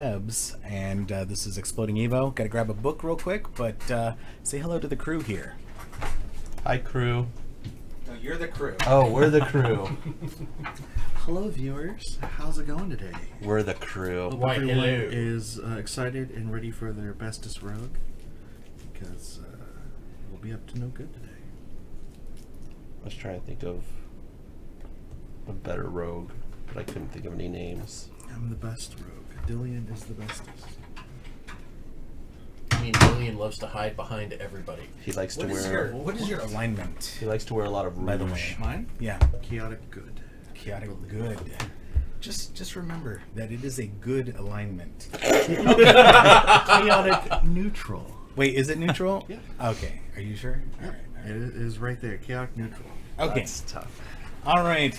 Ebs, and this is Exploding Evo. Got to grab a book real quick, but say hello to the crew here. Hi, crew. No, you're the crew. Oh, we're the crew. Hello, viewers. How's it going today? We're the crew. Hope everyone is excited and ready for their bestest rogue, because we'll be up to no good today. I was trying to think of a better rogue, but I couldn't think of any names. I'm the best rogue. Dillian is the bestest. I mean, Dillian loves to hide behind everybody. He likes to What is your alignment? He likes to wear a lot of rouge. By the way, Mine? yeah, Chaotic good. chaotic good. Just remember that it is a good alignment. Chaotic neutral. Wait, is it neutral? Yeah. Okay, are you sure? All right. It is right there. Chaotic neutral. Okay. That's tough. All right.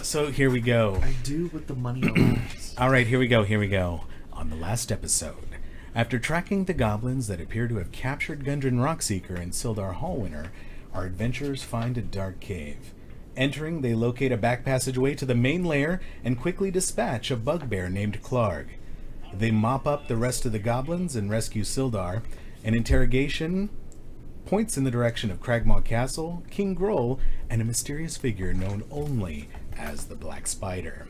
So here we go. I do what the money allows. All right, here we go. On the last episode, after tracking the goblins that appear to have captured Gundren Rockseeker and Sildar Hallwinter, our adventurers find a dark cave. Entering, they locate a back passageway to the main lair and quickly dispatch a bugbear named Clarg. They mop up the rest of the goblins and rescue Sildar. An interrogation points in the direction of Cragmaw Castle, King Groll, and a mysterious figure known only as the Black Spider.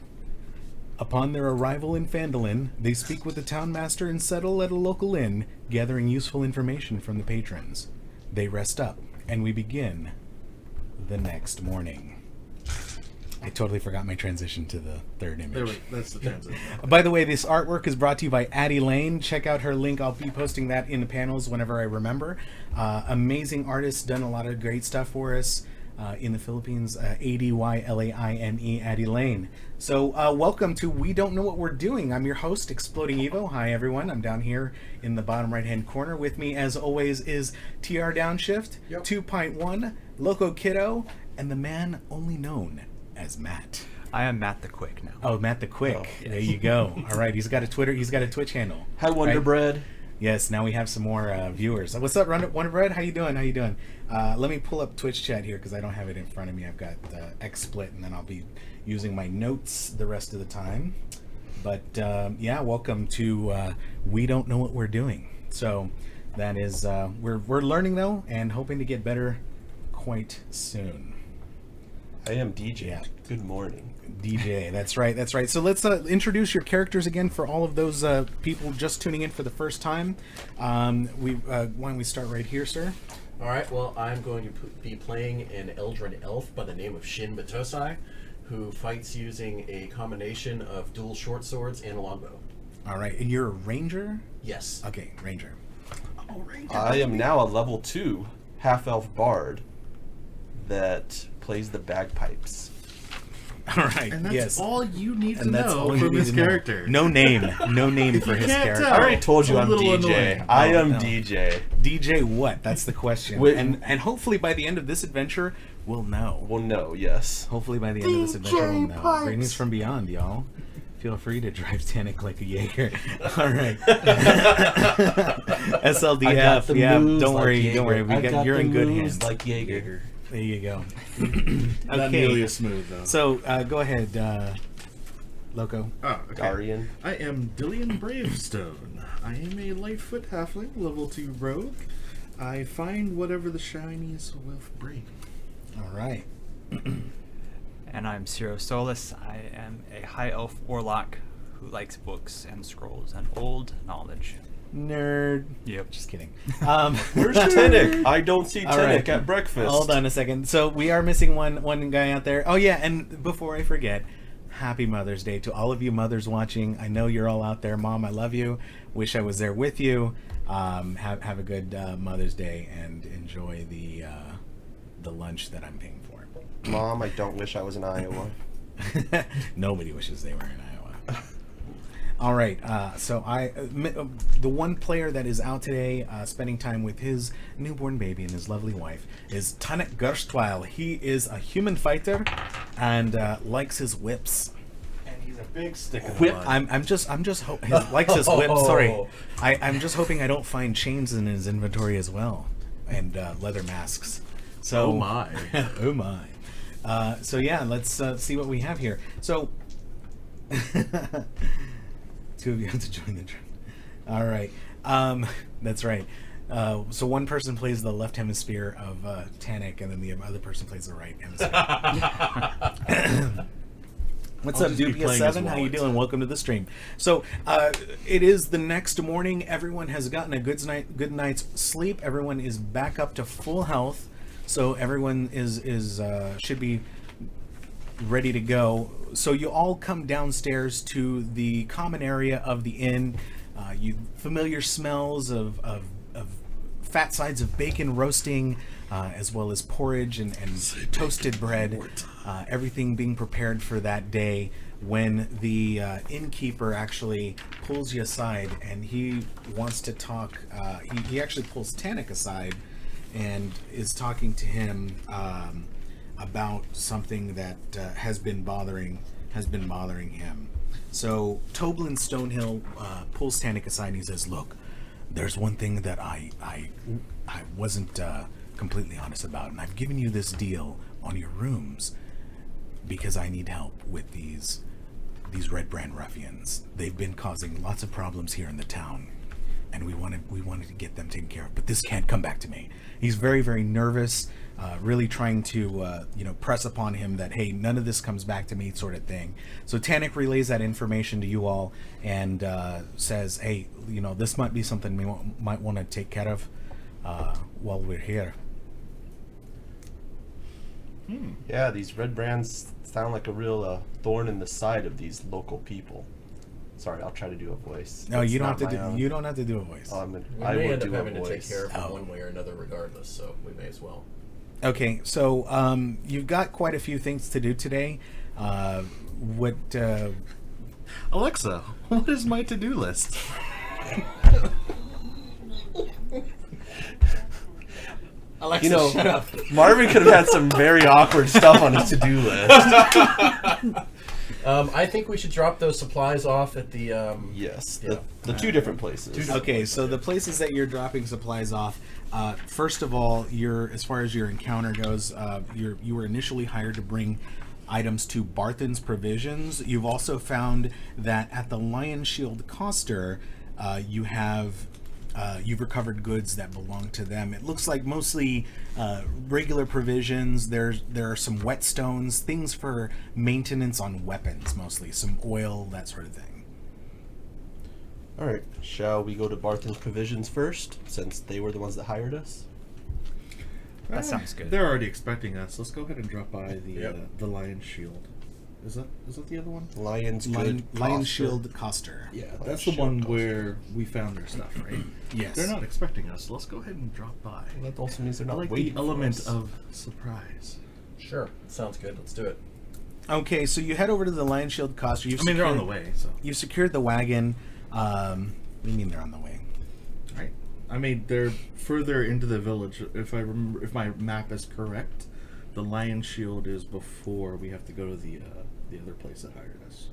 Upon their arrival in Phandelver, they speak with the townmaster and settle at a local inn, gathering useful information from the patrons. They rest up, and we begin the next morning. I totally forgot my transition to the third image. That's the transition. By the way, this artwork is brought to you by Addie Lane. Check out her link. I'll be posting that in the panels whenever I remember. Amazing artist, done a lot of great stuff for us in the Philippines. Adylaine, Addie Lane. So welcome to We Don't Know What We're Doing. I'm your host, Exploding Evo. Hi, everyone. I'm down here in the bottom right-hand corner. With me, as always, is TR Downshift, 2.1, Loco Kiddo, and the man only known as Matt. I am Matt the Quick now. Oh, Matt the Quick. Oh, yes. There you go. All right, he's got a Twitter. He's got a Twitch handle. Hi, Wonder Right? Bread. Yes. Now we have some more viewers. What's up, Wonder Bread? How you doing? Let me pull up Twitch chat here because I don't have it in front of me. I've got XSplit, and then I'll be using my notes the rest of the time. But yeah, welcome to We Don't Know What We're Doing. So that is we're learning though, and hoping to get better quite soon. I am DJ. Yeah. Good morning. DJ, that's right. So let's introduce your characters again for all of those people just tuning in for the first time. Why don't we start right here, sir? All right, well, I'm going to be playing an Eldrin elf by the name of Shin Matosai, who fights using a combination of dual short swords and a longbow. All right, and you're a ranger? Yes. Okay, ranger. Oh, ranger. I am now a level 2 half-elf bard that plays the bagpipes. All right, And that's yes. all you need to And that's all know you from need this to know. character. No name for his can't character. tell. I already told you It's a I'm little DJ. annoying. I am no. DJ. DJ what? That's the question. Wait. And hopefully by the end of this adventure, we'll know. Well, no, yes. Hopefully by the end of this adventure, we'll know. Greetings from beyond, y'all. Feel free to drive Tanic like a Jaeger. All right. SLDF. I got the Yeah, moves don't like worry. Jaeger. Don't worry. I got You're the in good moves hands. like Jaeger. There you go. Not nearly as smooth, though. So go ahead, Loco. Oh, okay. Darian. I am Dillian Bravestone. I am a Lightfoot halfling, level 2 rogue. I find whatever the shinies will bring. All right. And I'm Ciro Solis. I am a high elf warlock who likes books and scrolls and old knowledge. Nerd. Yep. Just kidding. Where's Tinic? I don't see All Tinic right. at breakfast. Hold on a second. So we are missing one guy out there. Oh yeah, and before I forget, happy Mother's Day to all of you mothers watching. I know you're all out there. Mom, I love you. Wish I was there with you. Have a good Mother's Day and enjoy the lunch that I'm paying for. Mom, I don't wish I was in Iowa. Nobody wishes they were in Iowa. All right, so the one player that is out today spending time with his newborn baby and his lovely wife is Tanic Gerstweil. He is a human fighter and likes his whips. And he's a big stick of Whip. mud. I'm just likes his whip. Sorry, I'm just hoping I don't find chains in his inventory as well, and leather masks. So Oh my. oh my. So yeah, let's see what we have here. So Two of you have to join the trip. All right. That's right. So one person plays the left hemisphere of Tannic, and then the other person plays the right hemisphere. What's I'll up, just be Dubious playing as 7? How you Wallet. doing? Welcome to the stream. So it is the next morning. Everyone has gotten a good night's sleep. Everyone is back up to full health. So everyone is should be ready to go. So you all come downstairs to the common area of the inn. You familiar smells of fat sides of bacon roasting, as well as porridge and toasted bread. Everything being prepared for that day. When the innkeeper actually pulls you aside and he wants to talk, he actually pulls Tannic aside and is talking to him about something that has been bothering him. So Toblin Stonehill pulls Tannic aside and he says, "Look, there's one thing that I wasn't completely honest about, and I've given you this deal on your rooms because I need help with these Red Brand ruffians. They've been causing lots of problems here in the town, and we wanted to get them taken care of. But this can't come back to me." He's very, very nervous, really trying to press upon him that, hey, none of this comes back to me, sort of thing. So Tannic relays that information to you all and says, "Hey, this might be something we might want to take care of while we're here." Yeah, these red brands sound like a real thorn in the side of these local people. Sorry, I'll try to do a voice. No, It's you don't not have to my do. own. You don't have to do a voice. We I may will end up do a having to take voice. care of it Oh. one way or another regardless, so we may as well. Okay, so you've got quite a few things to do today. What? Alexa, what is my to-do list? Alexa, shut up. Marvin could have had some very awkward stuff on his to-do list. I think we should drop those supplies off at the. Yes, Yeah. the two different places. Okay, so the places that you're dropping supplies off. First of all, as far as your encounter goes, you were initially hired to bring items to Barthen's Provisions. You've also found that at the Lion Shield Coster, you've recovered goods that belong to them. It looks like mostly regular provisions. There are some whetstones, things for maintenance on weapons, mostly some oil, that sort of thing. All right, shall we go to Barthen's Provisions first, since they were the ones that hired us? That sounds good. They're already expecting us. Let's go ahead and drop by the Yep. the Lion Shield. Is that the other one? Lion's Lion Good Coster. Shield Coster. Yeah, Lion that's the Shield one Coster. where we found their stuff, right? Yes. They're not expecting us. Let's go ahead and drop by. Well, that also means they're I not like waiting the element for us. of surprise. Sure, sounds good. Let's do it. Okay, so you head over to the Lion Shield Coster. They're on the way, so. You've secured the wagon. What do you mean they're on the way? Right. I mean, they're further into the village. If I remember, if my map is correct, the Lion Shield is before we have to go to the other place that hired us.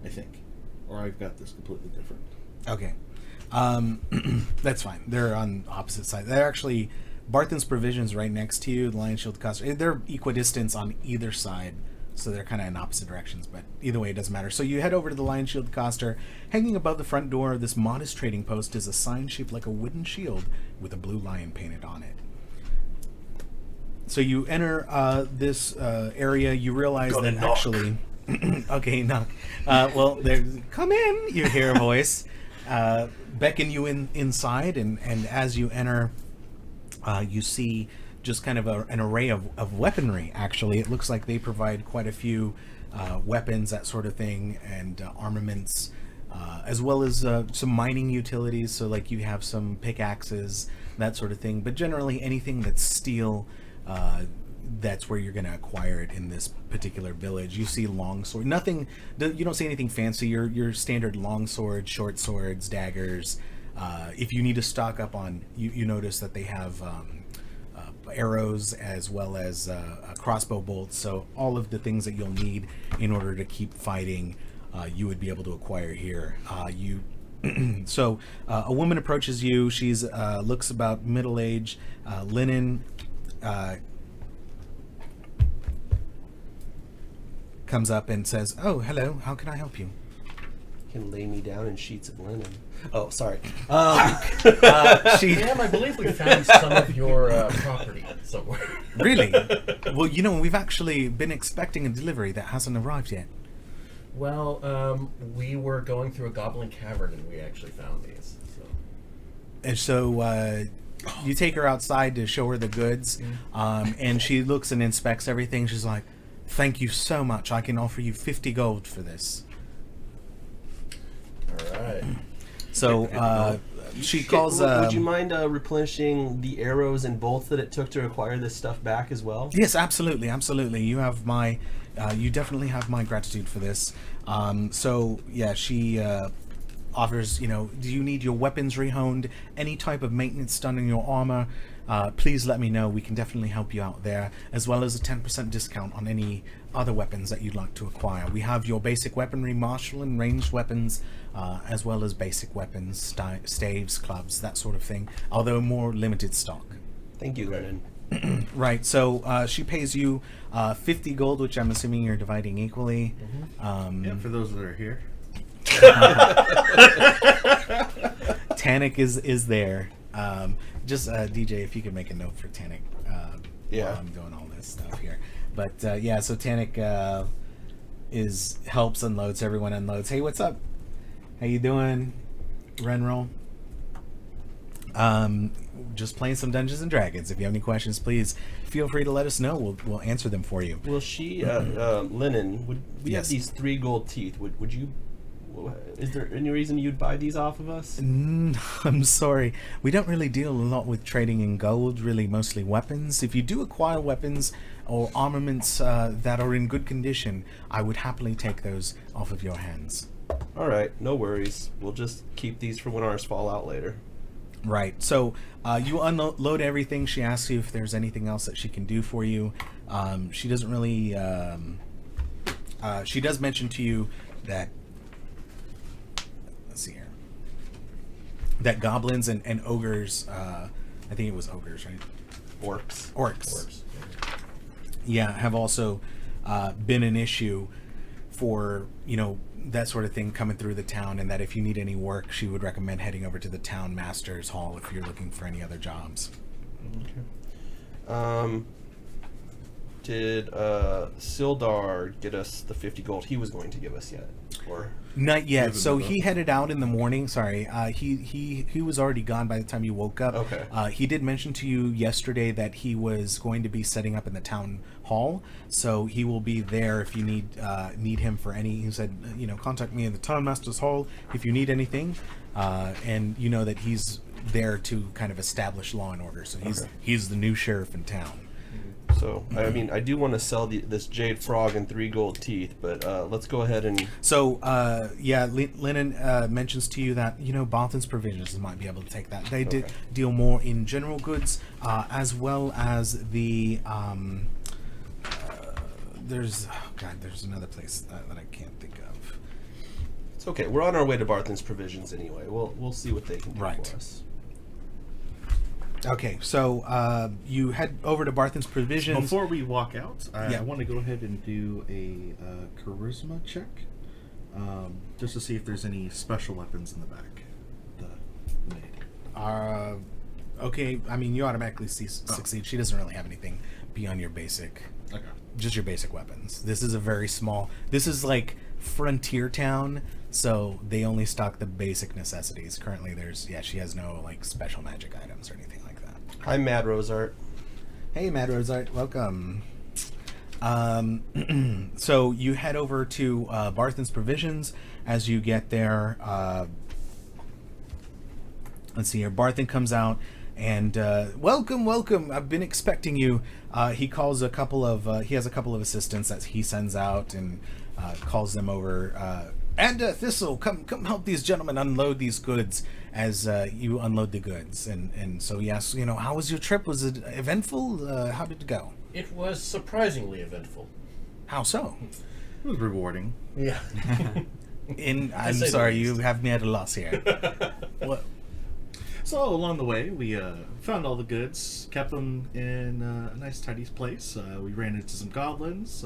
I think, or I've got this completely different. Okay. That's fine. They're on opposite sides. They're actually Barthen's Provisions right next to you. The Lion Shield Coster. They're equidistant on either side, so they're kind of in opposite directions. But either way, it doesn't matter. So you head over to the Lion Shield Coster. Hanging above the front door of this modest trading post is a sign shaped like a wooden shield with a blue lion painted on it. So you enter this area. You realize that actually, okay, knock. Well, come in. You hear a voice beckon you inside, and as you enter, you see just kind of an array of weaponry. Actually, it looks like they provide quite a few weapons, that sort of thing, and armaments, as well as some mining utilities. So, like, you have some pickaxes, that sort of thing. But generally, anything that's steel. That's where you're going to acquire it in this particular village. You see long sword, nothing. You don't see anything fancy. Your standard long swords, short swords, daggers. If you need to stock up on, you notice that they have arrows as well as crossbow bolts. So all of the things that you'll need in order to keep fighting, you would be able to acquire here. So a woman approaches you. She's looks about middle age, linen. Comes up and says, "Oh, hello. How can I help you?" can lay me down in sheets of linen. Oh, sorry. Ma'am, I believe we found some of your property somewhere. Really? Well, we've actually been expecting a delivery that hasn't arrived yet. Well, we were going through a goblin cavern and we actually found these. So. And so you take her outside to show her the goods, and she looks and inspects everything. She's like, "Thank you so much. I can offer you 50 gold for this." All right. So she calls. Would you mind replenishing the arrows and bolts that it took to acquire this stuff back as well? Yes, absolutely, absolutely. You have my, you definitely have my gratitude for this. So yeah, she offers. Do you need your weapons rehoned? Any type of maintenance done in your armor? Please let me know. We can definitely help you out there, as well as a 10% discount on any other weapons that you'd like to acquire. We have your basic weaponry, martial and ranged weapons, as well as basic weapons, staves, clubs, that sort of thing, although more limited stock. Thank you, Lennon. Right, so she pays you 50 gold, which I'm assuming you're dividing equally. Yeah, for those that are here. Tannic is there. Just DJ, if you could make a note for Tannic Yeah. while I'm doing all this stuff here. But yeah, so Tannic helps unloads. Everyone unloads. Hey, what's up? How you doing, Renroll? Just playing some Dungeons and Dragons. If you have any questions, please feel free to let us know. We'll answer them for you. Will she, Lennon? Would we Yes. have these 3 gold teeth? Would you? Is there any reason you'd buy these off of us? I'm sorry. We don't really deal a lot with trading in gold, really mostly weapons. If you do acquire weapons or armaments that are in good condition, I would happily take those off of your hands. All right, no worries. We'll just keep these for when ours fall out later. Right. So you unload everything. She asks you if there's anything else that she can do for you. She doesn't really... she does mention to you that... Let's see here. That goblins and ogres... I think it was ogres, right? Orcs. Yeah, have also been an issue for, that sort of thing coming through the town, and that if you need any work, she would recommend heading over to the town master's hall if you're looking for any other jobs. Okay. Did Sildar get us the 50 gold he was going to give us yet? Or not yet. So he headed out in the morning. Sorry, he was already gone by the time you woke up. Okay. He did mention to you yesterday that he was going to be setting up in the town hall, so he will be there if you need him for any. He said, contact me in the town master's hall if you need anything, and you know that he's there to kind of establish law and order. So he's the new sheriff in town. So, I mean, I do want to sell this jade frog and 3 gold teeth, but let's go ahead and... So, yeah, Lennon mentions to you that, Barthen's Provisions might be able to take that. They deal more in general goods, as well as the... there's another place that I can't think of. It's okay. We're on our way to Barthen's Provisions anyway. We'll see what they can do for us. Okay, so you head over to Barthen's Provisions. Before we walk out, I want to go ahead and do a charisma check, just to see if there's any special weapons in the back. The maid. Okay, I mean, you automatically succeed. She doesn't really have anything beyond your basic, just your basic weapons. This is a very small, this is like frontier town, so they only stock the basic necessities. Currently she has no like special magic items or anything like that. Hi, Mad Rosart. Hey, Mad Rosart, welcome. So you head over to Barthen's Provisions. As you get there, let's see here. Barthen comes out and welcome. I've been expecting you. He calls he has a couple of assistants that he sends out and calls them over. And Thistle, come help these gentlemen unload these goods as you unload the goods. And so he asks, how was your trip? Was it eventful? How did it go? It was surprisingly eventful. How so? It was rewarding. Yeah. I'm sorry, you have me at a loss here. What? So along the way, we found all the goods, kept them in a nice, tidy place. We ran into some goblins.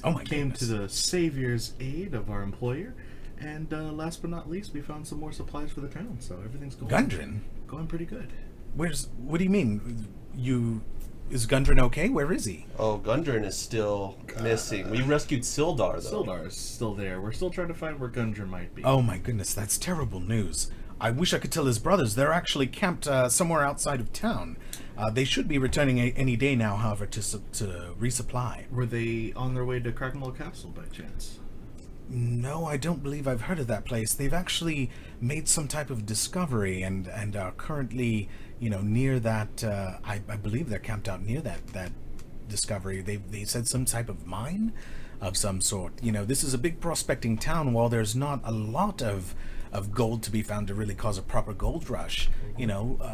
Oh my came goodness. to the savior's aid of our employer, And last but not least, we found some more supplies for the town, so everything's Gundren? going pretty good. What do you mean? Is Gundren okay? Where is he? Oh, Gundren is still missing. We rescued Sildar, though. Sildar is still there. We're still trying to find where Gundren might be. Oh my goodness, that's terrible news. I wish I could tell his brothers. They're actually camped somewhere outside of town. They should be returning any day now, however, to resupply. Were they on their way to Cracknell Castle by chance? No, I don't believe I've heard of that place. They've actually made some type of discovery and are currently, near that. I believe they're camped out near that discovery. They said some type of mine of some sort. This is a big prospecting town. While there's not a lot of gold to be found to really cause a proper gold rush,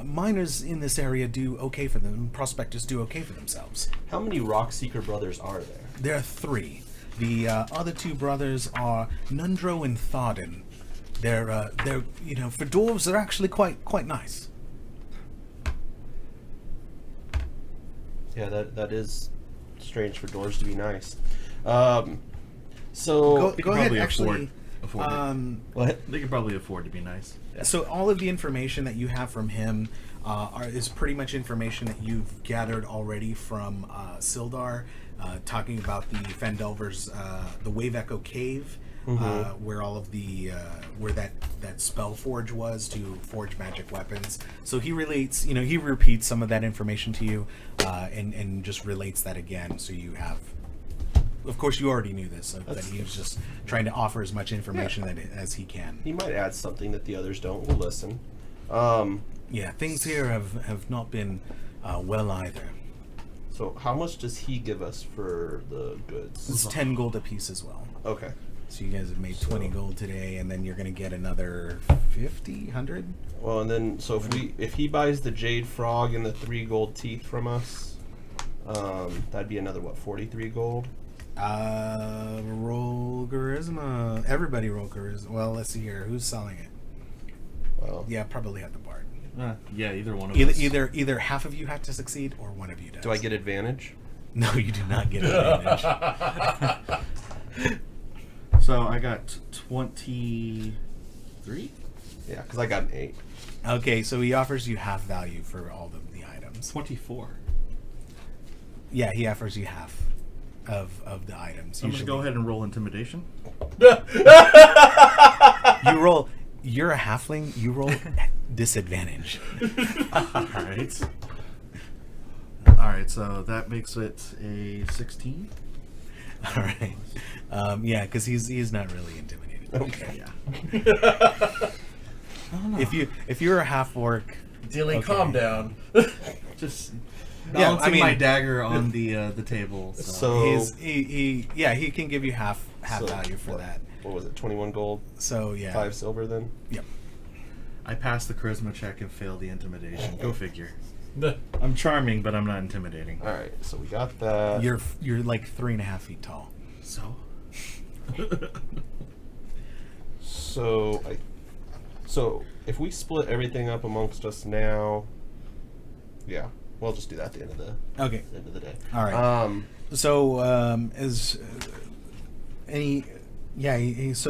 miners in this area do okay for them. Prospectors do okay for themselves. How many Rockseeker brothers are there? There are 3. The other 2 brothers are Nundro and Tharden. They're for dwarves, they're actually quite nice. Yeah, that is strange for dwarves to be nice. So Go ahead. Actually, afford it. what? They could probably afford to be nice. so all of the information that you have from him is pretty much information that you've gathered already from Sildar, talking about the Phandelver's, the Wave Echo Cave, where all of the where that spell forge was to forge magic weapons. So he relates, he repeats some of that information to you, and just relates that again. So you have, of course, you already knew this, but he was just trying to offer as much information as he can. He might add something that the others don't. We'll listen. Yeah, things here have not been well either. So how much does he give us for the goods? It's 10 gold apiece as well. Okay. So you guys have made 20 gold today, and then you're going to get another 50, 100? Well, and then so if he buys the jade frog and the 3 gold teeth from us, that'd be another 43 gold. Roll charisma. Everybody roll charisma. Well, let's see here. Who's selling it? Well, Yeah, probably at the bard. Yeah, either one of us. Either half of you have to succeed, or one of you does. do I get advantage? No, you do not get advantage. So I got 23? Yeah, because I got an 8. Okay, so he offers you half value for all of the items. 24. Yeah, he offers you half of the items. I'm going to go ahead and roll intimidation. You roll. You're a halfling. You roll disadvantage. Alright. Alright, so that makes it a 16. All right. Yeah, because he's not really intimidated. Okay. Yeah. If you're a half orc, Dilly, Okay. calm down. Just Yeah, balancing I mean- my dagger on the table. So, So he can give you half So value for what- that. What was it? 21 gold, So yeah. 5 silver. Then Yep. I passed the charisma check and failed the intimidation. Go figure. I'm charming, but I'm not intimidating. all right. So we got that. You're like 3.5 feet tall. So? So if we split everything up amongst us now, yeah, we'll just do that at the end of the Okay. day. All right. So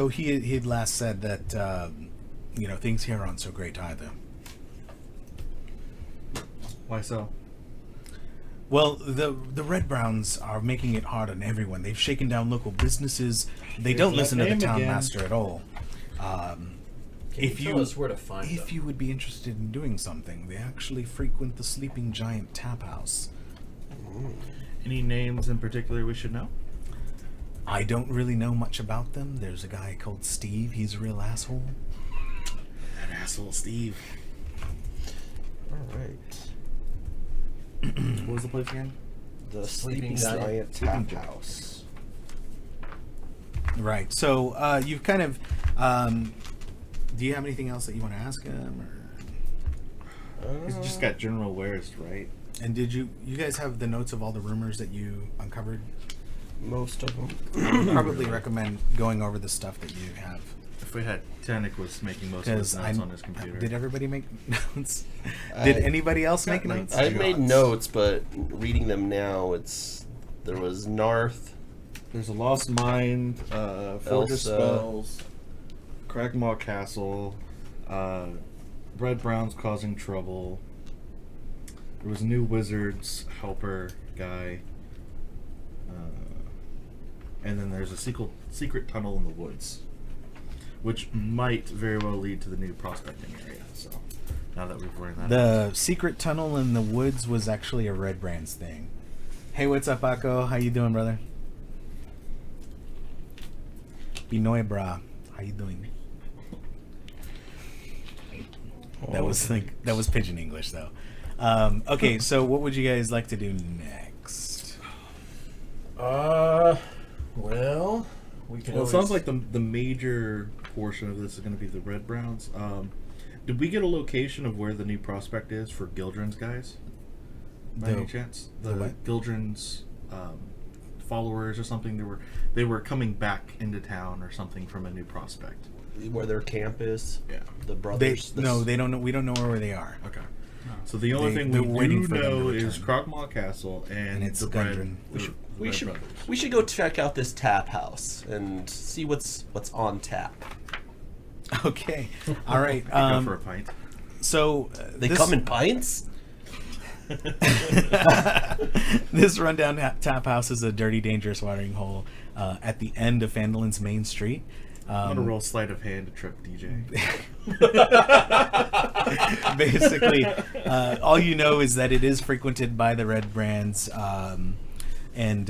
he had last said that things here aren't so great either. Why so? Well, the Red Browns are making it hard on everyone. They've shaken down local businesses. They don't that listen to the name town again. master at all. Can you tell us where to find them? If you would be interested in doing something, they actually frequent the Sleeping Giant Tap House. Any names in particular we should know? I don't really know much about them. There's a guy called Steve. He's a real asshole. That asshole Steve. All right. What was the place again? The Sleeping Sleeping Giant. Giant Tap House. Right. So you've kind of. Do you have anything else that you want to ask him? It's just got general wares, right? And did you guys have the notes of all the rumors that you uncovered? Most of them. I would probably recommend going over the stuff that you have. If we had Tanik was making most of his Because notes on his computer. did everybody make notes? Did anybody else make like notes? I made Gods. notes, but reading them now, there was Narth, There's a lost mind, forge of Elsa. spells. Cragmaw Castle. Red Brown's causing trouble. There was a new wizard's helper guy. And then there's a secret tunnel in the woods, which might very well lead to the new prospecting area. So now that we've learned that, The secret tunnel in the woods was actually a Red Brands thing. Hey, what's up, Akko? How you doing, brother? Binoy bra. How you doing? That was pigeon English though. Okay, so what would you guys like to do next? Well, we can. well, it sounds like the major portion of this is going to be the Red Browns. Did we get a location of where the new prospect is for Gildren's guys? By any chance? the what? Gildren's followers or something. They were coming back into town or something from a new prospect. Where their camp is. Yeah. The brothers. They don't know. We don't know where they are. Okay. So the only thing they're we waiting do for them to know is return. Crogmaw Castle and it's the Gundren. Red, We should go check out this tap house and see what's on tap. Okay. All right. Go for a pint. So They come in pints? This rundown tap house is a dirty, dangerous watering hole at the end of Phandelver's main street. I'm gonna roll sleight of hand to trip DJ. Basically, all you know is that it is frequented by the Red Brands, and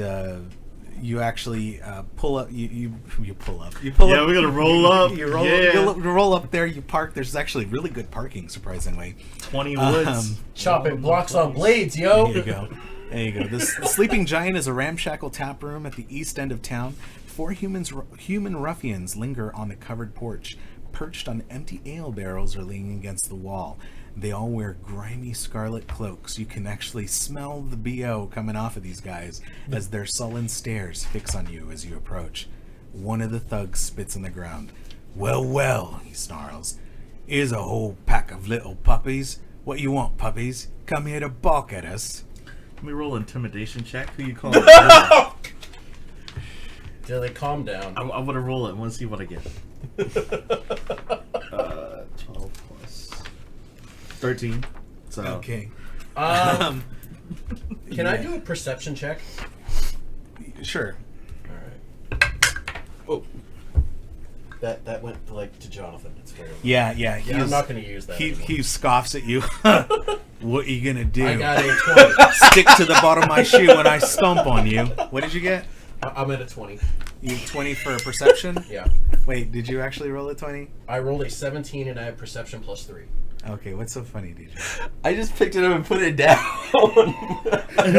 you actually pull up. You pull up. You pull Yeah, up. we're gonna roll up. You roll, Yeah. you roll up there. You park. There's actually really good parking, surprisingly. 20 woods. chopping blocks on blades, yo. There you go. There you go. The Sleeping Giant is a ramshackle tap room at the east end of town. 4 human ruffians linger on the covered porch, perched on empty ale barrels or leaning against the wall. They all wear grimy scarlet cloaks. You can actually smell the BO coming off of these guys as their sullen stares fix on you as you approach. One of the thugs spits on the ground. Well, well, he snarls. Here's a whole pack of little puppies. What you want, puppies? Come here to bark at us. Let me roll intimidation check. Who you calling? Dilly, calm down. I'm gonna roll it. I want to see what I get. 12 plus 13. So Okay. Can I Yeah. do a perception check? Sure. All right. Oh, that went like to Jonathan. It's fair. Yeah. Yeah, I'm not going to use that. anymore. He scoffs at you. What are you gonna do? I got a 20. Stick to the bottom of my shoe when I stomp on you. What did you get? I'm at a 20. You 20 for perception? Yeah. Wait, did you actually roll a 20? I rolled a 17 and I have perception plus 3. Okay, what's so funny, DJ? I just picked it up and put it down. No,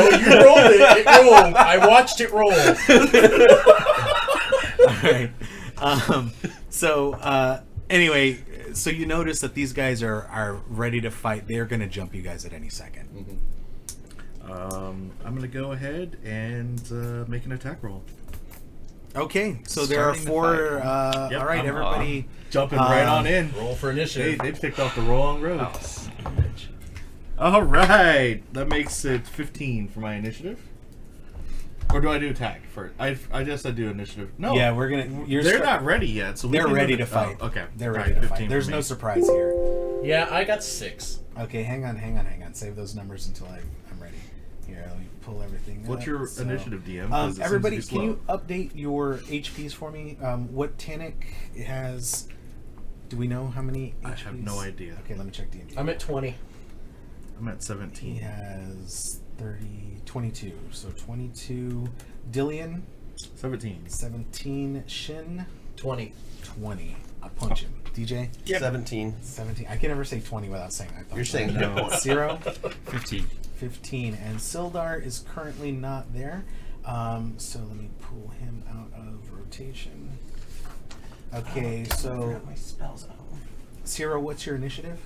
you rolled it. It rolled. I watched it roll. All right. Anyway, so you notice that these guys are ready to fight. They're going to jump you guys at any second. Mm-hmm. I'm gonna go ahead and make an attack roll. Okay, so there are Starting the 4. fight. Yep, all right, I'm, everybody. Jumping right on in. Roll for initiative. They picked off the wrong road. Oh, All right, that makes it 15 for my initiative. Or do I do attack first? I guess I do initiative. No, Yeah, we're gonna. they're not ready yet, so we They're can ready do to it- fight. Oh, okay, They're All ready right, to 15 fight. for There's me. no surprise here. Yeah, I got 6. Okay, hang on. Save those numbers until I'm ready. Here, let me pull everything. What's up. your So, initiative, DM? 'Cause it seems to everybody, be can slow. you update your HPs for me? What Tannic has? Do we know how many HPs? I have no idea. Okay, let me check D&D. I'm at 20. I'm at He 17. has 22. So 22. Dillian, 17. 17. Shin, 20. 20. I'll punch him. DJ, 17. 17. I can never say 20 without saying I thought You're so. saying no. 0. 15. 15, and Sildar is currently not there, so let me pull him out of rotation. Okay, so My spells out. Ciro, what's your initiative?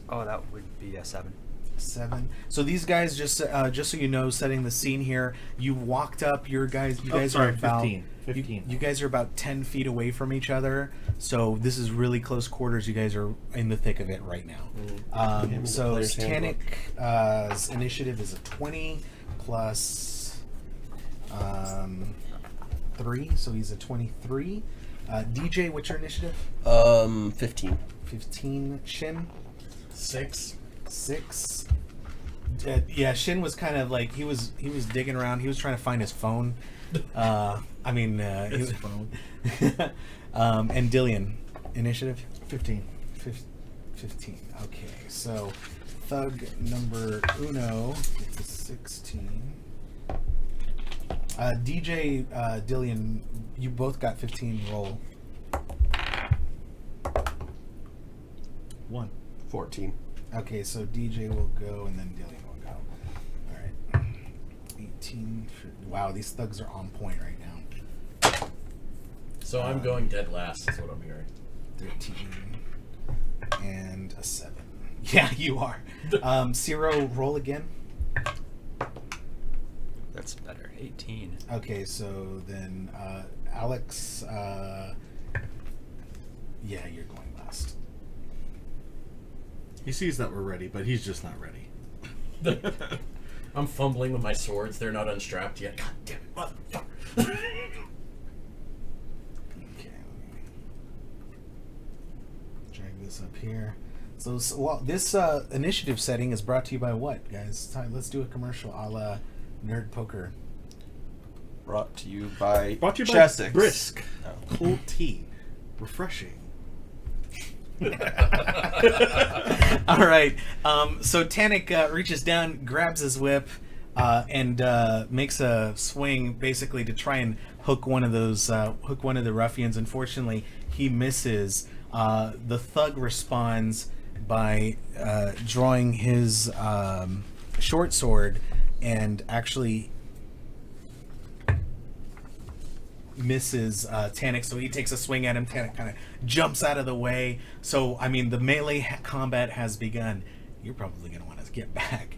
Oh, that would be a 7. 7. So these guys, just so you know, setting the scene here. You walked up. You guys sorry, are about 15. 15. You guys are about 10 feet away from each other. So this is really close quarters. You guys are in the thick of it right now. So Player's Stanic's initiative is a 20 plus 3, so he's a 23. DJ, what's your initiative? 15. 15. Shin? 6. 6. Yeah, Shin was kind of like he was digging around. He was trying to find his phone. His phone. And Dillian, initiative 15. 15. Okay, so thug number uno gets a 16. DJ, Dillian, you both got 15. Roll. 1. 14. Okay, so DJ will go and then Dillian will go. All right. 18. Wow, these thugs are on point right now. So I'm going dead last, is what I'm hearing. 13 and a 7. Yeah, you are. Zero, roll again. That's better. 18. Okay, so then Alex, yeah, you're going last. He sees that we're ready, but he's just not ready. I'm fumbling with my swords. They're not unstrapped yet. God damn it, motherfucker. Okay, let me drag this up here. So well, this initiative setting is brought to you by what, guys? Let's do a commercial a la Nerd Poker. Brought to you by Chessex. Brisk. Oh. Cold tea. Refreshing. All right. So Tannic reaches down, grabs his whip, and makes a swing, basically to try and hook one of the ruffians. Unfortunately, he misses. The thug responds by drawing his short sword and actually misses Tannic, so he takes a swing at him. Tannic kind of jumps out of the way. So, I mean, the melee combat has begun. You're probably going to want to get back.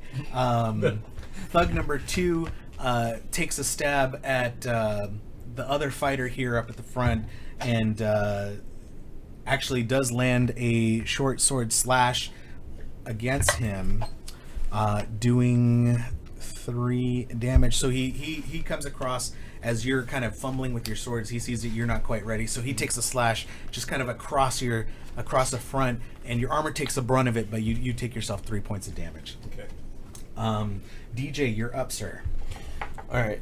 Thug number 2 takes a stab at the other fighter here up at the front and actually does land a short sword slash against him, doing 3 damage. So he comes across as you're kind of fumbling with your swords. He sees that you're not quite ready, so he takes a slash just kind of across the front, and your armor takes the brunt of it, but you take yourself 3 points of damage. Okay. DJ, you're up, sir. All right.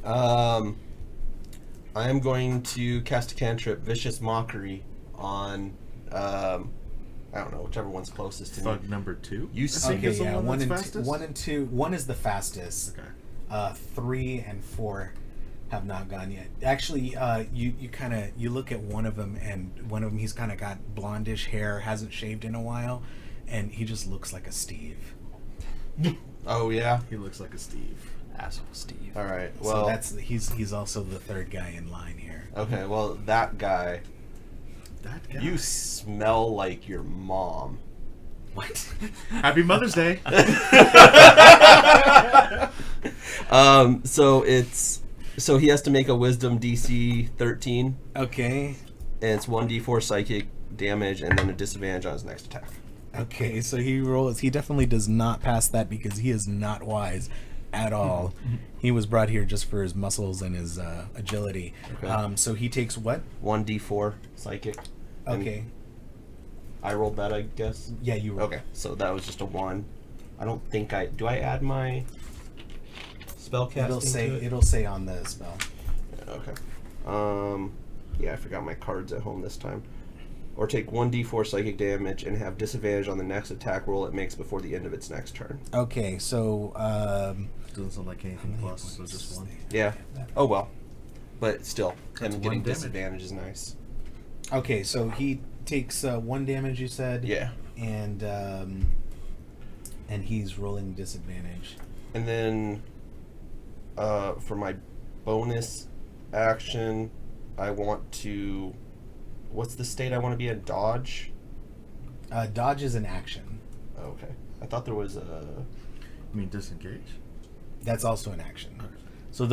I am going to cast a cantrip, Vicious Mockery, on I don't know, whichever one's closest to Thug me. number 2? You think is the one one that's and fastest? 1 and 2. 1 is the fastest. Okay. 3 and 4 have not gone yet. Actually, you look at one of them, and one of them, he's kind of got blondish hair, hasn't shaved in a while, and he just looks like a Steve. Oh yeah. He looks like a Steve. Asshole Steve. All right. Well, So he's also the third guy in line here. okay. Well, that guy. That guy. You smell like your mom. What? Happy Mother's Day. So he has to make a Wisdom DC 13, Okay. and it's 1d4 psychic damage, and then a disadvantage on his next attack. Okay, so he definitely does not pass that because he is not wise at all. He was brought here just for his muscles and his agility. Okay. So he takes what? 1d4 psychic. And Okay. I rolled that, I guess. Yeah, you roll. Okay, so that was just a 1. I don't think do I add my spellcasting? It'll say on the spell. Okay. Yeah, I forgot my cards at home this time. Or take 1d4 psychic damage and have disadvantage on the next attack roll it makes before the end of its next turn. Okay, so Doesn't sound like anything plus, so just 1. Yeah. Oh well. But still, That's him 1 getting damage. disadvantage is nice. okay, so he takes 1 damage. You said. Yeah. And he's rolling disadvantage. And then for my bonus action, I want to... What's the state I want to be in? Dodge? Dodge is an action. Okay. I thought there was a... You mean disengage? That's also an action. Okay. So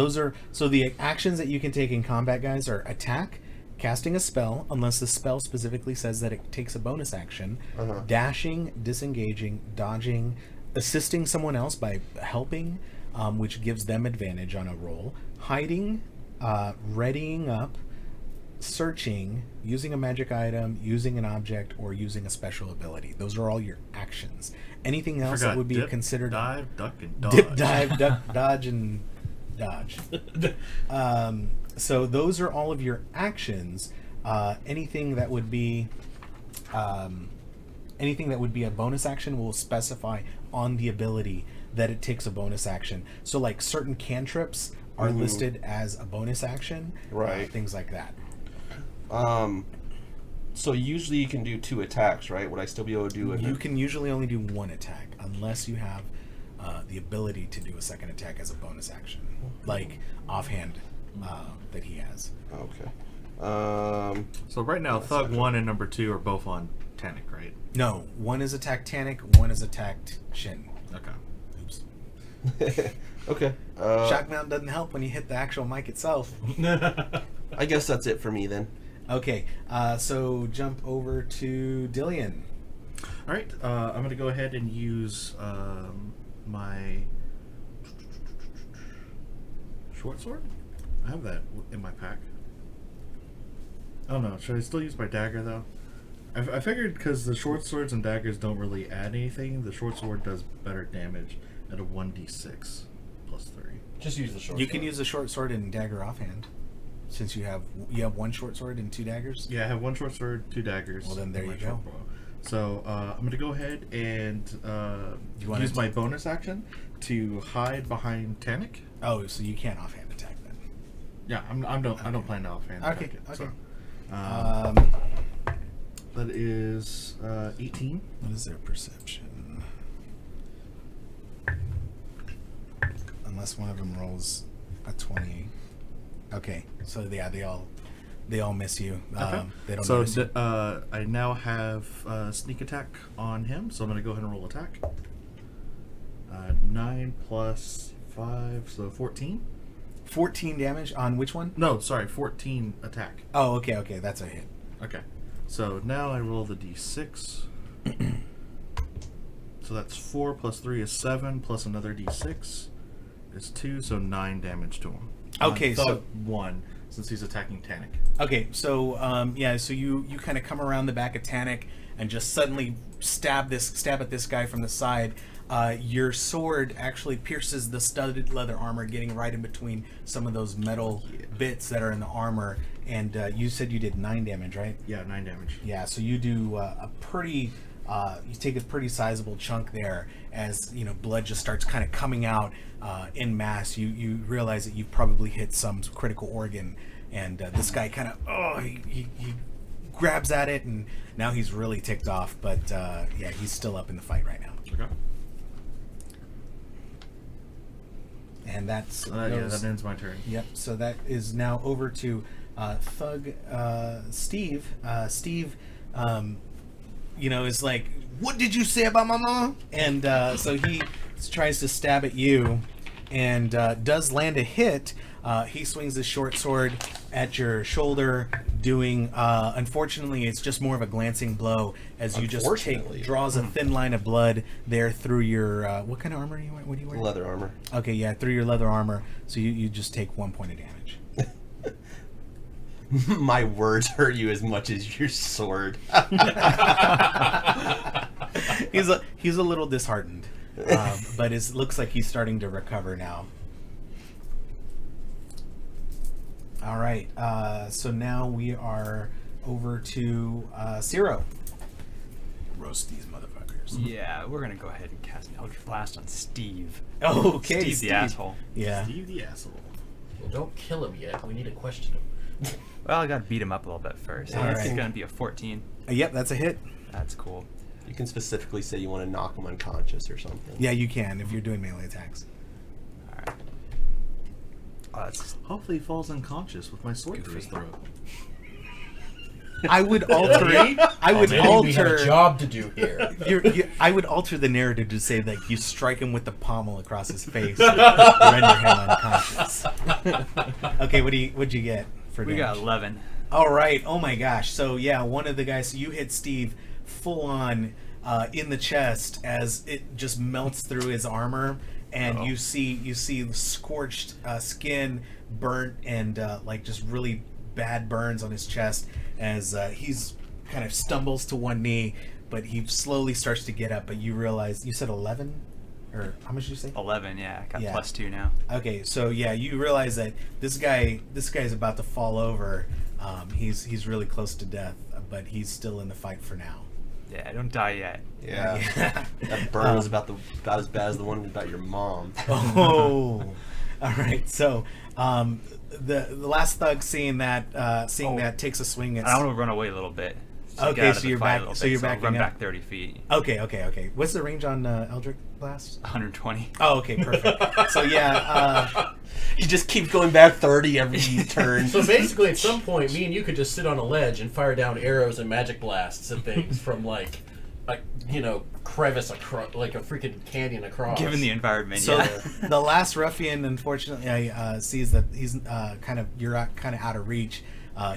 the actions that you can take in combat, guys, are attack, casting a spell, unless the spell specifically says that it takes a bonus action, Uh-huh. dashing, disengaging, dodging, assisting someone else by helping, which gives them advantage on a roll, hiding, readying up, searching, using a magic item, using an object, or using a special ability. Those are all your actions. Anything else that would be dip, considered dive, duck, and dodge. dip, dive, duck, dodge, and dodge. So those are all of your actions. Anything that would be a bonus action will specify on the ability that it takes a bonus action. So like certain cantrips are listed as a bonus action, Right. things like that. So usually you can do 2 attacks, right? Would I still be able to do it? You can usually only do 1 attack unless you have the ability to do a second attack as a bonus action, like offhand that he has. Okay. So right now, Thug 1 and number 2 are both on Tannic, right? No, 1 is attacked Tannic, 1 is attacked Shin. Okay. Oops. Okay. Shockmount doesn't help when you hit the actual mic itself. I guess that's it for me then. Okay, so jump over to Dillian. All right. I'm going to go ahead and use my short sword. I have that in my pack. Oh no, should I still use my dagger though? I figured because the short swords and daggers don't really add anything, the short sword does better damage at a 1d6 plus 3. Just use the short. You can use a short sword and dagger offhand, since you have 1 short sword and 2 daggers. Yeah, I have 1 short sword, 2 daggers. Well, then there and my you go. short bow. So I'm going to go ahead and You wanna use my bonus action to hide behind Tannic. Oh, so you can't offhand attack then. Yeah, I don't plan to offhand attack Okay, it. okay. So, that is 18. What is their perception? Unless one of them rolls a 20. Okay, so yeah, they all miss you. Okay. They don't So notice you. I now have sneak attack on him, so I'm going to go ahead and roll attack. 9 plus 5, so 14. 14 damage on which one? No, sorry, 14 attack. Oh, okay, that's a hit. Okay. So now I roll the d6. So that's 4 plus 3 is 7, plus another d6 is 2, so 9 damage to him. Okay, Thug so 1, since he's attacking Tannic. okay, so so you kind of come around the back of Tannic and just suddenly stab at this guy from the side. Your sword actually pierces the studded leather armor, getting right in between some of those metal bits that are in the armor. And you said you did 9 damage, right? Yeah, 9 damage. Yeah, so you do a pretty, you take a pretty sizable chunk there as, blood just starts kind of coming out in mass. You realize that you've probably hit some critical organ, and this guy kind of, he grabs at it, and now he's really ticked off, but yeah, he's still up in the fight right now. Okay. And that's Yeah, that ends my turn. Yep. So that is now over to Thug Steve. Steve, is like, "What did you say about my mom?" And so he tries to stab at you, and does land a hit. He swings his short sword at your shoulder, doing. Unfortunately, it's just more of a glancing blow as you just draws a thin line of blood there through your. What kind of armor are you? What do you wear? Leather armor. Okay, yeah, through your leather armor. So you just take 1 point of damage. My words hurt you as much as your sword. He's a little disheartened, but it looks like he's starting to recover now. All right, so now we are over to Ciro. Roast these motherfuckers. Yeah, we're gonna go ahead and cast an Eldritch Blast on Steve. Oh, okay, Steve the asshole. Yeah. Steve the asshole. Well, don't kill him yet. We need to question him. Well, I gotta beat him up a little bit first. All It's right. gonna be a 14. Yep, that's a hit. That's cool. You can specifically say you want to knock him unconscious or something. Yeah, you can if you're doing melee attacks. All right. Oh, that's Hopefully he falls unconscious with my sword through his Goofy. throat. I would alter it. I would Maybe we have a alter. job to do here. I would alter the narrative to say that you strike him with the pommel across his face, render him unconscious. Okay, what'd you get for we damage? got 11. All right. Oh my gosh. So yeah, one of the guys. So you hit Steve full on in the chest as it just melts through his armor, and you see scorched skin, burnt, and like just really bad burns on his chest as he's kind of stumbles to one knee, but he slowly starts to get up. But you realize, you said 11? Or how much did you say? 11, yeah. I got Yeah. +2 now. Okay, so yeah, you realize that this guy's about to fall over. He's really close to death, but he's still in the fight for now. Yeah, don't die yet. Yeah. That burn was about as bad as the one about your mom. Oh, all right. So the last thug seeing that takes a swing at. I want to run away a little bit. Okay, get out of so the you're fight a back- little so bit, you're I'll backing run up. back 30 feet. Okay. What's the range on Eldritch Blast? 120. Oh, okay, perfect. So yeah, He just keeps going back 30 every turn. So basically, at some point, me and you could just sit on a ledge and fire down arrows and magic blasts and things from like a crevice across, like a freaking canyon across. Given the environment, so yeah. the last ruffian, unfortunately, sees that he's you're kind of out of reach.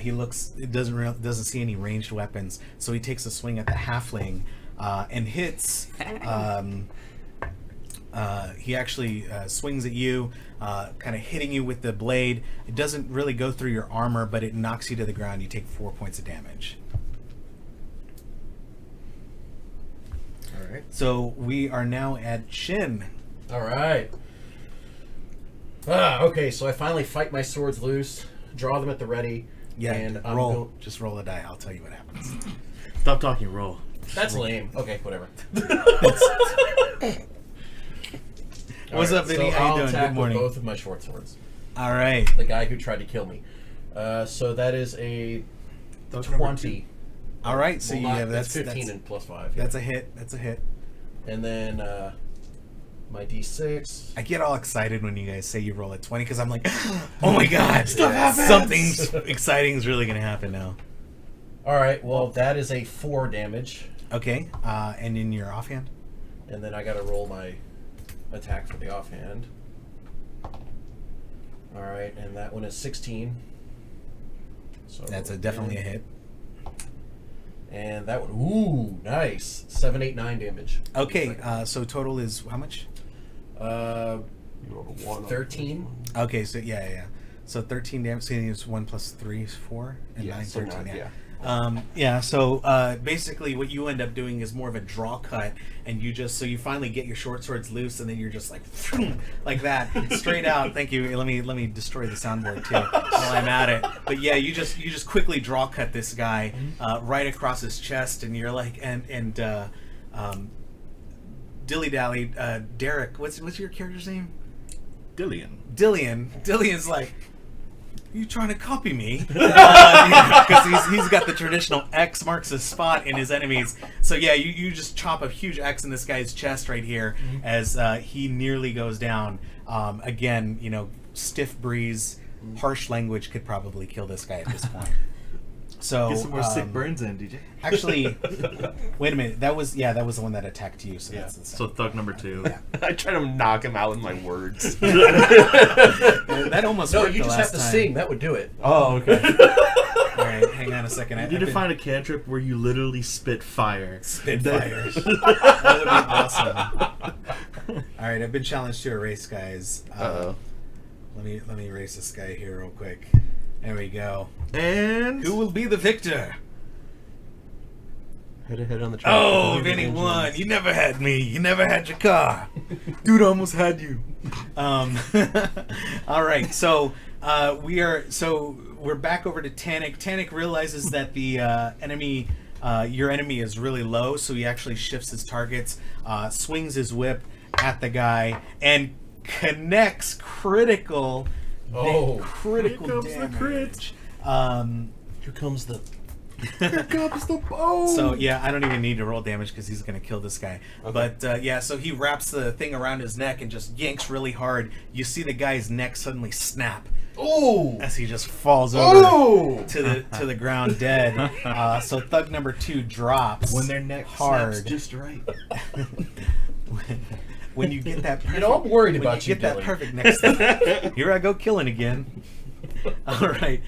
He doesn't see any ranged weapons, so he takes a swing at the halfling and hits. He actually swings at you, kind of hitting you with the blade. It doesn't really go through your armor, but it knocks you to the ground. You take 4 points of damage. All right. So we are now at Shin. All right. Okay, so I finally fight my swords loose, draw them at the ready. Yeah, and I'm roll. Just roll a die. I'll tell you what happens. Stop talking, roll. That's lame. Okay, whatever. What's up, Vinny? So How you I'll doing? attack Good morning. with both of my short swords. All right. The guy who tried to kill me. So that is a That's number 20. All right. So Well, yeah, that's that's 15 and plus 5. Yeah. that's a hit. That's a hit. And then my D6. I get all excited when you guys say you roll a 20 because I'm like, oh my god, Stuff something exciting is really gonna happen now. All right, well, that is a 4 damage. Okay. And in your offhand. And then I got to roll my attack for the offhand. All right, and that one is 16. So That's definitely a hit. And that one, ooh, nice. 7, 8, 9 damage. Okay. So total is how much? You rolled a 1. 13. Okay. So yeah. So 13 damage. So it's 1 plus 3 is 4, and Yeah, 9, so 13. nine, Yeah. yeah. So basically what you end up doing is more of a draw cut, and you finally get your short swords loose, and then you're just like that, straight out. Thank you. Let me destroy the soundboard too while I'm at it. But yeah, you just quickly draw cut this guy right across his chest, and you're like, dilly dally, Derek. What's your character's name? Dillian. Dillion's like, you trying to copy me? Because he's got the traditional X marks a spot in his enemies. So yeah, you just chop a huge X in this guy's chest right here as he nearly goes down. Again, stiff breeze, harsh language could probably kill this guy at this point. So Get some more sick burns in, DJ. actually, wait a minute. That was the one that attacked you. So Yeah. that's the So thug number 2. I try to knock him out with my words. that almost No, worked you the just last have to time. sing. That would do it. Oh, okay. All right, hang on a second. You need to find a cantrip where you literally spit fire. Spitfire. That would be awesome. All right, I've been challenged to a race, guys. Uh-oh. Let me erase this guy here real quick. There we go. And Who will be the victor? Head to head on the track. Oh, Vinny won. You never had me. You never had your car. Dude, I almost had you. All right, so we're back over to Tannic. Tannic realizes that the your enemy is really low, so he actually shifts his targets, swings his whip at the guy, and connects critical. Oh. Critical Here comes the damage. Here comes the... here comes the bone. So yeah, I don't even need to roll damage because he's gonna kill this guy. Okay. But yeah, so he wraps the thing around his neck and just yanks really hard. You see the guy's neck suddenly snap Oh! as he just falls over Oh! to the ground dead. So thug number 2 drops when their neck hard. snaps just right. When you get that, perfect, I'm worried when about you you, get that Billy. perfect neck snap. Here I go killing again. All right.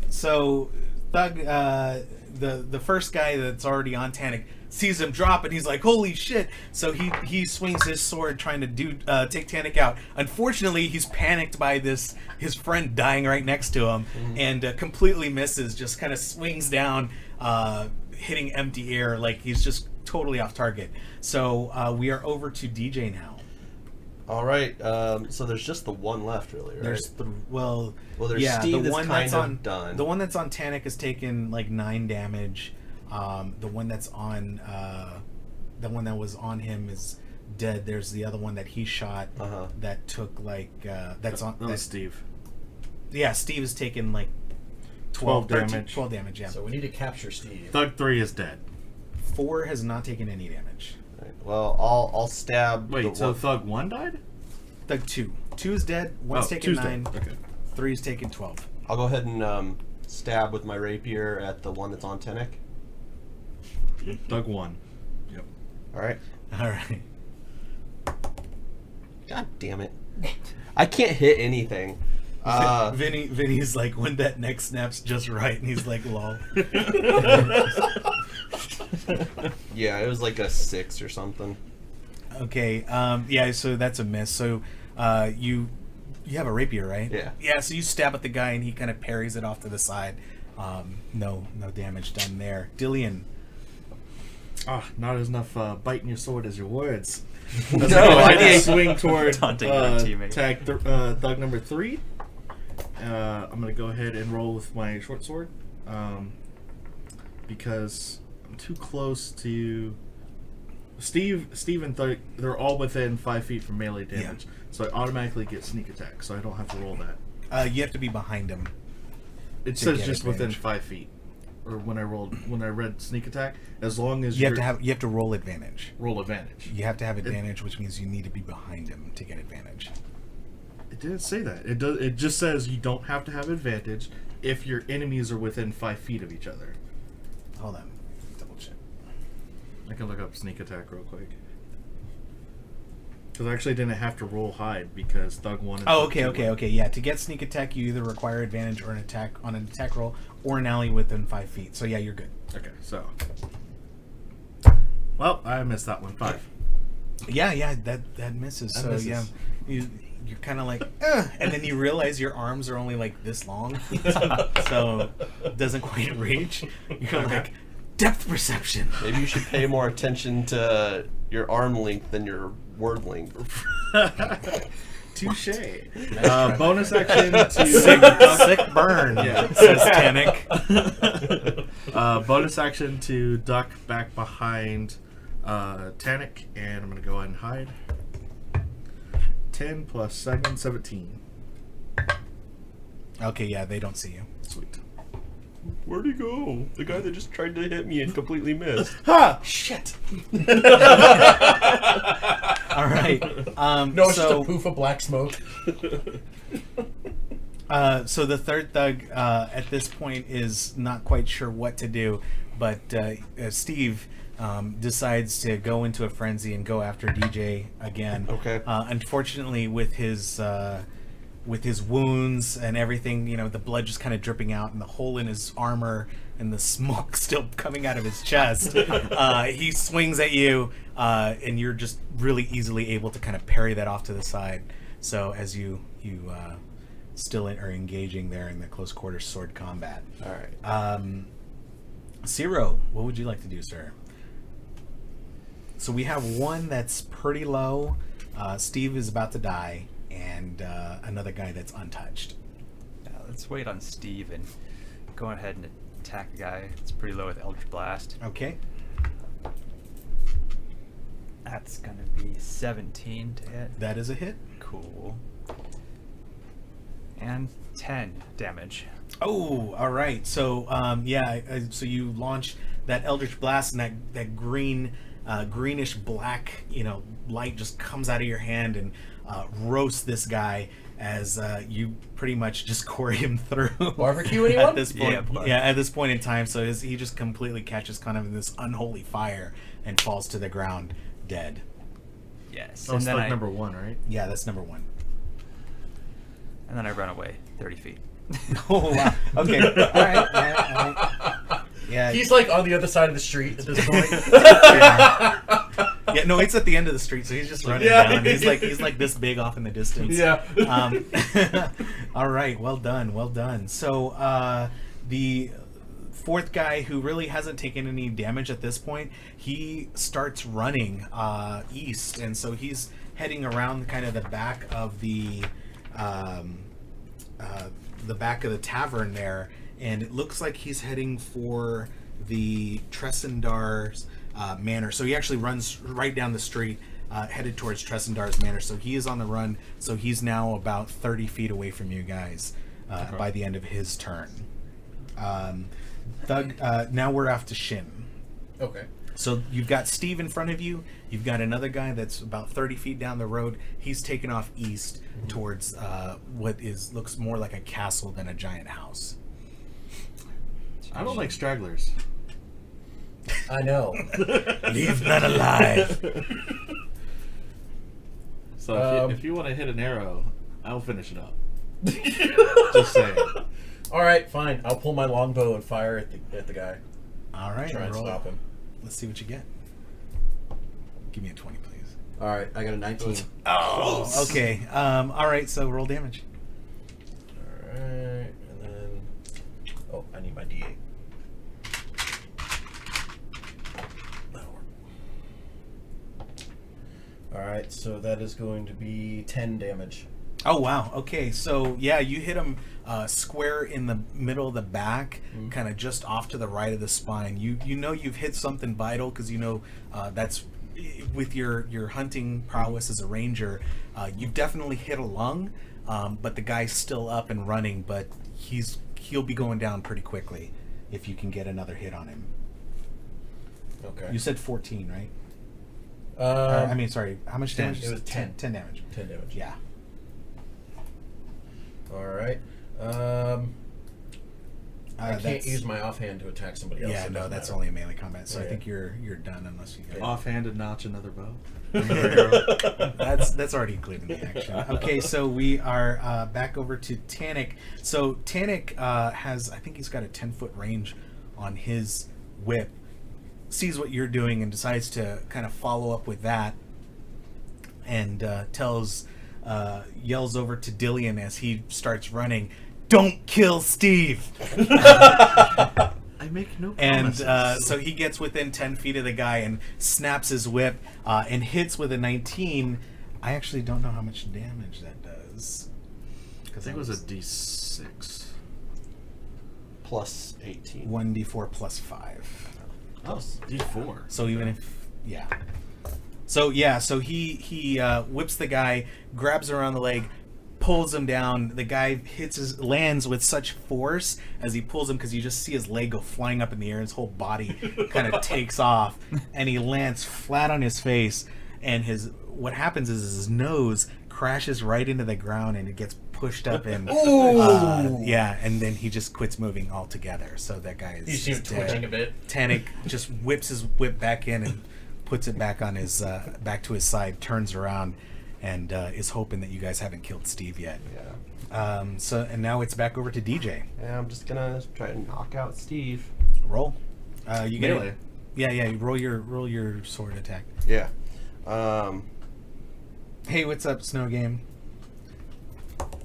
So thug, the first guy that's already on Tannic sees him drop, and he's like, "Holy shit!" So he swings his sword trying to take Tannic out. Unfortunately, he's panicked by his friend dying right next to him, and completely misses. Just kind of swings down, hitting empty air, like he's just totally off target. So we are over to DJ now. All right. So there's just the one left, really, right? There's there's yeah, Steve the that's one kind that's of on done. The one that's on Tannic has taken like 9 damage. The one that's on the one that was on him is dead. There's the other one that he shot that took like that's on. That was Steve. Yeah, Steve has taken like 12 13 damage. 12 damage. Yeah. So we need to capture Steve. Thug 3 is dead. 4 has not taken any damage. Right. Well, I'll stab. Wait, the so one. Thug 1 died? Thug 2. 2 is dead. 1's taken 2's 9. dead. Okay. 3's taken 12. I'll go ahead and stab with my rapier at the one that's on Tannic. Thug 1. Yep. All right. All right. God damn it! I can't hit anything. Vinny's like, when that neck snaps just right, and he's like, lol. Yeah, it was like a 6 or something. Okay, yeah, so that's a miss. So you have a rapier, right? Yeah. Yeah, so you stab at the guy, and he kind of parries it off to the side. No damage done there. Dillian. Not as enough biting your sword as your words. No, I I didn't. swing toward Taunting my teammate. Thug number 3. I'm gonna go ahead and roll with my short sword because I'm too close to Steve and Thug. They're all within 5 feet from melee damage, so I automatically get sneak attack. So I don't have to roll that. You have to be behind him. It to says get just within advantage. 5 feet. Or when I read sneak attack, as long as You you have to roll advantage. roll advantage. You have to have advantage, which means you need to be behind him to get advantage. It didn't say that. It does. It just says you don't have to have advantage if your enemies are within 5 feet of each other. Hold on, double check. I can look up sneak attack real quick. Because I actually didn't have to roll hide because Thug 1 and Oh, Thug 2 were- okay. Yeah, to get sneak attack, you either require advantage or an attack roll, or an ally within 5 feet. So yeah, you're good. Okay, so. Well, I missed that one. 5. Yeah, that misses. That So misses. yeah, you're kind of like, ugh, and then you realize your arms are only like this long, so it doesn't quite reach. You're like, depth perception. Maybe you should pay more attention to your arm length than your word length. Touche. Bonus action to Sick burn. Yeah. Says Tannic. bonus action to duck back behind Tannic, and I'm gonna go ahead and hide. 10 plus 7, 17. Okay, yeah, they don't see you. Sweet. Where'd he go? The guy that just tried to hit me and completely missed. Ha! Shit! All right. No, it's just so a poof of black smoke. so the third thug at this point is not quite sure what to do, but Steve decides to go into a frenzy and go after DJ again. Okay. Unfortunately, with his wounds and everything, the blood just kind of dripping out and the hole in his armor and the smoke still coming out of his chest, he swings at you, and you're just really easily able to kind of parry that off to the side. So as you still are engaging there in the close quarters sword combat. All right. Ciro, what would you like to do, sir? So we have one that's pretty low. Steve is about to die, and another guy that's untouched. Yeah, let's wait on Steve and go ahead and attack the guy. It's pretty low with Eldritch Blast. Okay. That's gonna be 17 to hit. That is a hit. Cool. And 10 damage. Oh, all right. So, so you launch that Eldritch Blast, and that greenish black, light just comes out of your hand and roasts this guy as you pretty much just core him through. Barbecue anyone? At this point, Yeah, at this point in time. So he just completely catches kind of in this unholy fire and falls to the ground dead. Yes. Oh, And it's then like number 1, right? Yeah, that's number 1. And then I run away 30 feet. Oh wow. Okay. All right. Yeah, all right. Yeah. He's like on the other side of the street at this point. Yeah, no, it's at the end of the street, so he's just running Yeah. down. He's like this big off in the distance. Yeah. All right, well done. So the fourth guy, who really hasn't taken any damage at this point, he starts running east, and so he's heading around kind of the back of the back of the tavern there, and it looks like he's heading for the Tressendar's manor. So he actually runs right down the street, headed towards Tressendar's manor. So he is on the run. So he's now about 30 feet away from you guys by the end of his turn. Thug, now we're off to Shin. Okay. So you've got Steve in front of you. You've got another guy that's about 30 feet down the road. He's taken off east towards what looks more like a castle than a giant house. I don't like stragglers. I know. Leave none alive. So if you want to hit an arrow, I'll finish it up. Just saying. All right, fine. I'll pull my longbow and fire at the guy. All right, Try and roll. stop him. Let's see what you get. Give me a 20, please. All right, I got a 19. Oh, okay. All right, so roll damage. All right, and then I need my D8. That'll work. All right, so that is going to be 10 damage. Oh, wow. Okay, so yeah, you hit him square in the middle of the back, kind of just off to the right of the spine. You know you've hit something vital because you know that's with your hunting prowess as a ranger. You've definitely hit a lung, but the guy's still up and running, but he'll be going down pretty quickly if you can get another hit on him. Okay. You said 14, right? I mean, sorry. How much 10. damage? It was 10. 10 damage. 10 damage. Yeah. All right. I can't use my offhand to attack somebody else. Yeah, so it no, doesn't that's matter. only a melee combat. So I Yeah. think you're done unless you get Offhanded notch another bow. That's already included in the action. Okay, so we are back over to Tannic. So Tannic has, I think he's got a 10-foot range on his whip. Sees what you're doing and decides to kind of follow up with that, and yells over to Dillian as he starts running, "Don't kill Steve!" I make no And promises. so he gets within 10 feet of the guy and snaps his whip and hits with a 19. I actually don't know how much damage that does. I think it was a D6. Plus 18. 1d4 plus 5. Oh, D4. So even if, yeah. So he whips the guy, grabs around the leg, pulls him down. The guy lands with such force as he pulls him, because you just see his leg go flying up in the air. His whole body kind of takes off, and he lands flat on his face. And what happens is his nose crashes right into the ground, and it gets pushed up and and then he just quits moving altogether. So that guy is You see him twitching a bit. Tannic just whips his whip back in and puts it back on his back to his side, turns around, and is hoping that you guys haven't killed Steve yet. Yeah. And now it's back over to DJ. Yeah, I'm just gonna try to knock out Steve. Roll. You get Melee. it. Yeah. Roll your sword attack. Yeah. Hey, what's up, Snow Game?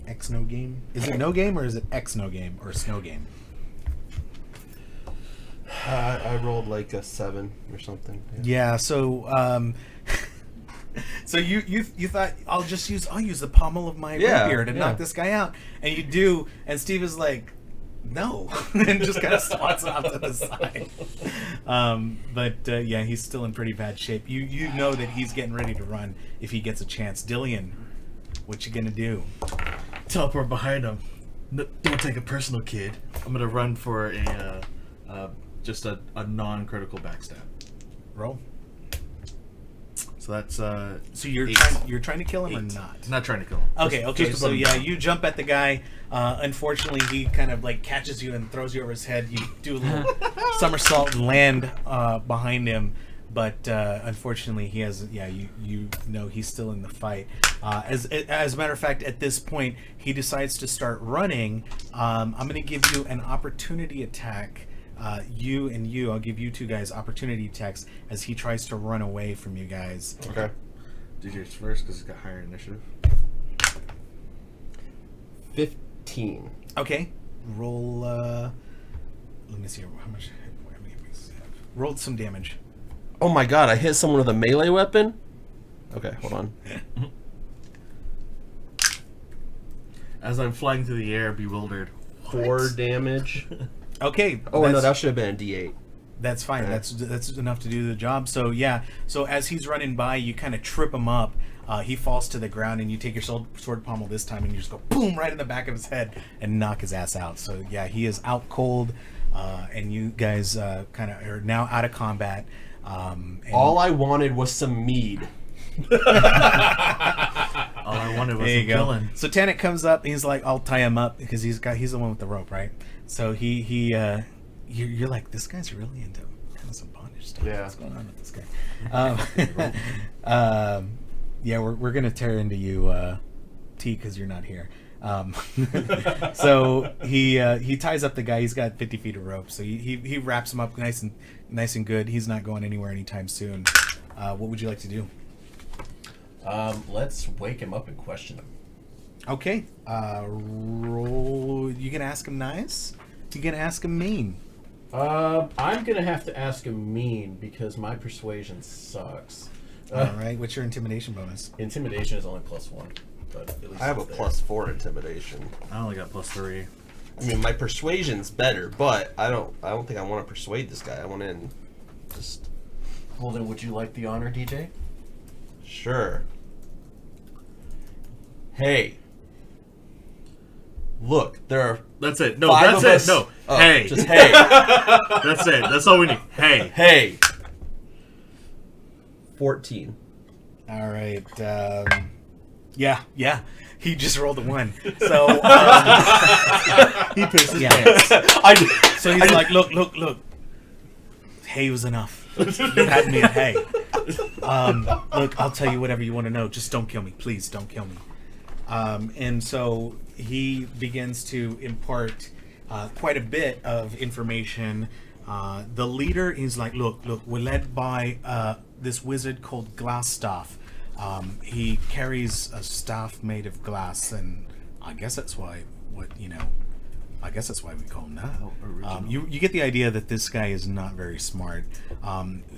X No Game? Is it No Game or is it X No Game or Snow Game? I rolled like a 7 or something. Yeah. So so you thought I'll use the pommel of my rapier to knock this guy out, and you do, and Steve is like, no, and just kind of swats off to the side. But he's still in pretty bad shape. You know that he's getting ready to run if he gets a chance. Dillian, what you gonna do? Teleport behind him. Don't take it personal, kid. I'm gonna run for just a non-critical backstab. Roll. So that's So you're 8. trying to kill him 8. or not? Not trying to kill him. Okay. Just So above yeah, him. you jump at the guy. Unfortunately, he kind of like catches you and throws you over his head. You do a little somersault and land behind him, but unfortunately, he has. Yeah, you know he's still in the fight. As a matter of fact, at this point, he decides to start running. I'm going to give you an opportunity attack I'll give you two guys opportunity attacks as he tries to run away from you guys. Okay. DJ's first because he's got higher initiative. 15. Okay, roll. Let me see how much hit point I have. Rolled some damage. Oh my god, I hit someone with a melee weapon? Okay, hold on. As I'm flying through the air, bewildered. 4 damage. Okay. Oh, no, that should have been a D8. That's fine. That's enough to do the job. So yeah. So as he's running by, you kind of trip him up. He falls to the ground, and you take your sword pommel this time, and you just go boom right in the back of his head and knock his ass out. So yeah, he is out cold, and you guys kind of are now out of combat. And All I wanted was some mead. All I wanted was there you some go. killing. So Tanit comes up. He's like, "I'll tie him up," because he's the one with the rope, right? So you're like, this guy's really into having some bondage stuff. Yeah. What's going on with this guy? Yeah, we're gonna tear into you, T, because you're not here. So he ties up the guy. He's got 50 feet of rope, so he wraps him up nice and good. He's not going anywhere anytime soon. What would you like to do? Let's wake him up and question him. Okay. Roll. You can ask him nice. You can ask him mean. I'm gonna have to ask him mean because my persuasion sucks. All right. What's your intimidation bonus? Intimidation is only +1, but at least I have a it's there. +4 intimidation. I only got +3. I mean, my persuasion's better, but I don't think I want to persuade this guy. I want to just... Well, then, would you like the honor, DJ? Sure. Hey. Look, there are... That's it. No, 5 that's of it. us. No. Oh, Hey. just hey. That's it. That's all we need. Hey. Hey. 14. All right. Yeah. He just rolled a 1. So He pissed his yeah. pants. So he's like, look. Hay was enough. You had me at hay. Look, I'll tell you whatever you want to know. Just don't kill me, please. Don't kill me. And so he begins to impart quite a bit of information. The leader is like, look, we're led by this wizard called Glassstaff. He carries a staff made of glass, and I guess that's why we call him that. You get the idea that this guy is not very smart.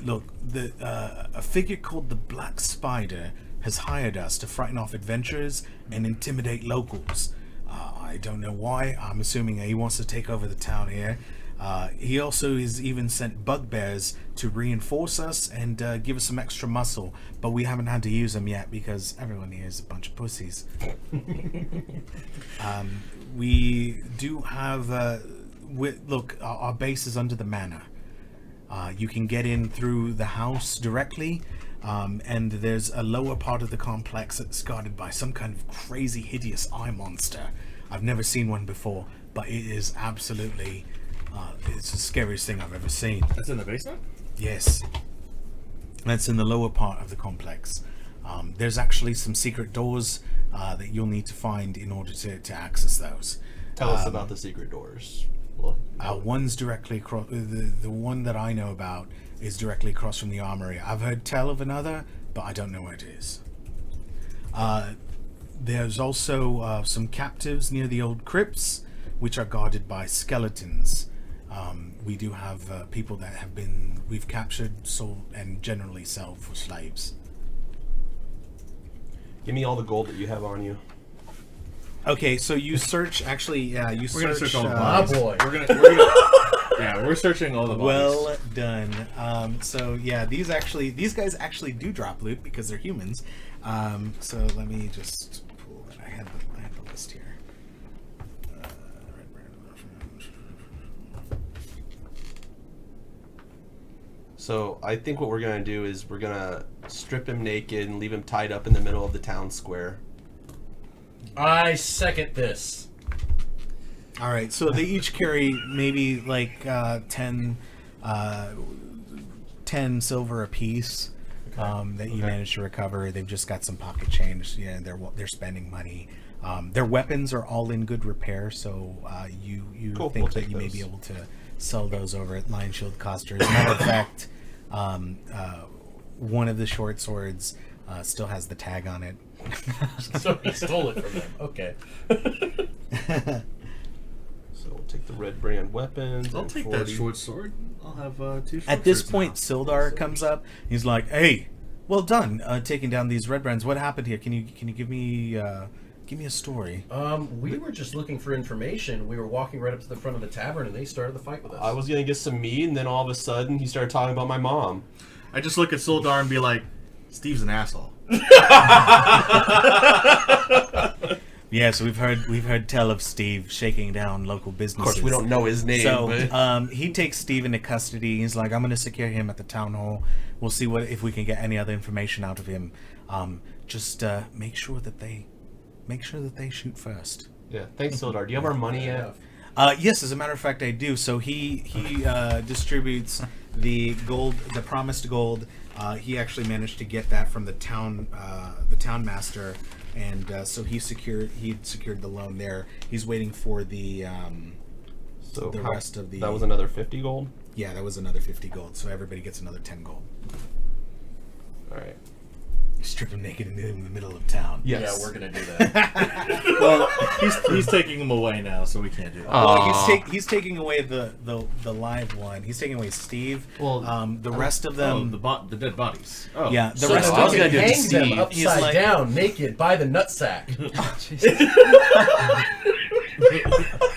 Look, a figure called the Black Spider has hired us to frighten off adventurers and intimidate locals. I don't know why. I'm assuming he wants to take over the town here. He also has even sent bugbears to reinforce us and give us some extra muscle, but we haven't had to use them yet because everyone here is a bunch of pussies. We do have... look, our base is under the manor. You can get in through the house directly, and there's a lower part of the complex that's guarded by some kind of crazy, hideous eye monster. I've never seen one before, but it is absolutely... it's the scariest thing I've ever seen. That's in the basement? Yes. That's in the lower part of the complex. There's actually some secret doors that you'll need to find in order to access those. Tell us about the secret doors. Well, One's directly across. The one that I know about is directly across from the armory. I've heard tell of another, but I don't know where it is. There's also some captives near the old crypts, which are guarded by skeletons. We do have people that we've captured, sold, and generally sell for slaves. give me all the gold that you have on you. Okay, so you search. Actually, yeah, you We're gonna search. search all the Ah, bodies. boy. We're gonna yeah, we're searching all the bodies. Well done. So yeah, these guys actually do drop loot because they're humans. So let me just pull it. I had the list here. So I think what we're gonna do is we're gonna strip him naked and leave him tied up in the middle of the town square. I second this. All right, so they each carry maybe like 10 silver apiece that you managed to recover. They've just got some pocket change. Yeah, they're spending money. Their weapons are all in good repair, so you Cool, think we'll that take you may those. be able sell those over at Lion Shield Coster. As a matter of fact, one of the short swords still has the tag on it. So he stole it from them. Okay. So we'll take the red brand weapons. I'll and take 40. that short sword. I'll have 2 short At this swords point, now. Sildar comes up. He's like, "Hey, well done, taking down these red brands. What happened here? Can you give me a story?" We were just looking for information. We were walking right up to the front of the tavern, and they started the fight with us. I was gonna get some meat, and then all of a sudden he started talking about my mom. I just look at Sildar and be like, Steve's an asshole. Yeah, so we've heard tell of Steve shaking down local Of businesses. course, we don't know his name. So but... he takes Steve into custody. He's like, "I'm going to secure him at the town hall. We'll see if we can get any other information out of him. Just make sure that they shoot first." yeah, thanks, Sildar. Do you have our money yet? Yes, as a matter of fact, I do. So he distributes the gold, the promised gold. He actually managed to get that from the town master, and so he secured the loan there. He's waiting for the rest of the. That was another 50 gold. Yeah, that was another 50 gold. So everybody gets another 10 gold. All right. Strip him naked in the middle of town. Yes. Yeah, we're gonna do that. Well, he's taking him away now, so we can't do that. Well, he's taking away the live one. He's taking away Steve. Well, the rest of them. The dead bodies. Oh. Yeah, the So rest that of we them. can hang them Steve. He's upside like- down, naked, by the nutsack.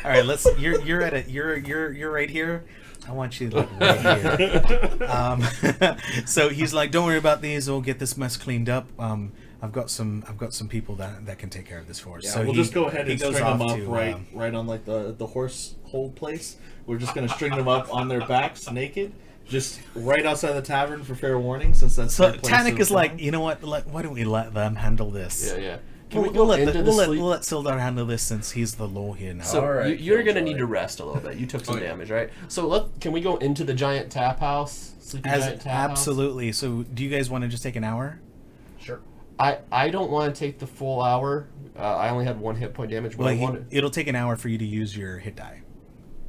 All right, you're right here. I want you like right here. So he's like, "Don't worry about these. We'll get this mess cleaned up. I've got some people that can take care of this for us." Yeah, so we'll just go ahead he and goes string them off up to, right on like the horse hold place. We're just gonna string them up on their backs naked, just right outside the tavern for fair warning, since that's So their place Tannic of is like, town. "You know what? Why don't we let them handle this? Yeah, yeah. Can We'll, we go let into the sleep? we'll let Sildar handle this since he's the law here now." So All right, you're gonna Killjoy. need to rest a little bit. You took some Oh, yeah. damage, right? So can we go into the giant tap house? Sleeping giant tap house? Absolutely. So do you guys want to just take an hour? Sure. I don't want to take the full hour. I only had 1 hit point damage. But Well, it'll take an hour for you to use your hit die.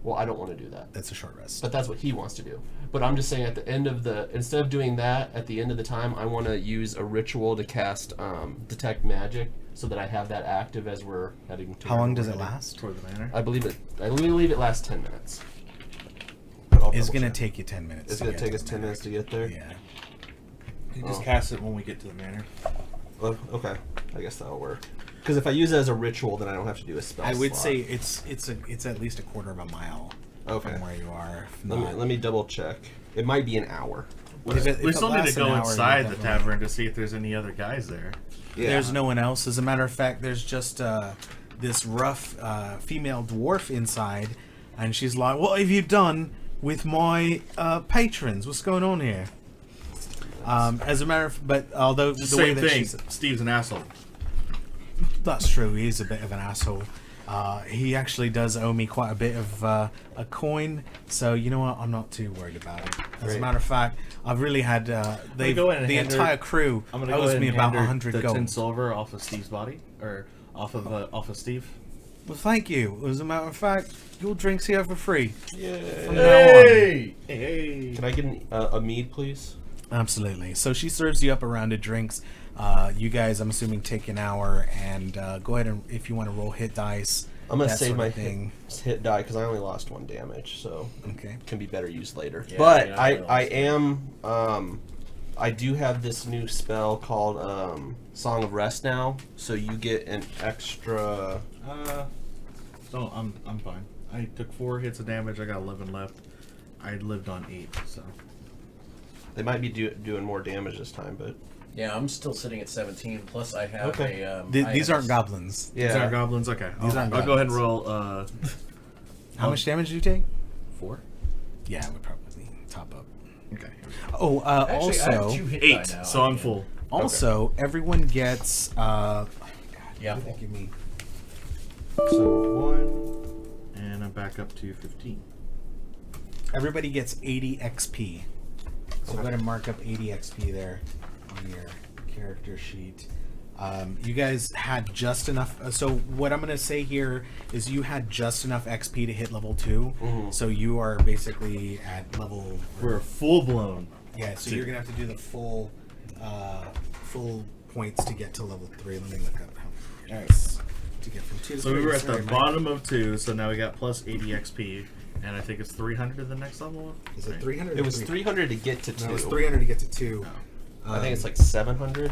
well, I don't want to do that. That's a short rest. But that's what he wants to do. But I'm just saying at the end of instead of doing that, at the end of the time, I want to use a ritual to cast Detect Magic so that I have that active as we're heading to How long wherever does we're it heading. last? toward the manor. I believe it lasts 10 minutes. But I'll It's double gonna check. take you 10 minutes. It's to going to get take us the 10 minutes to get there? Yeah. You just Oh. cast it when we get to the manor. Well, okay. I guess that'll work. Because if I use it as a ritual, then I don't have to do a spell I would slot. say it's at least a quarter of a mile Okay. from where you are. If Let not- me double check. It might be an hour. If it We still need to lasts an go hour, inside you the definitely- tavern to see if there's any other guys there. Yeah. There's no one else. As a matter of fact, there's just this rough female dwarf inside, and she's like, "What have you done with my patrons? What's going on here?" As a matter of, but although the way Same that thing. she's, Steve's an asshole. that's true, he is a bit of an asshole. He actually does owe me quite a bit of a coin, so you know what? I'm not too worried about it. As a Great. matter of fact, I've really had the go ahead and hand her- entire crew I'm gonna go owes ahead me and about hand her 100 the 10 gold. silver off of Steve's body, or off of Steve. Well, thank you. As a matter of fact, your drink's here for free. From now on. Hey! Hey. Can I get a mead, please? Absolutely. So she serves you up a round of drinks. You guys, I'm assuming, take an hour, and go ahead and if you want to roll hit dice. I'm gonna that save sort my of thing. hit die because I only lost 1 damage, so Okay. can be better used later. Yeah, but yeah, I I am I do have this new spell called Song of Rest now, so you get an extra. So I'm fine. I took 4 hits of damage. I got 11 left. I lived on 8, so. They might be doing more damage this time, but Yeah, I'm still sitting at 17. Plus, I have Okay. a. These have aren't goblins. yeah. These are goblins. Okay. These aren't I'll go ahead and goblins. roll How much damage do you take? 4. Yeah, I would probably top up. Okay. Oh, Actually, I have also, 2 hit 8. die now. So I'm full. also, everyone gets. Yeah. Give me. So 1. And I'm back up to 15. Everybody gets 80 XP. So go ahead and mark up 80 XP there on your character sheet. You guys had just enough. So what I'm going to say here is you had just enough XP to hit level 2. Mhm. So you are basically at level. We're full blown. Yeah. So you're going to have to do the full points to get to level 3. Let me look up how Nice. to get from 2 to So 3. we were at Sorry, the Mike. bottom of 2, so now we got plus 80 XP, and I think it's 300 the next level. Is it 300? It was 300 to get to 2. No, it's 300 to get to 2. I think it's like 700.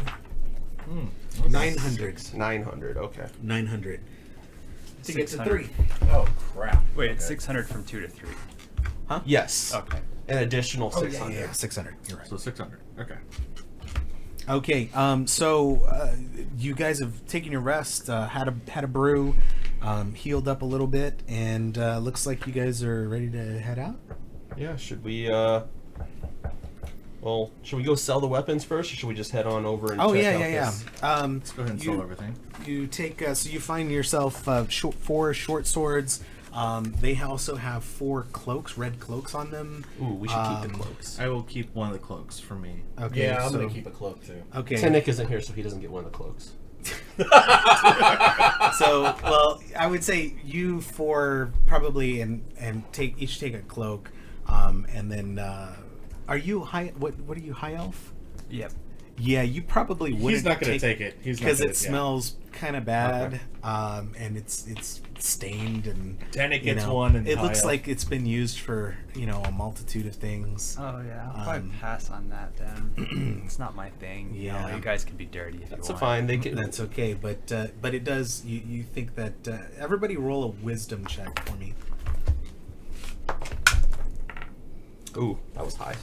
900. 900. Okay. 900 to get to 600. 3. Oh crap! Wait, Okay. it's 600 from 2 to 3. Yes. Okay. An additional Oh, 600. yeah, 600. You're right. So 600. Okay. Okay, so you guys have taken your rest, had a brew, healed up a little bit, and looks like you guys are ready to head out. Yeah. Should we? Well, should we go sell the weapons first, or should we just head on over and? Oh check yeah, out yeah, this? yeah. Let's go ahead and sell everything. You take so you find yourself 4 short swords. They also have 4 cloaks, red cloaks on them. Ooh, we should keep the cloaks. I will keep one of the cloaks for me. Okay, Yeah, I'm so, gonna keep a cloak too. Okay. Tinnick isn't here, so he doesn't get one of the cloaks. So, well, I would say you 4 probably and each take a cloak, and then are you high? What are you, high elf? Yep. Yeah, you probably wouldn't. He's not going to take it. He's not because gonna- it smells kind of bad, and it's stained and. Tinnick you gets know, one. And it looks high like it's been used for a multitude of things. Oh yeah, I'll probably Um, pass on that then. It's not my thing. You know, Yeah. you guys can be dirty if That's you want. fine. They can. That's okay, but it does. You think that everybody roll a wisdom check for me. Ooh, that was high.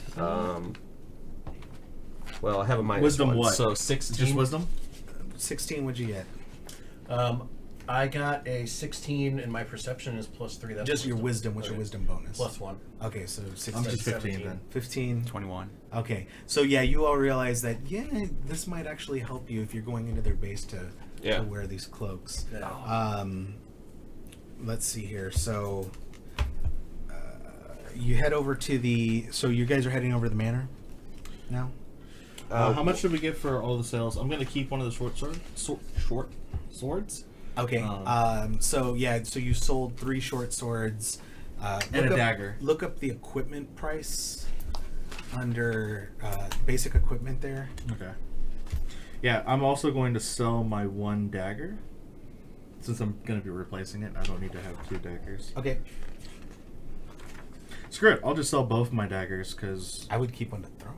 Well, I have a minus Wisdom 1, what? so 16. Just wisdom? 16. What'd you get? I got a 16, and my perception is +3. That's Just your wisdom. What's your Okay. wisdom bonus? +1. Okay, so 16. I'm just 15 17. then. 15. 21. Okay, so yeah, you all realize that this might actually help you if you're going into their base to wear these cloaks. Yeah. Let's see here. So you head over to the. So you guys are heading over to the manor now. How much did we get for all the sales? I'm going to keep one of the short swords. Okay. So yeah. So you sold 3 short swords. And a look dagger. Look up the equipment price under basic equipment there. Okay. Yeah, I'm also going to sell my 1 dagger. Since I'm going to be replacing it, I don't need to have 2 daggers. Okay. Screw it. I'll just sell both my daggers because I would keep one to throw.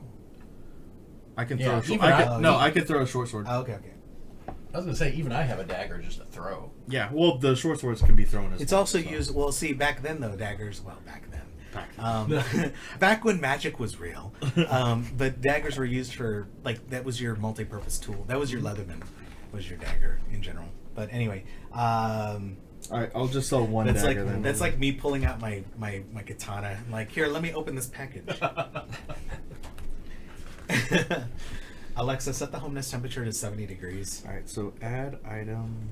I can Yeah, throw. A short, even I could throw a short sword. Oh, okay. I was gonna say, even I have a dagger just to throw. Yeah. Well, the short swords can be thrown as. It's well, also so. used. Well, see, back then though, daggers. Well, back then. Back. Back when magic was real, but daggers were used for that was your multi-purpose tool. That was your Leatherman, was your dagger in general. But anyway, All right, I'll just sell 1 that's dagger then. like me pulling out my katana. I'm like, here, let me open this package. Alexa, set the homeness temperature to 70 degrees. All right, so add item.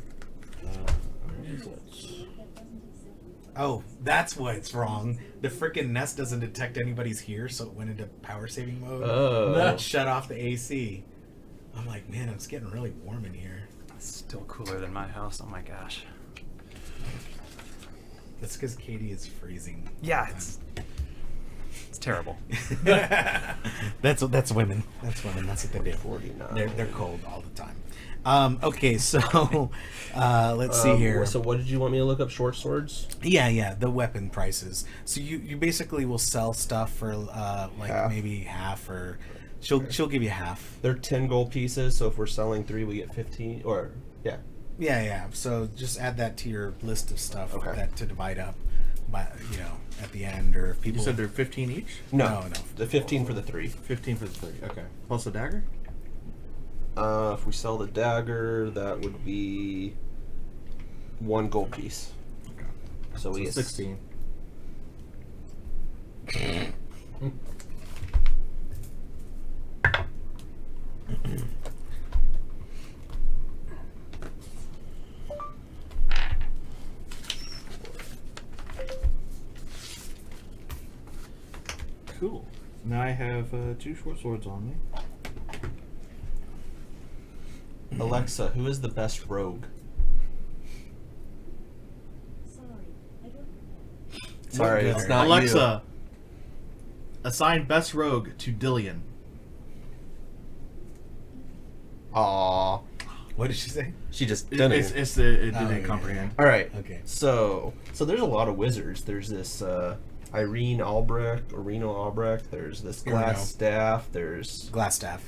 Oh, that's what's wrong. The frickin' Nest doesn't detect anybody's here, so it went into power saving mode. Oh. That shut off the AC. I'm like, man, it's getting really warm in here. It's still cooler than my house. Oh my gosh. That's because Katie is freezing. Yeah, it's terrible. That's women. That's women. That's what they do. 49. They're cold all the time. Okay, so let's see here. So what did you want me to look up? Short swords? Yeah, the weapon prices. So you basically will sell stuff for Half. maybe half, or she'll give you half. They're 10 gold pieces, so if we're selling 3, we get 15. Or, yeah. Yeah. So just add that to your list of stuff Okay. that to divide up by at the end, or if people. You said they're 15 each. No. The 15 for the 3. 15 for the 3. Okay. Plus a dagger. If we sell the dagger, that would be 1 gold piece. Okay. So we So get 16. Cool. Now I have 2 short swords on me. Alexa, who is the best rogue? Sorry, Good. it's not Alexa, assign best rogue to Dillian. you. Aww. What did she say? She just It, done it's, it. it's it Oh, didn't yeah. comprehend. All right. Okay. So there's a lot of wizards. There's this Irene Albrecht. There's this Here we glass go. staff. There's Glassstaff.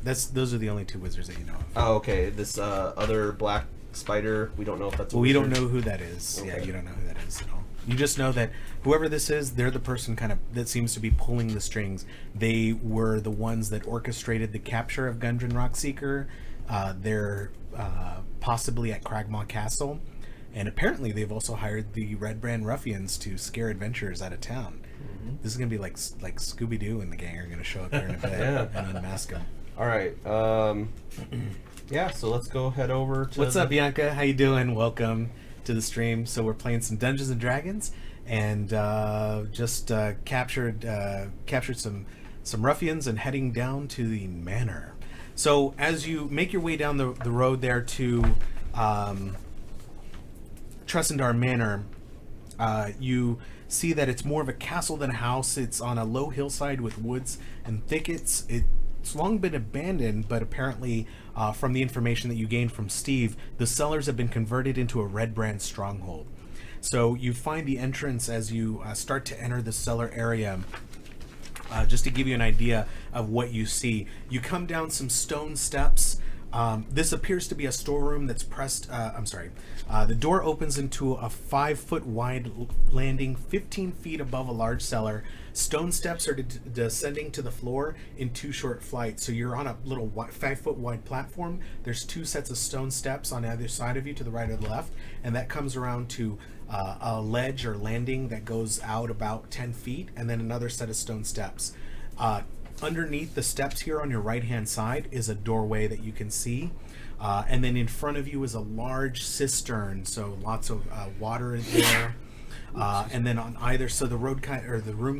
Those are the only two wizards that you know of. oh, okay. This other black spider. We don't know if that's a Well, we don't wizard. know who that is. Yeah, Okay. you don't know who that is at all. You just know that whoever this is, they're the person kind of that seems to be pulling the strings. They were the ones that orchestrated the capture of Gundren Rockseeker. They're possibly at Cragmaw Castle, and apparently they've also hired the Red Brand ruffians to scare adventurers out of town. This is gonna be like Scooby Doo and the gang are gonna show up there in a bed Yeah. and unmask them. All right. Yeah. So let's go head over to. What's up, Bianca? How you doing? Welcome to the stream. So we're playing some Dungeons and Dragons, and just captured some ruffians and heading down to the manor. So as you make your way down the road there to Trussendar Manor, you see that it's more of a castle than a house. It's on a low hillside with woods and thickets. It's long been abandoned, but apparently, from the information that you gained from Steve, the cellars have been converted into a Red Brand stronghold. So you find the entrance as you start to enter the cellar area. Just to give you an idea of what you see, you come down some stone steps. This appears to be a storeroom that's pressed. The door opens into a 5-foot wide landing, 15 feet above a large cellar. Stone steps are descending to the floor in 2 short flights. So you're on a little 5-foot wide platform. There's 2 sets of stone steps on either side of you, to the right or the left, and that comes around to a ledge or landing that goes out about 10 feet, and then another set of stone steps. Underneath the steps here on your right-hand side is a doorway that you can see. And then in front of you is a large cistern, so lots of water in there. And then on either, so the room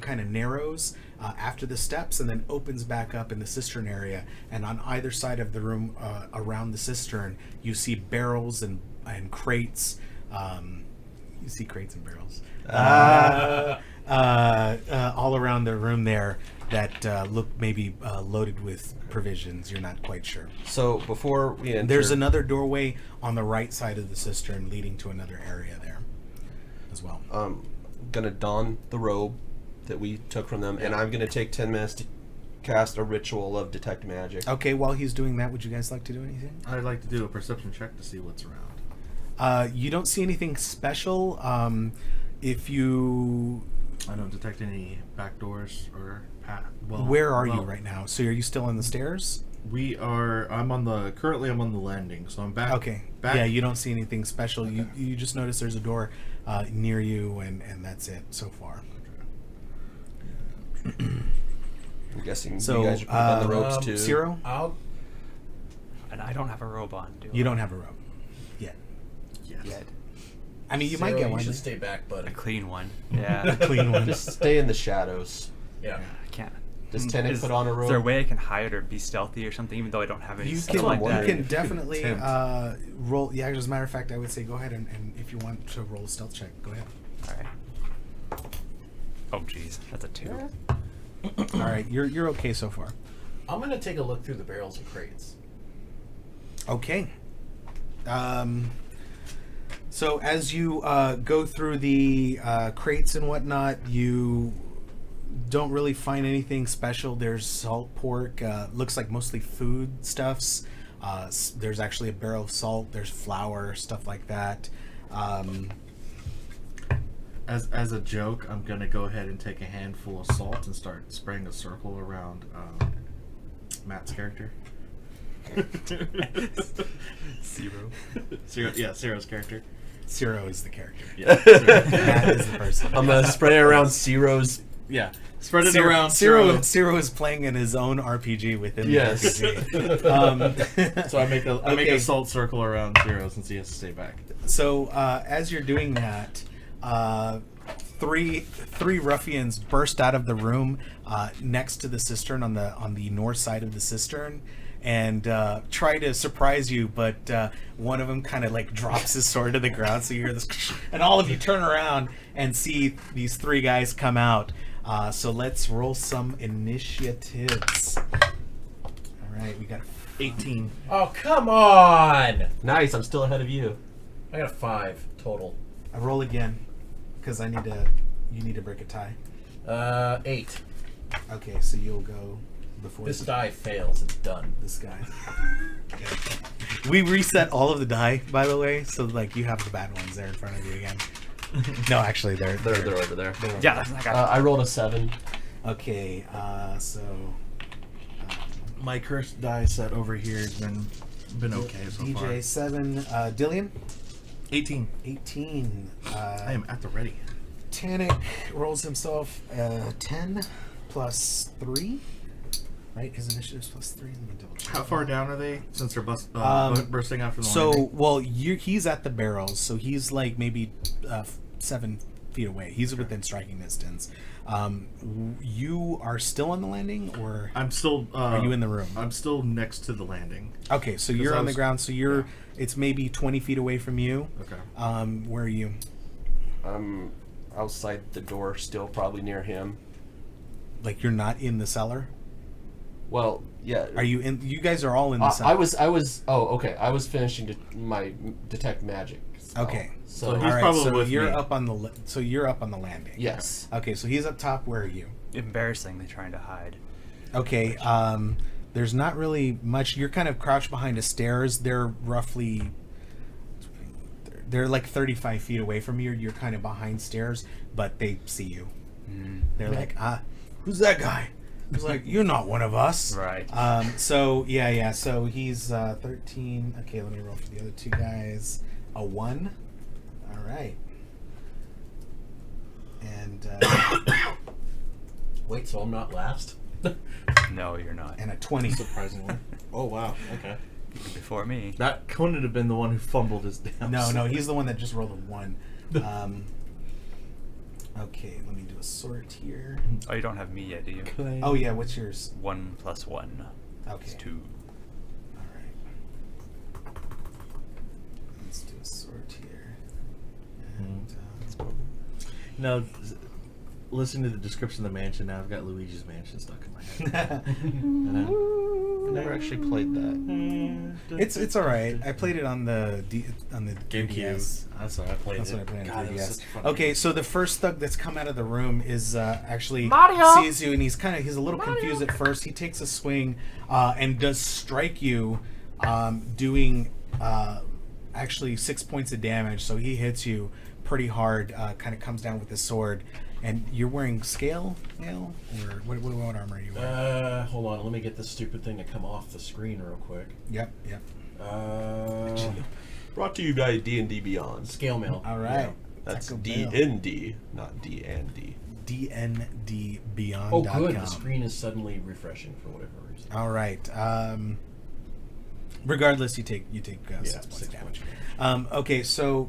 kind of narrows after the steps, and then opens back up in the cistern area. And on either side of the room, around the cistern, you see barrels and crates. You see crates and barrels all around the room there that look maybe loaded with provisions. You're not quite sure. So before we enter, There's another doorway on the right side of the cistern leading to another area there as well. gonna don the robe that we took from them, and I'm gonna take 10 minutes to cast a ritual of detect magic. Okay, while he's doing that, would you guys like to do anything? I'd like to do a perception check to see what's around. You don't see anything special. If you... I don't detect any back doors or path. Where are you right now? So are you still on the stairs? Currently I'm on the landing, so I'm back. Okay. Back. Yeah, you don't see anything special. Okay. You just notice there's a door near you, and that's it so far. I'm guessing So, you guys are putting on the ropes too. Ciro? And I don't have a robe on, do I? You don't have a robe yet. Yes. Yet. I mean, you might get You one. should stay back, buddy. A clean one. Yeah. A clean one. Just stay in the shadows. Yeah. I can't. Does Tenic put on a robe? Is there a way I can hide or be stealthy or something, even though I don't have any You stuff can, like what I'm that? you wondering. can definitely tempt. roll. Yeah, as a matter of fact, I would say go ahead and if you want to roll a stealth check, go ahead. All right. Oh, jeez, that's a 2. All right, you're okay so far. I'm gonna take a look through the barrels and crates. Okay. So as you go through the crates and whatnot, you don't really find anything special. There's salt pork. Looks like mostly food stuffs. There's actually a barrel of salt. There's flour, stuff like that. As a joke, I'm gonna go ahead and take a handful of salt and start spraying a circle around Matt's character. Zero. Ciro's character. Ciro is the character. Yeah. Matt is the person. I'm gonna spray around Ciro's. Yeah. Spread it Ciro, around. Ciro is playing in his own RPG within Yes. the RPG. So I make a Okay. salt circle around Ciro since he has to stay back. So as you're doing that, three ruffians burst out of the room next to the cistern on the north side of the cistern, and try to surprise you, but one of them kind of like drops his sword to the ground, so you hear this, and all of you turn around and see these 3 guys come out. So let's roll some initiatives. All right, we got 18. Oh, come on! Nice. I'm still ahead of you. I got a 5 total. I roll again because you need to break a tie. 8. Okay, so you'll go before This die fails. It's done. this guy. We reset all of the die, by the way, so like you have the bad ones there in front of you again. No, actually, they're They're over there. Yeah, I got I rolled a 7. Okay, so My cursed die set over here has been okay so far. DJ 7, Dillian 18. 18. I am at the ready. Tannic rolls himself 10 plus 3. Right, his initiative's plus 3. Let me double check. How far down are they? Since they're bursting out from the So, landing? well, he's at the barrels, so he's like maybe 7 feet away. He's within striking distance. You are still on the landing, or I'm still. are you in the room? I'm still next to the landing. Okay, so you're I on the was- ground. So you're. It's maybe 20 feet away from you. Okay. Where are you? I'm outside the door, still probably near him. Like you're not in the cellar. Well, yeah. Are you in? You guys are all in the cellar. I was. Oh, okay. I was finishing my detect magic. spell. Okay. So, So he's All right, probably so with you're me. up on the. So you're up on the landing. yes. Okay, so he's up top. Where are you? embarrassingly trying to hide. Okay. There's not really much. You're kind of crouched behind the stairs. They're roughly. They're like 35 feet away from you. You're kind of behind stairs, but they see you. They're like, who's that guy? He's like, you're not one of us. Right. So yeah. So he's 13. Okay, let me roll for the other 2 guys. A 1. All right. And Wait, so I'm not last? No, you're not. and a 20. Surprisingly. Oh wow. Okay. Before me. That couldn't have been the one who fumbled his damn. No, he's the one that just rolled a 1. Okay, let me do a sort here. Oh, you don't have me yet, do you? Oh yeah, what's yours? 1 + 1 Okay. is 2. All right. Let's do a sort here. And No, listen to the description of the mansion. Now I've got Luigi's Mansion stuck in my head. I never actually played that. it's all right. I played it on the GameCube. That's what I played. That's what I played on God, it was 3DS. such a fun Okay, game. so the first thug that's come out of the room is actually Mario! sees you, and he's a little confused at first. He takes a swing and does strike you, doing actually 6 points of damage. So he hits you pretty hard. Kind of comes down with his sword, and you're wearing scale mail, or what armor are you wearing? Hold on. Let me get this stupid thing to come off the screen real quick. Yep. Brought to you by D&D Beyond. Scale mail. All right. That's Taco Bell. D&D, not D&D. DNDBeyond.com. Oh, good. The screen is suddenly refreshing for whatever reason. All right. Regardless, you take 6 points 6 of damage. points. Okay, so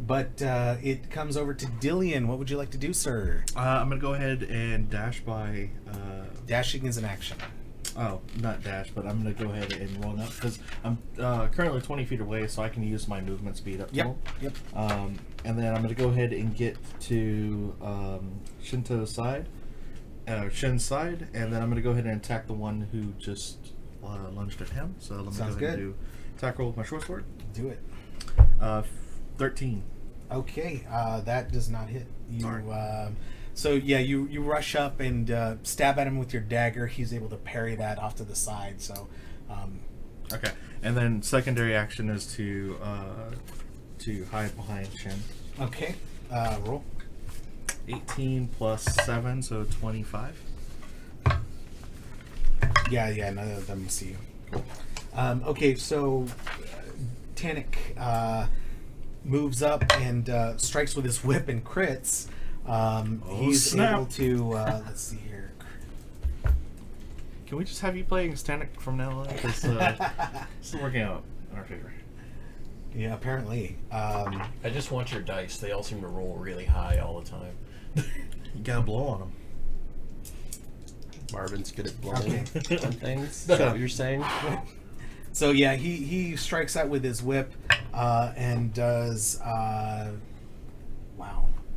it comes over to Dillian. What would you like to do, sir? I'm gonna go ahead and dash by. Dashing is an action. Oh, not dash, but I'm gonna go ahead and run up because I'm currently 20 feet away, so I can use my movement speed up. Yep. And then I'm gonna go ahead and get to Shin's side, and then I'm gonna go ahead and attack the one who just lunged at him. So let me Sounds go ahead good. and do attack roll with my short sword. Do it. 13. Okay, that does not hit. Sorry. So yeah, you rush up and stab at him with your dagger. He's able to parry that off to the side. So, Okay, and then secondary action is to hide behind Shin. okay, roll. 18 plus 7, so 25. Yeah, none of them see you. Cool. Okay, so Tannic moves up and strikes with his whip and crits. He's snap. able to. Let's see here. Can we just have you playing Stanek from now on? Because it's working out in our favor. Yeah, apparently. I just want your dice. They all seem to roll really high all the time. You gotta blow on them. Marvin's good at blowing Okay. on things. Is that what you're saying? So yeah, he strikes out with his whip and does 9.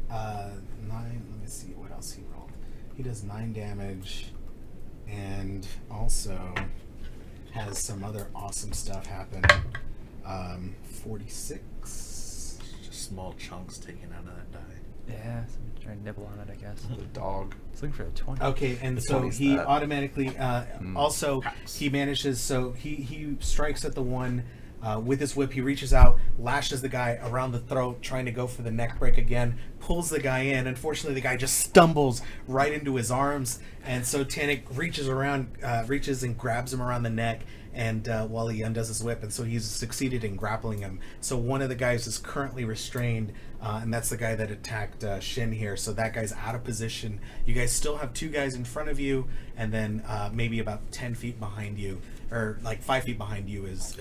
Let me see what else he rolled. He does 9 damage, and also has some other awesome stuff happen. 46. Just small chunks taken out of that die. Yeah, try to nibble on it, I guess. The dog. It's looking for a 20. Okay, and The so 20's he that. automatically also he manages. So he strikes at the one with his whip. He reaches out, lashes the guy around the throat, trying to go for the neck break again. Pulls the guy in. Unfortunately, the guy just stumbles right into his arms, and so Tannic reaches and grabs him around the neck. And while he undoes his whip, and so he's succeeded in grappling him. So one of the guys is currently restrained, and that's the guy that attacked Shin here. So that guy's out of position. You guys still have 2 guys in front of you, and then maybe about 10 feet behind you, or like 5 feet behind you is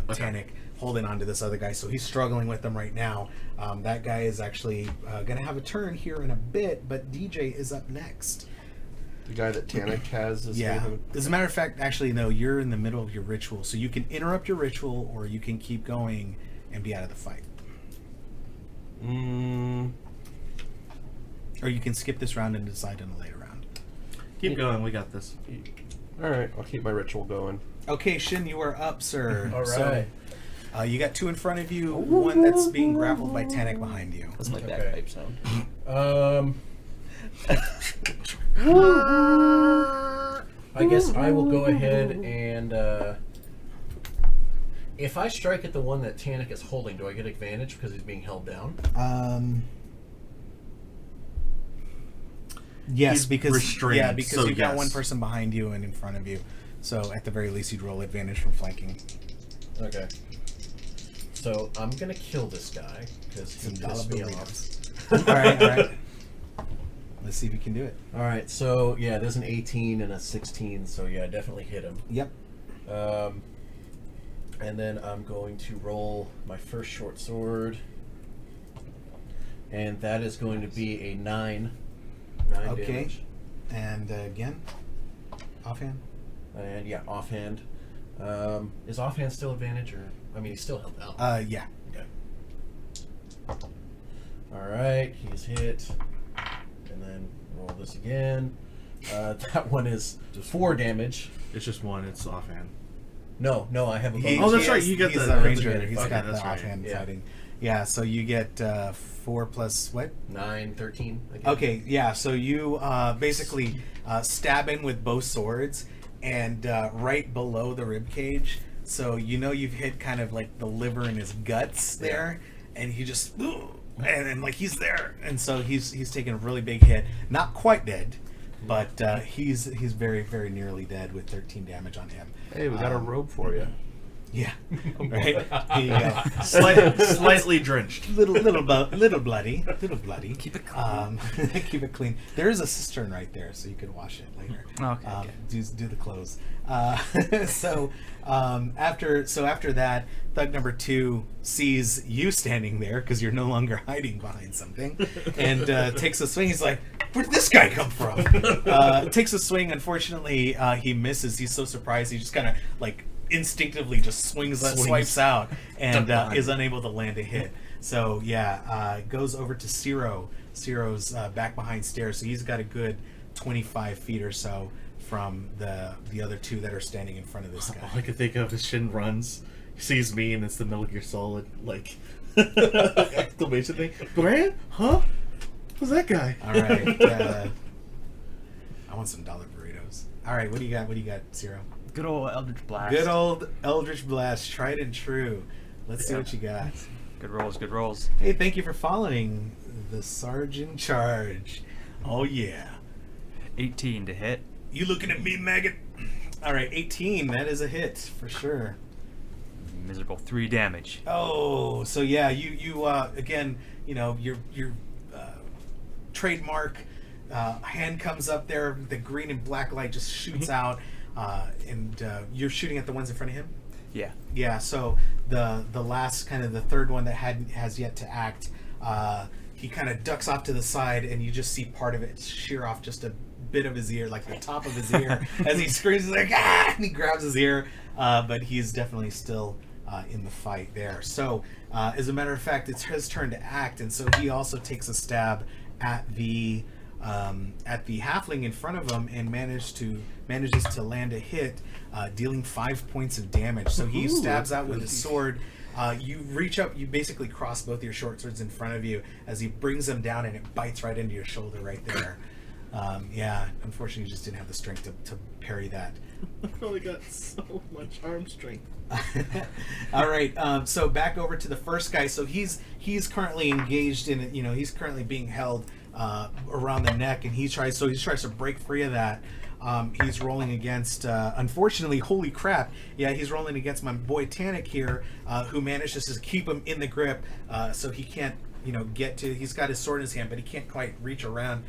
Tannic holding on to this other guy. So he's struggling with them right now. That guy is actually going to have a turn here in a bit, but DJ is up next. The guy that Tannic has is Yeah. with him. As a matter of fact, actually, no, you're in the middle of your ritual, so you can interrupt your ritual, or you can keep going and be out of the fight. Or you can skip this round and decide in a later round. Keep going. We got this. All right, I'll keep my ritual going. Okay, Shin, you are up, sir. All right. So, you got 2 in front of you, one that's being grappled by Tannic behind you. That's my Okay. bagpipe sound. I guess I will go ahead and if I strike at the one that Tannic is holding, do I get advantage because he's being held down? Yes, He's because restrained, because so you've got yes. one person behind you and in front of you. So at the very least, you'd roll advantage from flanking. Okay. So I'm gonna kill this guy because he Some pissed me dollar off. all right. Let's see if you can do it. All right. So yeah, there's an 18 and a 16. So yeah, I definitely hit him. Yep. And then I'm going to roll my first short sword, and that is going to be a 9. 9 Okay. damage. And again, offhand. And yeah, offhand. Is offhand still advantage, or I mean, he's still held out. Yeah. Okay. All right, he's hit, and then roll this again. That one is 4 damage. It's just one. It's offhand. No, I have a He- bonus. Oh, that's he right, has- you got he's the- a ranger. okay, He's got that's the right. offhand Yeah. fighting. Yeah, so you get 4 plus what? 9, 13. Again. Okay, yeah. So you basically stab in with both swords, and right below the rib cage. So you know you've hit kind of like the liver and his guts there, and he just and like he's there, and so he's taking a really big hit. Not quite dead, but he's very very nearly dead with 13 damage on him. Hey, we got a robe for you. Yeah, right. Here you go. Slightly drenched. little bloody. Keep it clean. Keep it clean. There is a cistern right there, so you can wash it later. Okay. Do the clothes. So after that, thug number 2 sees you standing there because you're no longer hiding behind something, and takes a swing. He's like, "Where'd this guy come from?" Takes a swing. Unfortunately, he misses. He's so surprised. He just kind of like instinctively just swipes out and is unable to land a hit. So yeah, goes over to Ciro. Ciro's back behind stairs, so he's got a good 25 feet or so from the other 2 that are standing in front of this guy. All I can think of is Shin runs, sees me, and it's the Metal Gear Solid like exclamation thing. Grant? Huh? Who's that guy? All right. I want some dollar burritos. All right, what do you got, Ciro? Good old Eldritch Blast. Good old Eldritch Blast, tried and true. Let's see what you got. Good rolls. Hey, thank you for following the Sergeant Charge. Oh yeah. 18 to hit. You looking at me, maggot? All right, 18. That is a hit for sure. Miserable 3 damage. Oh, so yeah, you again, you know, your trademark hand comes up there. The green and black light just shoots out, and you're shooting at the ones in front of him. Yeah. Yeah. So the last kind of the third one that has yet to act, he kind of ducks off to the side, and you just see part of it shear off just a bit of his ear, like the top of his ear, as he screams. He's like, ah! And he grabs his ear, but he's definitely still in the fight there. So, as a matter of fact, it's his turn to act, and so he also takes a stab at the halfling in front of him and manages to land a hit, dealing 5 points of damage. So he stabs out with his sword. You reach up, you basically cross both your short swords in front of you as he brings them down, and it bites right into your shoulder right there. Yeah, unfortunately, you just didn't have the strength to parry that. I've only got so much arm strength. All right, so back over to the first guy. So he's currently engaged in it. You know, he's currently being held around the neck, and he tries to break free of that. He's rolling against, unfortunately, holy crap, yeah, he's rolling against my boy Tannic here, who manages to keep him in the grip, so he can't, get to, he's got his sword in his hand, but he can't quite reach around.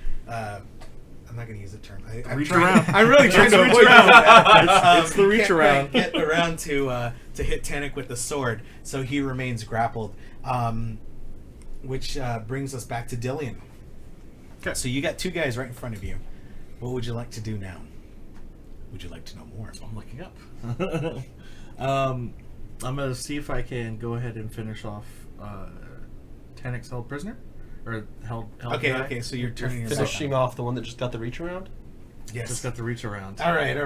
I'm not going to use the term. I'm really trying to reach around. It's the reach around. Get around to hit Tannic with the sword, so he remains grappled, which brings us back to Dillian. Okay. So you got two guys right in front of you. What would you like to do now? Would you like to know more? I'm looking up. I'm going to see if I can go ahead and finish off Tannic's held prisoner. Or held Okay, guy. okay, so you're turning yourself. Finishing off the one that just got the reach around? Yes. Just got the reach around. All right.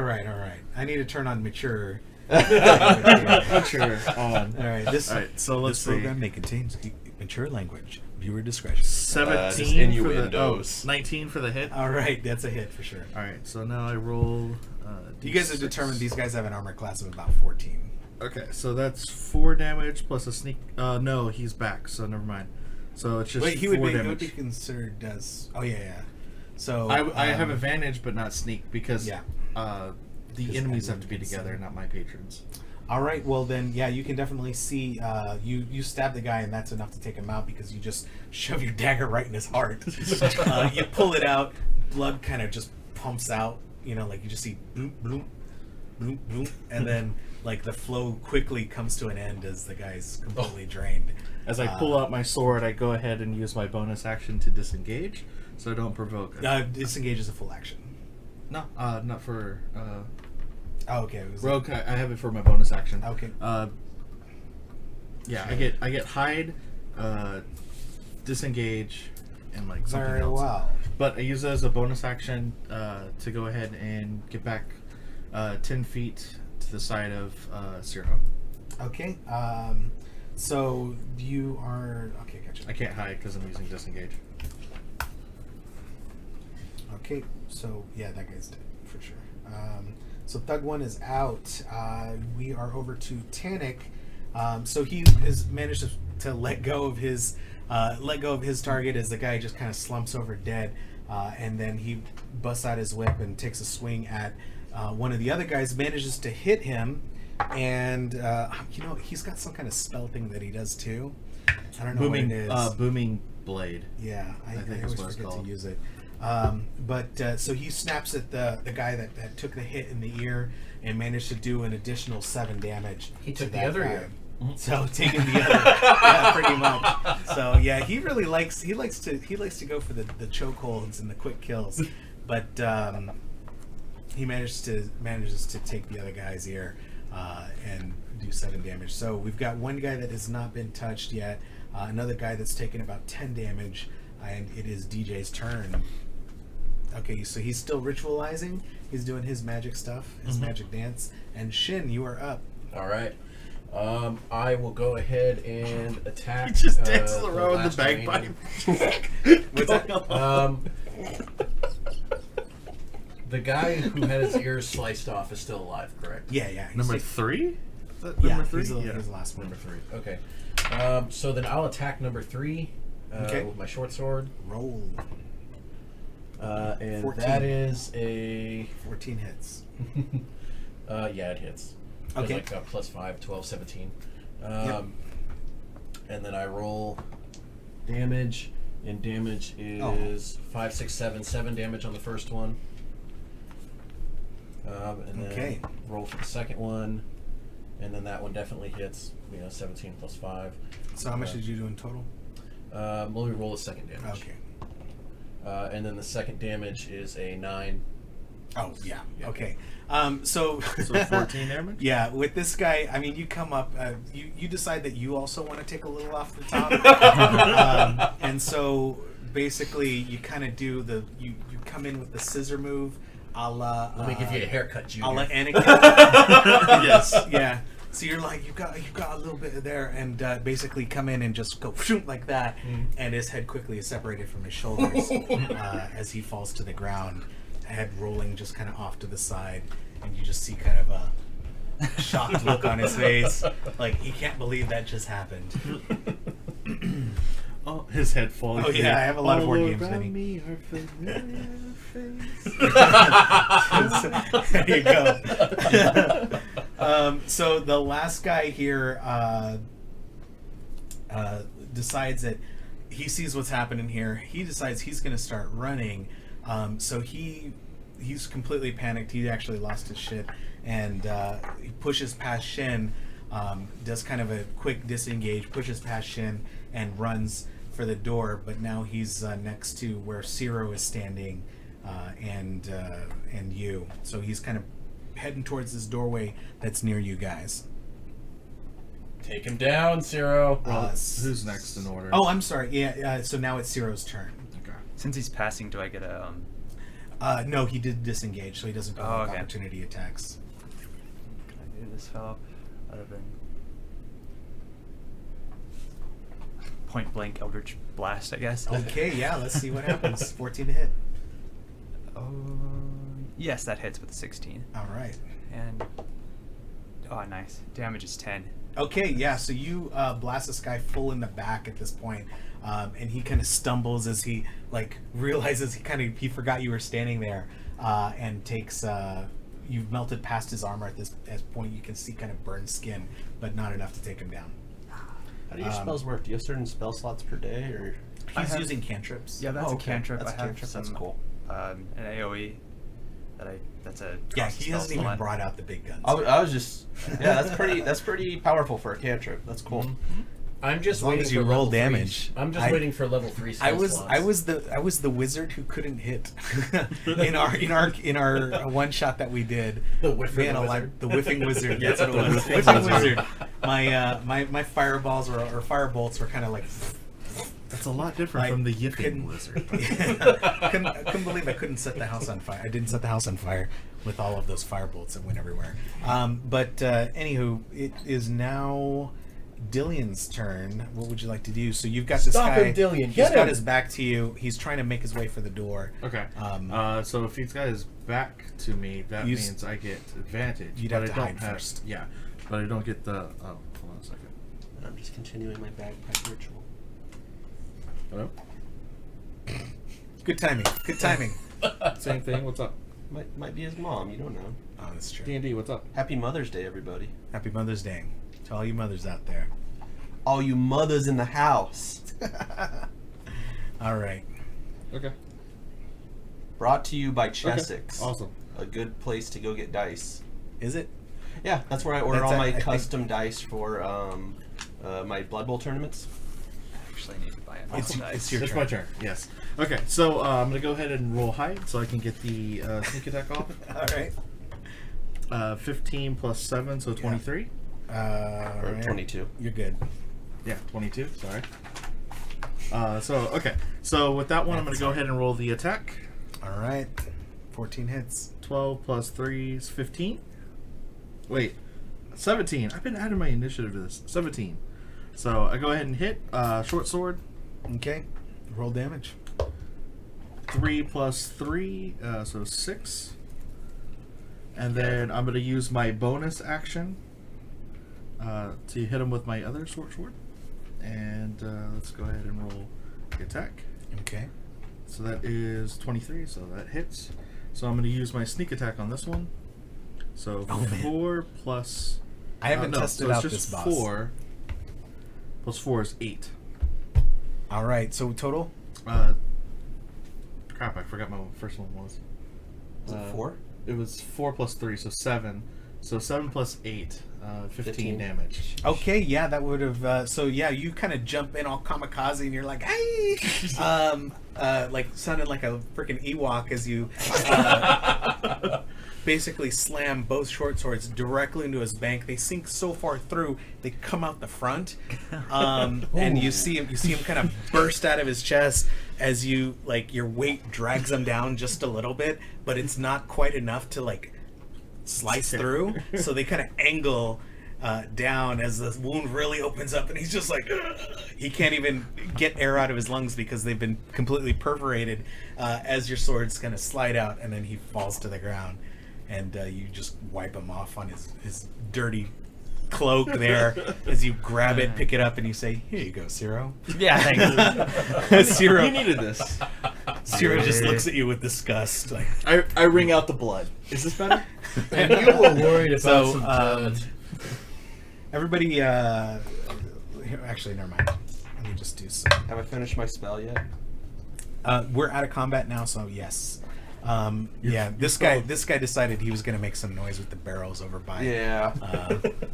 I need to turn on mature. Mature on. All right, this so let's this see. program may contain mature language. Viewer discretion. 17 just for the innuendos. 19 for the hit. All right, that's a hit for sure. All right, so now I roll. You guys have D6. determined these guys have an armor class of about 14. Okay, so that's 4 damage plus a sneak. No, he's back, so never mind. So it's just Wait, he 4 would be damage. considered as. Oh yeah. So I have advantage, but not sneak because Yeah. the Because enemies I have to be wouldn't together, consider. not my patrons. All right, well then, yeah, you can definitely see you stab the guy, and that's enough to take him out because you just shove your dagger right in his heart. You pull it out, blood kind of just pumps out. Like you just see bloop bloop bloop bloop, and then like the flow quickly comes to an end as the guy's completely drained. As I pull out my sword, I go ahead and use my bonus action to disengage, so I don't provoke. Disengage is a full action. No, not for Oh, okay. It was rogue. I have it for my bonus action. Okay. Yeah, I get hide, disengage, and like something Very else. well. But I use it as a bonus action to go ahead and get back 10 feet to the side of Ciro. Okay. So you are okay. Gotcha. I can't hide because I'm using disengage. Okay, so yeah, that guy's dead for sure. So Thug 1 is out. We are over to Tannic. So he has managed to let go of his target as the guy just kind of slumps over dead, and then he busts out his whip and takes a swing at one of the other guys. Manages to hit him, and he's got some kind of spell thing that he does too. I don't know what it is. Booming blade. Yeah, I think always is what it's forget to called. use it. So he snaps at the guy that took the hit in the ear and managed to do an additional 7 damage. He to took the that other guy. ear. So taking the other, yeah, pretty much. So yeah, he really likes to go for the chokeholds and the quick kills, but he manages to take the other guy's ear and do 7 damage. So we've got one guy that has not been touched yet, another guy that's taken about 10 damage, and it is DJ's turn. Okay, so he's still ritualizing. He's doing his magic stuff, his magic dance. And Shin, you are up. All right. I will go ahead and attack. He just dances the around with the last bagpipe. What's that? The guy who had his ears sliced off is still alive, correct? Yeah. He's Number like- 3? yeah, Number 3? He's the last one. Number 3. Okay. So then I'll attack number 3 Okay. with my short sword. Roll. And 14. that is a 14 hits. yeah, it hits. Okay. It's like plus 5, 12, 17. Yep. And then I roll damage, and damage is 5, 6, 7, 7 damage on the first one. And then Okay. roll for the second one, and then that one definitely hits. 17 plus 5. So how much did you do in total? Let me roll the second damage. Okay. And then the second damage is a 9. Oh, yeah. Yeah. Okay. So 14 damage? Yeah, with this guy, I mean, you come up, you decide that you also want to take a little off the top. And so basically you kind of do you come in with the scissor move a la... Let me give you a haircut, Junior. A la Anakin. Yes, yeah. So you're like, you got a little bit there, and basically come in and just go shoot like that, and his head quickly is separated from his shoulders as he falls to the ground, head rolling just kind of off to the side, and you just see kind of a shocked look on his face, like he can't believe that just happened. Oh, his head falling. Oh yeah, I have a lot of board games. Around me are familiar faces. There you go. So the last guy here decides that he sees what's happening here. He decides he's going to start running. So he's completely panicked. He actually lost his shit, and he pushes past Shin, does kind of a quick disengage, pushes past Shin, and runs for the door. But now he's next to where Ciro is standing, and you. So he's kind of heading towards this doorway that's near you guys. Take him down, Ciro. Who's next in order? Oh, I'm sorry. Yeah. So now it's Ciro's turn. Okay. Since he's passing, do I get a... No, he did disengage, so he doesn't go with okay. opportunity attacks. Can I do this fellow? Other than... Point blank Eldritch Blast, I guess. Okay, yeah, let's see what happens. 14 to hit. Yes, that hits with a 16. All right. And... Oh, nice. Damage is 10. Okay, yeah, so you blast this guy full in the back at this point, and he kind of stumbles as he realizes he forgot you were standing there, and takes you've melted past his armor at this point. You can see kind of burned skin, but not enough to take him down. How do your spells work? Do you have certain spell slots per day, or He's using cantrips. Yeah, that's a okay. cantrip. That's I have cantrip. some, That's cool. An AoE that's a Yeah, cost he spell hasn't even slot. brought out the big guns. I was just that's pretty powerful for a cantrip. That's cool. I'm just As long waiting as you for roll level 3. damage. I'm just waiting for level 3 spell I was slots. the wizard who couldn't hit in our one shot that we did. The whiffing wizard. The whiffing wizard. That's Yeah, what it was. the Whiffing whiffing wizard. My fireballs or fire bolts were kind of like. That's a lot different from the yipping wizard. couldn't believe I couldn't set the house on fire. I didn't set the house on fire with all of those fire bolts that went everywhere. But anywho, it is now Dillion's turn. What would you like to do? So you've got this Stop guy. him, Dillion. He's Get got him. his back to you. He's trying to make his way for the door. Okay. So if he's got his back to me, that You means I get advantage. You'd but have to I don't hide have, first. Yeah, but I don't get the. Oh, hold on a second. I'm just continuing my bagpipe ritual. Hello. Good timing. Good timing. Same thing. What's up? Might be his mom. You don't know. Oh, that's true. D&D. What's up? Happy Mother's Day, everybody. Happy Mother's Day to all you mothers out there. All you mothers in the house. All right. Okay. Brought to you by Chessex. Awesome. A good place to go get dice. Is it? Yeah, that's where I order That's all my I think- custom dice for my Blood Bowl tournaments. I actually need to buy it. It's your It's turn. my turn. Yes. Okay. So I'm gonna go ahead and roll hide so I can get the sneak attack off. All right. 15 plus 7, so 23. Or Right. 22. You're good. Yeah, 22. Sorry. So with that one, I'm gonna go ahead and roll the attack. All right. 14 hits. 12 plus 3 is 15. Wait, 17. I've been adding my initiative to this. 17. So I go ahead and hit short sword. Okay. Roll damage. 3 plus 3, so 6. And then I'm going to use my bonus action to hit him with my other short sword. And let's go ahead and roll the attack. Okay. So that is 23, so that hits. So I'm going to use my sneak attack on this one. So Oh, man. 4 plus... I haven't no, tested so it's out just this boss. 4 plus 4 is 8. All right. So total? Crap, I forgot my first one was. Was it 4? It was 4 plus 3, so 7. So 7 plus 8 15 damage. Okay, yeah, that would have. So yeah, you kind of jump in all kamikaze, and you're like, "Hey!" Like sounded like a freaking Ewok as you basically slam both short swords directly into his bank. They sink so far through, they come out the front, and you see him kind of burst out of his chest as you your weight drags him down just a little bit, but it's not quite enough to slice through. So they kind of angle down as the wound really opens up, and he's just like, ugh. He can't even get air out of his lungs because they've been completely perforated as your swords kind of slide out, and then he falls to the ground, and you just wipe him off on his dirty cloak there as you grab it, pick it up, and you say, "Here you go, Ciro." Yeah, thanks. Ciro, You needed this. Ciro just looks at you with disgust. Like, I wring out the blood. Is this better? And you were worried about So, some blood. everybody, here, actually, never mind. Let me just do some. Have I finished my spell yet? We're out of combat now, so yes. This guy decided he was going to make some noise with the barrels over by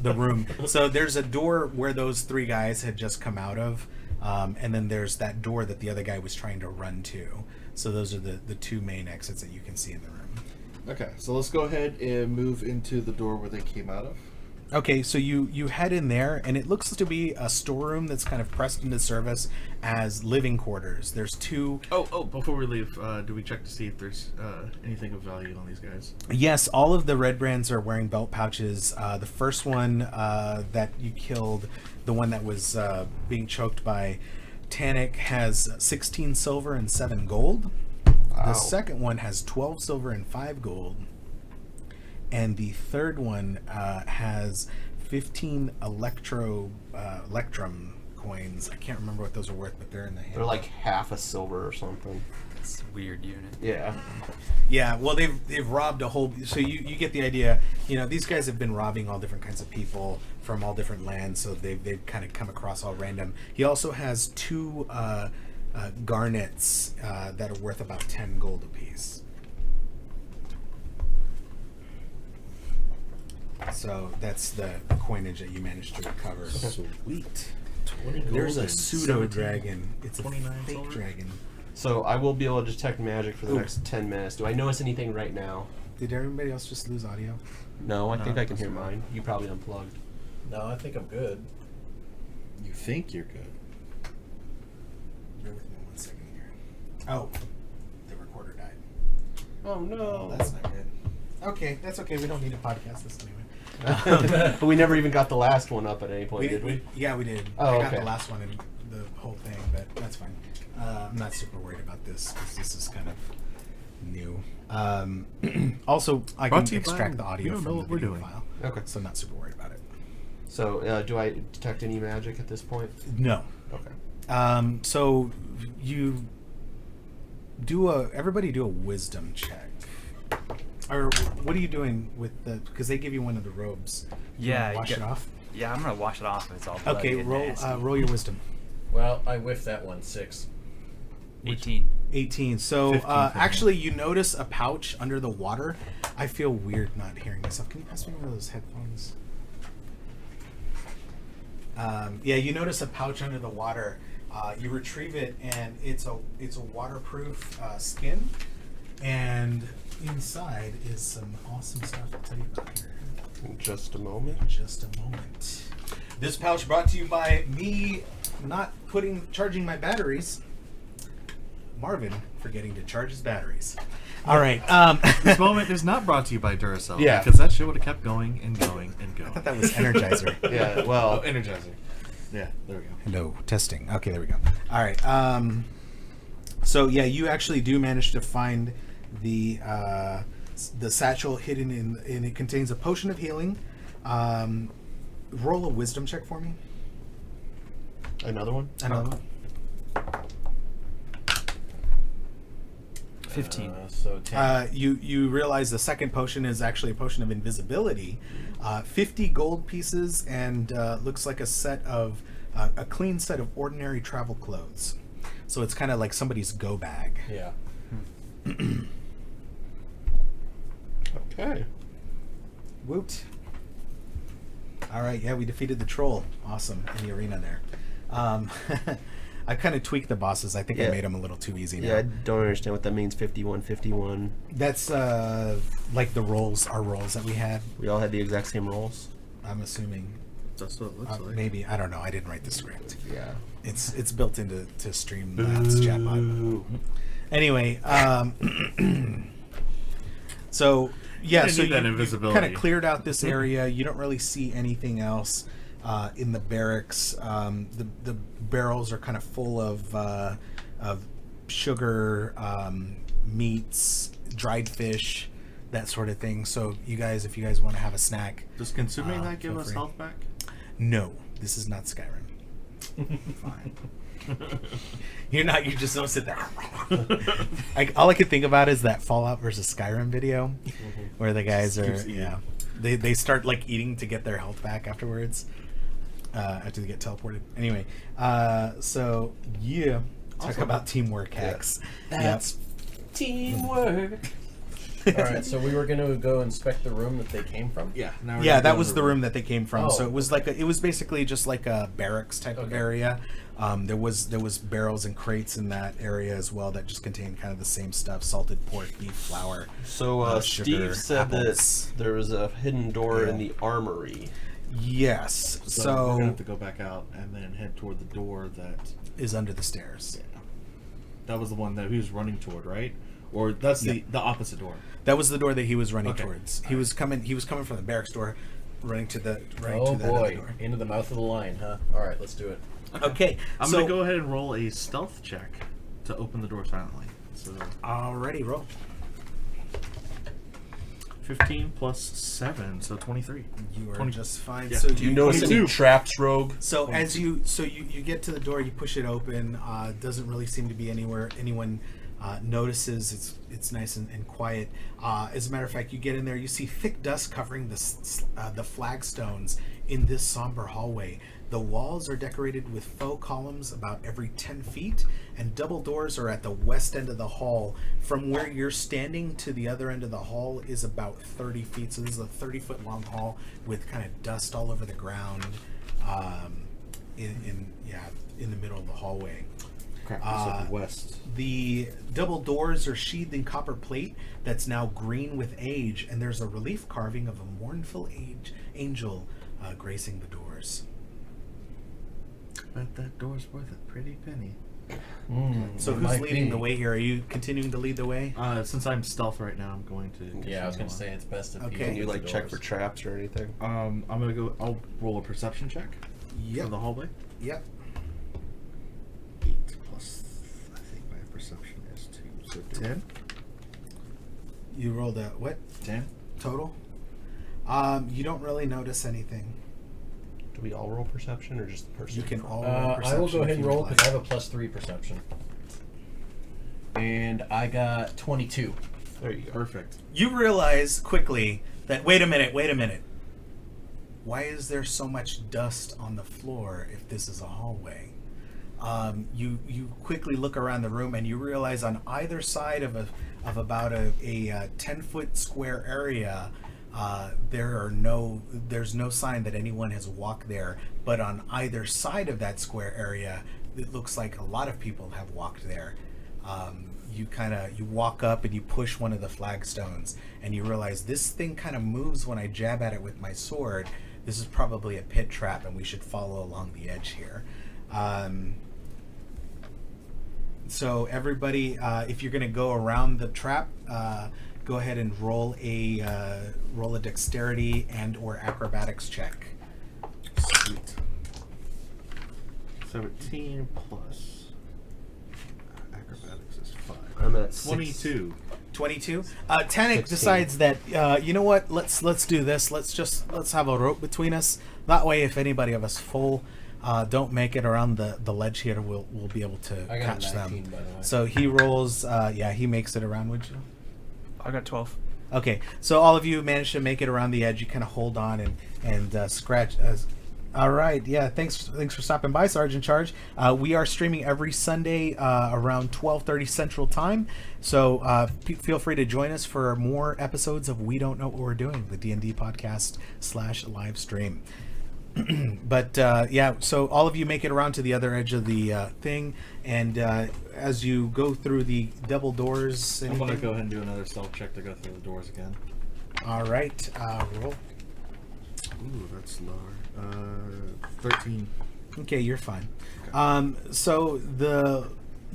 the room. So there's a door where those three guys had just come out of, and then there's that door that the other guy was trying to run to. So those are the two main exits that you can see in the room. Okay, so let's go ahead and move into the door where they came out of. Okay, so you head in there, and it looks to be a storeroom that's kind of pressed into service as living quarters. There's two... Oh, before we leave, do we check to see if there's anything of value on these guys? Yes, all of the red brands are wearing belt pouches. The first one that you killed, the one that was being choked by Tannic, has 16 silver and 7 gold. Wow. The second one has 12 silver and 5 gold. And the third one has 15 electrum coins. I can't remember what those are worth, but they're in the hand. They're like half a silver or something. It's a weird unit. Yeah. Yeah, well, they've robbed a whole... So you get the idea. These guys have been robbing all different kinds of people from all different lands, so they've kind of come across all random. He also has 2 garnets that are worth about 10 gold apiece. So that's the coinage that you managed to recover. Sweet. 20 gold. There's a and pseudo 17. dragon. It's a 29 fake silver? dragon. So I will be able to detect magic for the Ooh. next 10 minutes. Do I notice anything right now? Did everybody else just lose audio? No, I think No, I can that's hear not. mine. You probably unplugged. No, I think I'm good. You think you're good. Bear with me 1 second here. Oh, the recorder died. Oh no. That's not good. Okay, that's okay. We don't need to podcast this anyway. But we never even got the last one up at any point, did we? Yeah, we did. Oh, I got okay. the last one and the whole thing, but that's fine. I'm not super worried about this because this is kind of new. Also, I Brought can to you by- extract the we audio don't from know the what we're video doing. file, Okay. so I'm not super worried about it. So do I detect any magic at this point? No. Okay. So you everybody do a wisdom check. Or what are you doing with because they give you one of the robes. You Yeah, wanna you wash get- it off. Yeah, I'm gonna wash it off if it's all bloody Okay, and roll nasty. roll your wisdom. Well, I whiffed that one. 6. 18. 18. So 15 for me. actually, you notice a pouch under the water. I feel weird not hearing myself. Can you pass me one of those headphones? Yeah, you notice a pouch under the water. You retrieve it, and it's a waterproof skin, and inside is some awesome stuff. I'll tell you about here. In just a moment. In just a moment. This pouch brought to you by me not charging my batteries. Marvin forgetting to charge his batteries. All right. This moment is not brought to you by Duracell. Yeah. Because that shit would have kept going and going and going. I thought that was Energizer. Yeah, Oh, well, Energizer. Yeah, there we go. Hello, testing. Okay, there we go. All right. So yeah, you actually do manage to find the satchel hidden and it contains a potion of healing. Roll a wisdom check for me. another one? Another one. 15. So 10. You realize the second potion is actually a potion of invisibility. 50 gold pieces and looks like a clean set of ordinary travel clothes. So it's kind of like somebody's go bag. Yeah. Okay. Woot. All right, yeah, we defeated the troll. Awesome, in the arena there. I kind of tweaked the bosses. I think I made them a little too easy now. Yeah, I don't understand what that means. 51. That's like the roles, our roles that we had. We all had the exact same roles. I'm assuming. That's what it looks like. Maybe, I don't know. I didn't write the script. Yeah. It's built into Streamlabs chatbot. Anyway, so yeah, so that you invisibility. kind of cleared out this area. You don't really see anything else in the barracks. The barrels are kind of full of sugar, meats, dried fish, that sort of thing. So you guys, if you guys want to have a snack, Does consuming that give feel us free. health back? No, this is not Skyrim. Fine. You're just don't sit there. All I can think about is that Fallout versus Skyrim video where the guys are they start like eating to get their health back afterwards after they get teleported. Anyway, so yeah, talk about teamwork hacks. That's teamwork. All right, so we were going to go inspect the room that they came from. Yeah. Now Yeah, that was the room that they came from. Oh, So it was it was basically just like a barracks type of area. There was barrels and crates in that area as well that just contained kind of the same stuff: salted pork, beef, flour. So sugar, Steve said apples. that there was a hidden door in the armory. Yes. So we're gonna So have to go back out and then head toward the door that. is under the stairs. That was the one that he was running toward, right? Or that's the opposite door. That was the door that he was running Okay. towards. He was coming from the barracks door, running to the Oh to that other boy, door. into the mouth of the lion, huh? All right, let's do it. Okay. I'm so gonna go ahead and roll a stealth check to open the door silently. So already roll. 15 plus 7, so 23. You are 20. just fine. Yeah. So Do you notice any 22. traps, Rogue? So as you get to the door, you push it open. Doesn't really seem to be anyone notices. It's nice and quiet. As a matter of fact, you get in there, you see thick dust covering the flagstones in this somber hallway. The walls are decorated with faux columns about every 10 feet, and double doors are at the west end of the hall. From where you're standing to the other end of the hall is about 30 feet. So this is a 30-foot long hall with kind of dust all over the ground. In the middle of the hallway. Crap, this is west. The double doors are sheathed in copper plate that's now green with age, and there's a relief carving of a mournful angel gracing the doors. Bet that door's worth a pretty penny. So who's leading the way here? Are you continuing to lead the way? Since I'm stealth right now, I'm going to. Yeah, I was going to say it's best if Okay. Can you use like the check doors. for traps or anything? I'm gonna go. I'll roll a perception check for the hallway. Yep. 8 plus. I think my perception is 2, so 10. You rolled a what 10. total? You don't really notice anything. Do we all roll perception or just the person? You can all roll I will perception go ahead if and you roll would because I like. have a +3 perception. And I got 22. There you go. Perfect. You realize quickly that wait a minute. Why is there so much dust on the floor if this is a hallway? You quickly look around the room and you realize on either side of about a 10-foot square area, there's no sign that anyone has walked there. But on either side of that square area, it looks like a lot of people have walked there. You walk up and you push one of the flagstones and you realize this thing kind of moves when I jab at it with my sword. This is probably a pit trap and we should follow along the edge here. So everybody, if you're going to go around the trap, go ahead and roll a dexterity and or acrobatics check. Sweet. 17 plus acrobatics is 5. I'm at 22. 22. Tannic 16. decides that you know what? Let's do this. Let's have a rope between us. That way, if anybody of us don't make it around the ledge here, we'll be able to I got catch a 19, them. by the way. So he rolls. He makes it around. Would you? I got 12. Okay, so all of you managed to make it around the edge. You kind of hold on and scratch. All right, yeah. Thanks for stopping by, Sergeant Charge. We are streaming every Sunday around 12:30 Central Time. So feel free to join us for more episodes of We Don't Know What We're Doing, the D&D podcast /live stream. But yeah, so all of you make it around to the other edge of the thing, and as you go through the double doors, I'm gonna anything? go ahead and do another stealth check to go through the doors again. All right, roll. Ooh, that's lower. 13. Okay, you're fine. Okay. So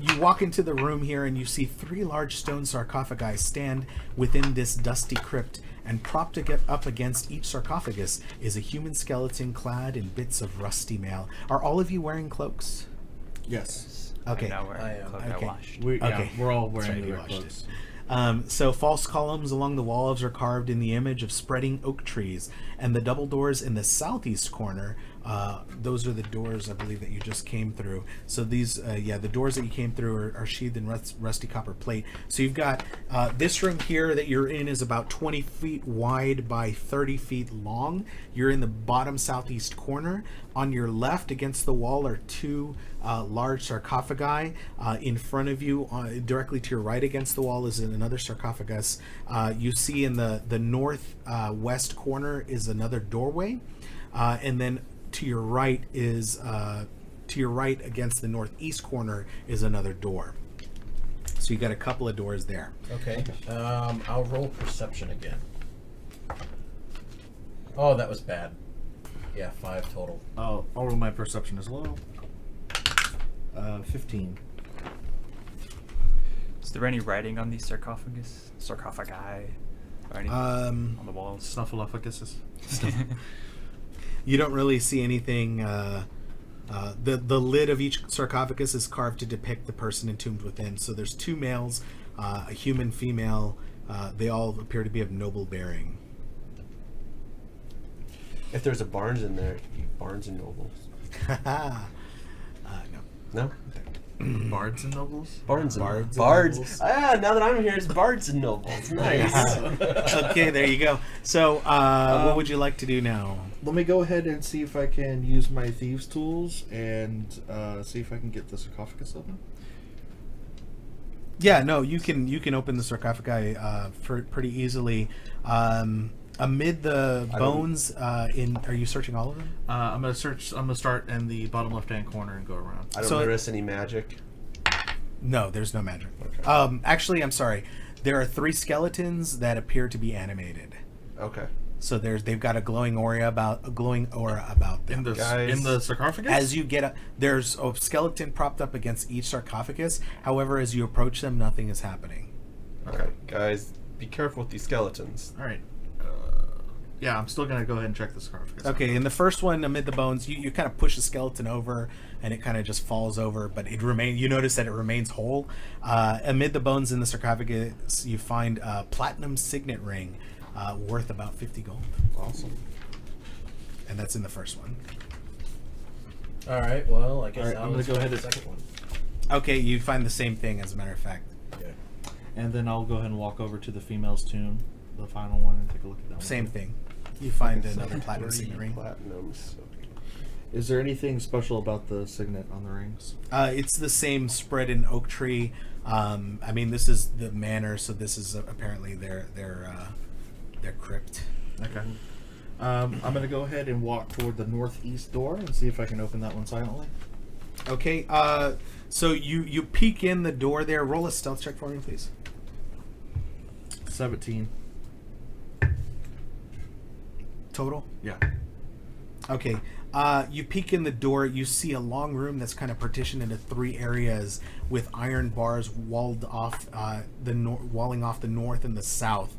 you walk into the room here and you see 3 large stone sarcophagi stand within this dusty crypt, and propped up against each sarcophagus is a human skeleton clad in bits of rusty mail. Are all of you wearing cloaks? Yes. Okay. I'm not wearing I a am. cloak Okay. I washed. Okay. We're all That's wearing right, the you red watched cloaks. So false columns along the walls are carved in the image of spreading oak trees, and the double doors in the southeast corner, those are the doors I believe that you just came through. So these, the doors that you came through are sheathed in rusty copper plate. So you've got this room here that you're in is about 20 feet wide by 30 feet long. You're in the bottom southeast corner. On your left against the wall are 2 large sarcophagi. In front of you, directly to your right against the wall, is another sarcophagus. You see in the north west corner is another doorway, and then to your right against the northeast corner is another door. So you got a couple of doors there. Okay. I'll roll perception again. Oh, that was bad. Yeah, 5 total. I'll roll my perception as well. 15. Is there any writing on these sarcophagi, or anything on the walls? Snuffleupaguses. You don't really see anything. The lid of each sarcophagus is carved to depict the person entombed within. So there's 2 males, a human female. They all appear to be of noble bearing. If there's a Barnes in there, it could be Barnes and Nobles. No. No? Bards and nobles? Barnes and Bards and Bards. Nobles. Now that I'm here, it's Bards and Nobles. Nice. Okay, there you go. So what would you like to do now? Let me go ahead and see if I can use my thieves' tools and see if I can get the sarcophagus open. Yeah, no, you can open the sarcophagi pretty easily. Amid the bones, are you searching all of them? I'm gonna search. I'm gonna start in the bottom left-hand corner and go around. I don't So- notice any magic. No, there's no magic. Okay. Actually, I'm sorry. There are 3 skeletons that appear to be animated. Okay. So they've got a glowing aura about them. Guys. In the sarcophagus. As you get there's a skeleton propped up against each sarcophagus. However, as you approach them, nothing is happening. Okay. Guys, be careful with these skeletons. All right. Yeah, I'm still gonna go ahead and check the sarcophagus. Okay, in the first one, amid the bones, you kind of push the skeleton over, and it kind of just falls over, but it remains. You notice that it remains whole. Amid the bones in the sarcophagus, you find a platinum signet ring, worth about 50 gold, Awesome. and that's in the first one. All right. Well, I guess All right, I'm gonna go try ahead the and- second one. Okay, you find the same thing, as a matter of fact. Yeah. And then I'll go ahead and walk over to the female's tomb, the final one, and take a look at that one. Same thing. You find another platinum signet ring. Platinums. Is there anything special about the signet on the rings? It's the same spread in oak tree. I mean, this is the manor, so this is apparently their crypt. Okay. I'm gonna go ahead and walk toward the northeast door and see if I can open that one silently. Okay. So you peek in the door there. Roll a stealth check for me, please. 17. Total. Yeah. Okay. You peek in the door. You see a long room that's kind of partitioned into 3 areas with iron bars walling off the north and the south.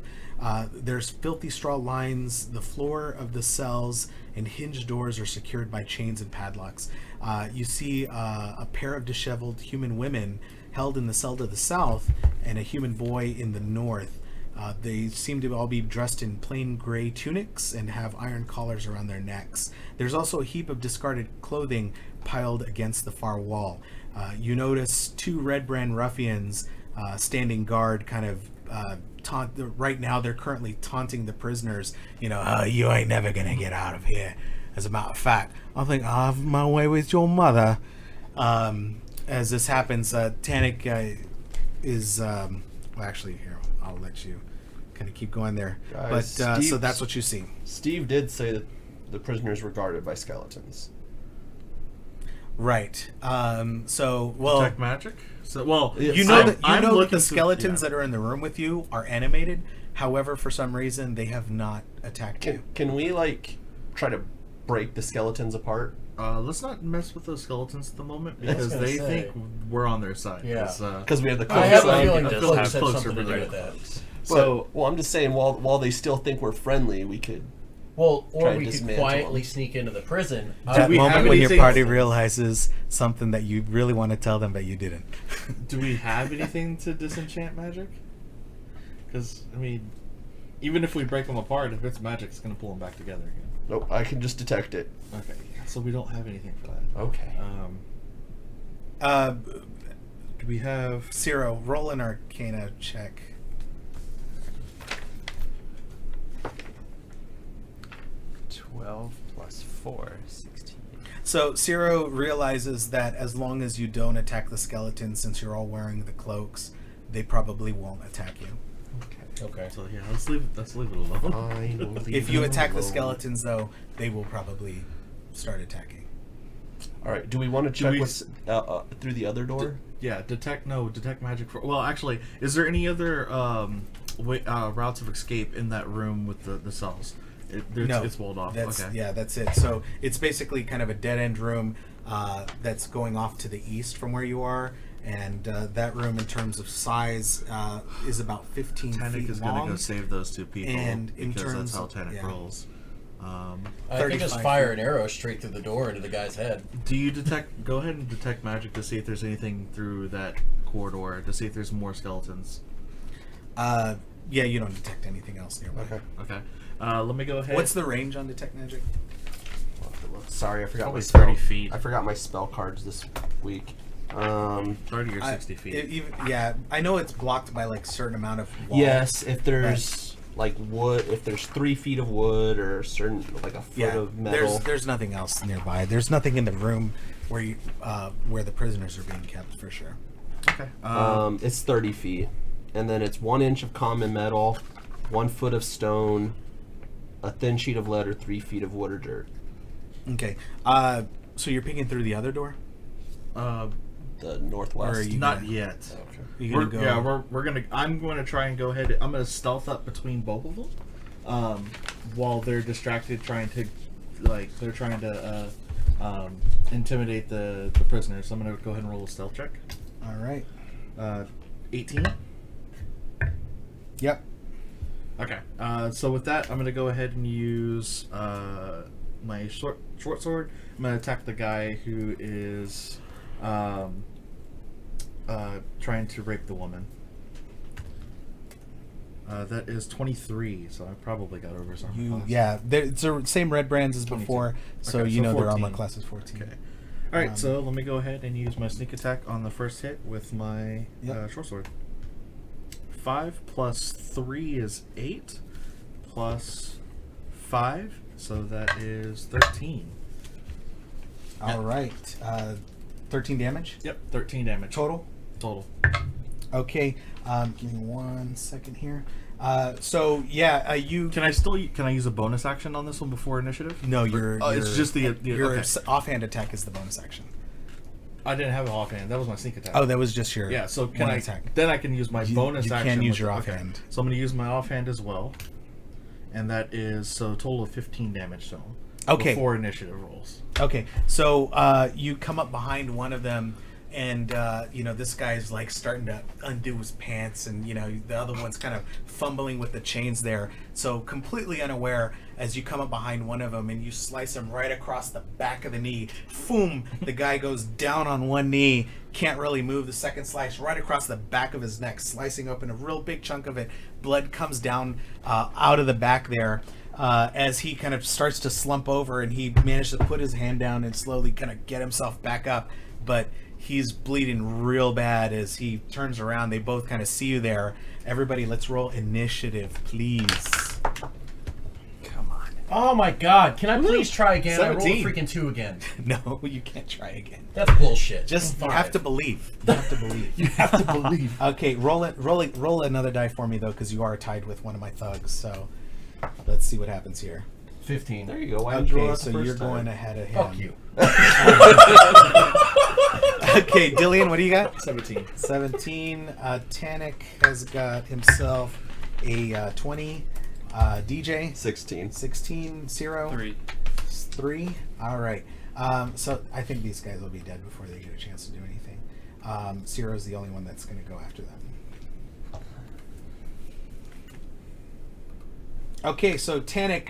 There's filthy straw lines. The floor of the cells and hinged doors are secured by chains and padlocks. You see a pair of disheveled human women held in the cell to the south and a human boy in the north. They seem to all be dressed in plain gray tunics and have iron collars around their necks. There's also a heap of discarded clothing piled against the far wall. You notice 2 Red Brand ruffians standing guard, kind of right now they're currently taunting the prisoners. You ain't never gonna get out of here. As a matter of fact, I think I'll have my way with your mother. As this happens, Tannic is well, actually, here I'll let you kind of keep going there. Guys, But so Steve's- that's what you see. Steve did say that the prisoners were guarded by skeletons. Right. So, well, Detect magic. So, well, you know that I'm the looking skeletons yeah. that are in the room with you are animated. However, for some reason, they have not attacked you. Can we like try to break the skeletons apart? Let's not mess with those skeletons at the moment because gonna they say. think we're on their side. Yeah. Because we have the I have a cloaks. feeling I the feel like cloaks have cloaks are something to do really with that. But, So, well, I'm just saying, while they still think we're friendly, we could. Well, Try or to we could dismantle quietly them. sneak into the prison. That we moment have when your anything- party realizes something that you really want to tell them, but you didn't. do we have anything to disenchant magic? Because, I mean, even if we break them apart, if it's magic, it's going to pull them back together again. Nope, I can just detect it. Okay, so we don't have anything for that. Okay. Do we have... Ciro, roll an Arcana check. 12 plus 4, 16. So Ciro realizes that as long as you don't attack the skeletons, since you're all wearing the cloaks, they probably won't attack you. Okay. So, yeah, let's leave it alone. I will leave If you them attack the alone. skeletons, though, they will probably start attacking. All right. Do we want to Do check we what's through the other door? Yeah, detect magic for... Well, actually, is there any other routes of escape in that room with the cells? It's walled off. That's, okay. Yeah, that's it. So it's basically kind of a dead-end room that's going off to the east from where you are, and that room, in terms of size, is about 15 Tenic feet is long. going to go save those two people, And in because terms that's how of- Tenic yeah. rolls. I can 35 just fire feet. an arrow straight through the door into the guy's head. Do you detect... Go ahead and detect magic to see if there's anything through that corridor, to see if there's more skeletons. Yeah, you don't detect anything else nearby. Okay. Let me go ahead... What's the range on detect magic? Sorry, I forgot Probably my spell. 30 feet. I forgot my spell cards this week. 30 or 60 feet. Yeah, I know it's blocked by like a certain amount of wall. Yes, if there's like wood, if there's 3 feet of wood or a certain like a foot of metal. There's nothing else nearby. There's nothing in the room where you where the prisoners are being kept for sure. Okay. It's 30 feet, and then it's 1 inch of common metal, 1 foot of stone, a thin sheet of lead, or 3 feet of wood or dirt. Okay. So you're peeking through the other door? The northwest. Or are you Not gonna- yet. Okay. You're gonna go. We're gonna. I'm going to try and go ahead. I'm going to stealth up between both of them, while they're distracted, trying to intimidate the prisoners. So I'm going to go ahead and roll a stealth check. All right. 18. Yep. Okay. So with that, I'm going to go ahead and use my short sword. I'm going to attack the guy who is trying to rape the woman. That is 23, so I probably got over his armor class. Yeah, it's the same red brands as 22. before, so Okay, you so know their 14. armor class is 14. Okay. All right, so let me go ahead and use my sneak attack on the first hit with my Yep. short sword. 5 plus 3 is 8, plus 5, so that is 13. All right. 13 damage? Yep, 13 damage. Total? Total. Okay. Give me 1 second here. So, yeah, you... Can I use a bonus action on this one before initiative? No, it's just the your okay. offhand attack is the bonus action. I didn't have an offhand. That was my sneak attack. Oh, that was just your yeah. So one I attack. then I can use my bonus you action. can use with- your okay. offhand. So I'm going to use my offhand as well, and that is so a total of 15 damage to him. Okay. Before initiative rolls. Okay, so you come up behind one of them, and this guy's like starting to undo his pants, and the other one's kind of fumbling with the chains there. So completely unaware, as you come up behind one of them and you slice him right across the back of the knee. Boom! The guy goes down on one knee, can't really move. The second slice right across the back of his neck, slicing open a real big chunk of it. Blood comes down out of the back there. As he kind of starts to slump over, and he managed to put his hand down and slowly kind of get himself back up, but he's bleeding real bad as he turns around. They both kind of see you there. Everybody, let's roll initiative, please. Come on. Oh my god, can I please try again? I rolled a 17. freaking 2 again. No, you can't try again. That's bullshit. Just you 5. have to believe. You have to believe. You have to believe. Okay, roll another die for me though, because you are tied with one of my thugs. So let's see what happens here. 15. There you go. Why did you roll Okay, out the so first you're time? going ahead of him. Fuck you. Okay, Dillian, what do you got? 17. 17. Tannic has got himself a 20. DJ, 16. 16. Zero. 3. 3. All right. So I think these guys will be dead before they get a chance to do anything. Zero's the only one that's going to go after them. Okay, so Tannic,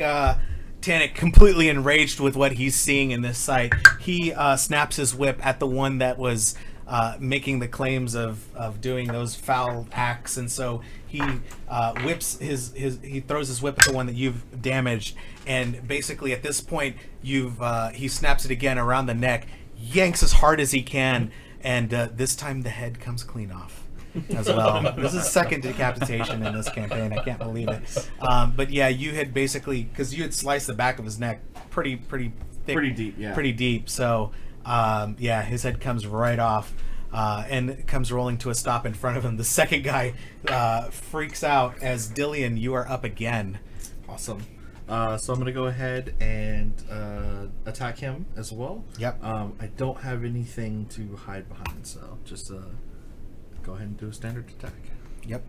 completely enraged with what he's seeing in this sight, he snaps his whip at the one that was making the claims of doing those foul acts, and so he whips he throws his whip at the one that you've damaged, and basically at this point he snaps it again around the neck, yanks as hard as he can, and this time the head comes clean off as well. This is second decapitation in this campaign. I can't believe it. But yeah, you had basically, because you had sliced the back of his neck pretty thick, Pretty deep, yeah. pretty deep. So yeah, his head comes right off and comes rolling to a stop in front of him. The second guy freaks out as Dillian, you are up again. Awesome. So I'm going to go ahead and attack him as well. Yep. I don't have anything to hide behind, so just go ahead and do a standard attack. Yep.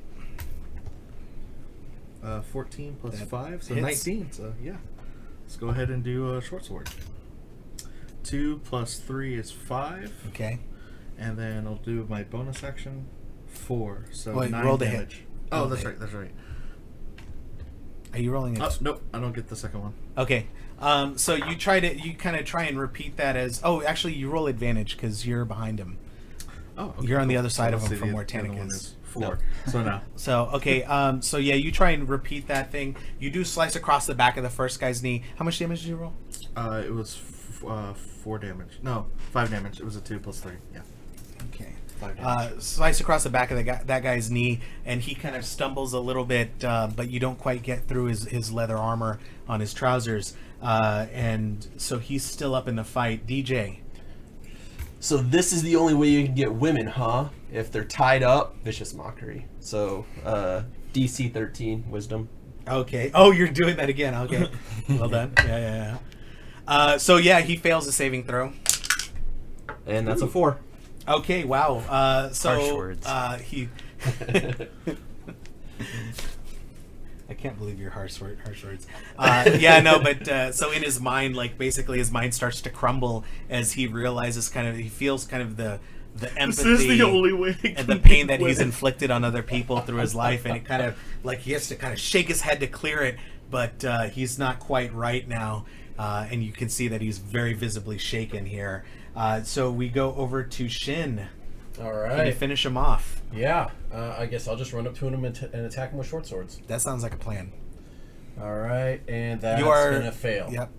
14 plus That 5, so hits. 19. So yeah, let's go ahead and do a short sword. 2 plus 3 is 5. Okay. And then I'll do my bonus action 4. So Wait, 9 roll the hit. damage. Roll Oh, the that's hit. right. That's right. Are you rolling it? Oh, nope, I don't get the second one. Okay. So you kind of try and repeat that as. Oh, actually, you roll advantage because you're behind him. Oh, okay, You're on the cool. other side of let's him see, from the where other Tannic one is. 4. No. So now. So okay. So yeah, you try and repeat that thing. You do slice across the back of the first guy's knee. How much damage did you roll? It was 4 damage. No, 5 damage. It was a 2 plus 3. Yeah. Okay. 5 damage. Slice across the back of that guy's knee, and he kind of stumbles a little bit, but you don't quite get through his leather armor on his trousers, and so he's still up in the fight. DJ. So this is the only way you can get women, huh? If they're tied up, vicious mockery. So DC 13 wisdom. Okay. Oh, you're doing that again. Okay. Well done. Yeah. So yeah, he fails a saving throw. And that's a 4. Okay. Wow. So Harsh words. He. I can't believe your harsh words. Yeah, no, but so in his mind, like basically his mind starts to crumble as he realizes he feels kind of the empathy This is the only way I and can the pain that win. he's inflicted on other people through his life, and it kind of like he has to kind of shake his head to clear it, but he's not quite right now, and you can see that he's very visibly shaken here. So we go over to Shin. All Can you right. finish him off? Yeah. I guess I'll just run up to him and attack him with short swords. That sounds like a plan. All right, and that's You are gonna fail. Yep.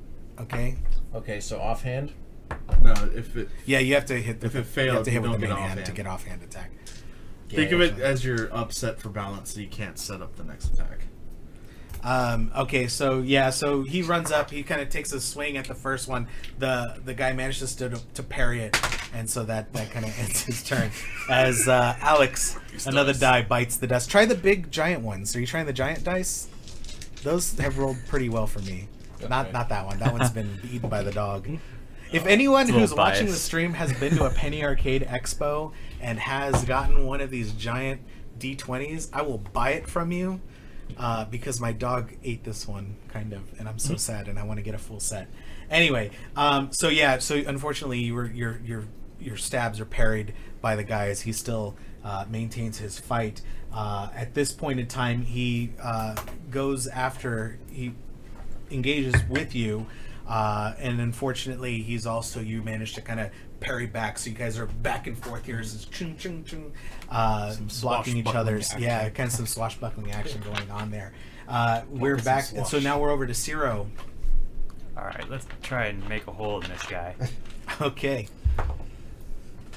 Okay. Okay, so offhand. No, if it. Yeah, you have to hit. If it you have failed, to hit you with don't the get main hand offhand. to get offhand attack. Think of it Gotcha. as you're upset for balance, so you can't set up the next attack. Okay, so yeah, so he runs up. He kind of takes a swing at the first one. The guy manages to parry it, and so that kind of ends his turn. As Alex, another die bites the dust. Try the big giant ones. Are you trying the giant dice? Those have rolled pretty well for me. Not that one. That one's been eaten by the dog. If anyone It's a who's little watching the biased. stream has been to a Penny Arcade Expo and has gotten one of these giant D20s, I will buy it from you because my dog ate this one, kind of, and I'm so sad, and I want to get a full set. Anyway, so yeah, so unfortunately, your stabs are parried by the guy as he still maintains his fight. At this point in time, he engages with you, and unfortunately you managed to kind of parry back, so you guys are back and forth here, so chung chung chung, blocking each swashbuckling other's action. yeah, kind of some swashbuckling action going on there. We're some back, and so swash. now we're over to Ciro. All right, let's try and make a hole in this guy. Okay.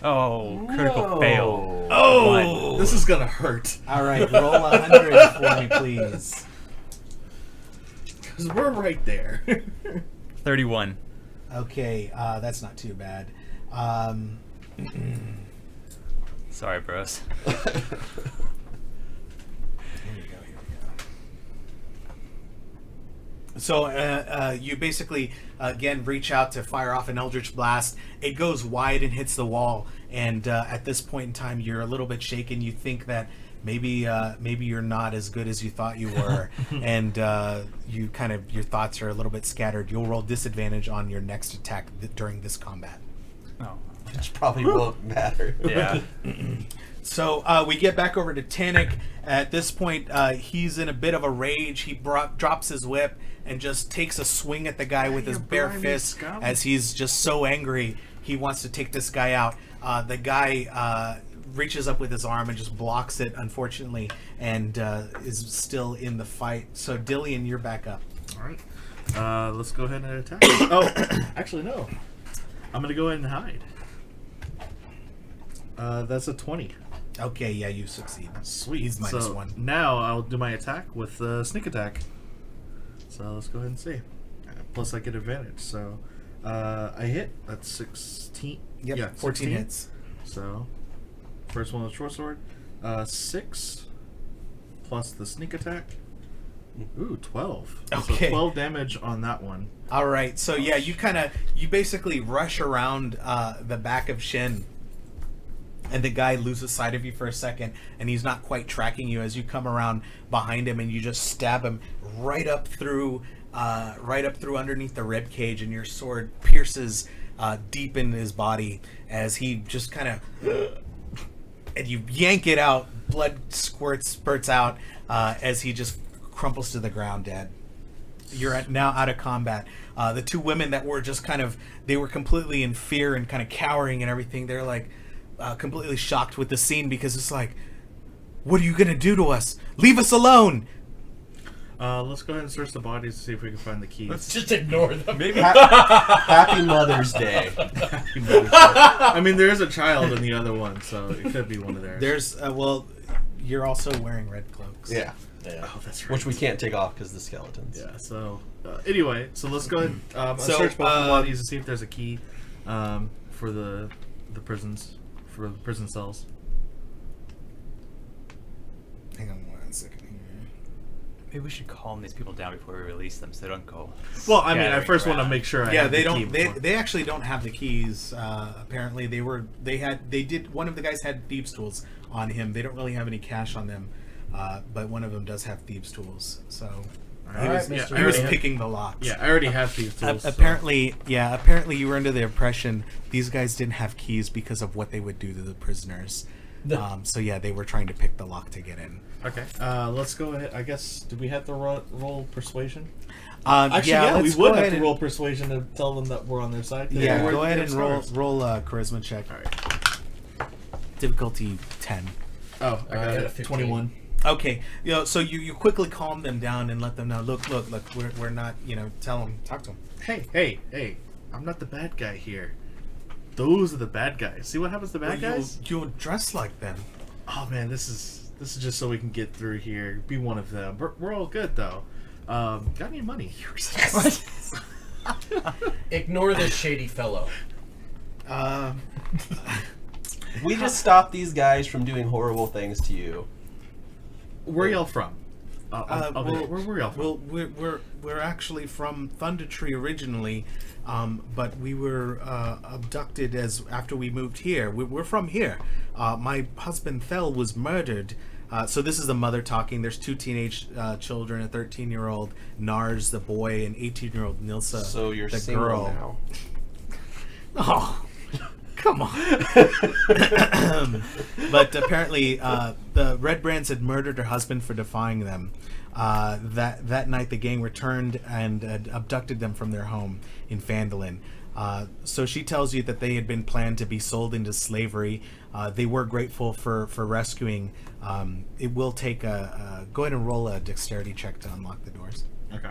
Oh, critical fail. Oh, This is gonna hurt. all right, roll 100 for me, please. Because we're right there. 31. Okay, that's not too bad. Sorry, bros. Here we go. So you basically, again, reach out to fire off an Eldritch Blast. It goes wide and hits the wall. And at this point in time, you're a little bit shaken. You think that maybe you're not as good as you thought you were. And your thoughts are a little bit scattered. You'll roll disadvantage on your next attack during this combat. Oh. Which probably won't matter. Yeah. So we get back over to Tannic. At this point, he's in a bit of a rage. He drops his whip and just takes a swing at the guy with his bare fist as he's just so angry. He wants to take this guy out. The guy reaches up with his arm and just blocks it, unfortunately, and is still in the fight. So, Dillian, you're back up. All right. Let's go ahead and attack. Oh, actually, no. I'm going to go ahead and hide. That's a 20. Okay, yeah, you succeed. Sweet. He's minus so 1. Now I'll do my attack with sneak attack. So let's go ahead and see. Plus I get advantage. So I hit. That's 16. Yep, Yeah, 14 16. hits. So first one with short sword. 6 plus the sneak attack. Ooh, 12. Okay. So 12 damage on that one. All right, so yeah, you basically rush around the back of Shin, and the guy loses sight of you for a second, and he's not quite tracking you as you come around behind him, and you just stab him right up through underneath the rib cage, and your sword pierces deep in his body as he just kind of, and you yank it out. Blood spurts out as he just crumples to the ground dead. You're now out of combat. The two women that were just they were completely in fear and kind of cowering and everything. They're like completely shocked with the scene because it's like, what are you going to do to us? Leave us alone! Let's go ahead and search the bodies to see if we can find the keys. Let's just ignore them. Maybe Happy Mother's Day. I mean, there is a child in the other one, so it could be one of theirs. There's, you're also wearing red cloaks. Yeah. Oh, that's right. Which we can't take off because of the skeletons. Yeah, so anyway, so let's go ahead and So, search both the bodies and see if there's a key for the prisons, for the prison cells. Hang on 1 second here. Maybe we should calm these people down before we release them so they don't go. Well, I mean, I scattering first want to around. make sure I Yeah, have they the don't. key before. They actually don't have the keys. Apparently, one of the guys had thieves' tools on him. They don't really have any cash on them, but one of them does have thieves' tools. So All he right, was, Mr. he was Graham. picking the locks. Yeah, I already have these tools. Apparently you were under the impression these guys didn't have keys because of what they would do to the prisoners. So yeah, they were trying to pick the lock to get in. Okay, let's go ahead. I guess, did we have to roll persuasion? Actually, we let's would go have ahead to and- roll persuasion to tell them that we're on their side. 'cause Yeah, we're go ahead the and stars. roll a charisma check. All right. Difficulty 10. Oh, I got got a it. 15. 21. Okay, so you quickly calm them down and let them know. Look, we're not. Tell them, talk to them. Hey! I'm not the bad guy here. Those are the bad guys. See what happens to bad guys? You'll dress like them. Oh man, this is just so we can get through here. Be one of them. We're all good though. Got any money? Ignore this shady fellow. We just stopped these guys from doing horrible things to you. Where y'all from? Where were y'all from? Well, we're actually from Thunder Tree originally, but we were abducted after we moved here. We're from here. My husband Thel was murdered. So this is the mother talking. There's two teenage children, a 13-year-old Nars, the boy, and 18-year-old Nilsa, So you're the single girl. now. Oh, come on. But apparently, the Red Brands had murdered her husband for defying them. That night, the gang returned and abducted them from their home in Phandelver. So she tells you that they had been planned to be sold into slavery. They were grateful for rescuing. It will take go ahead and roll a dexterity check to unlock the doors. Okay.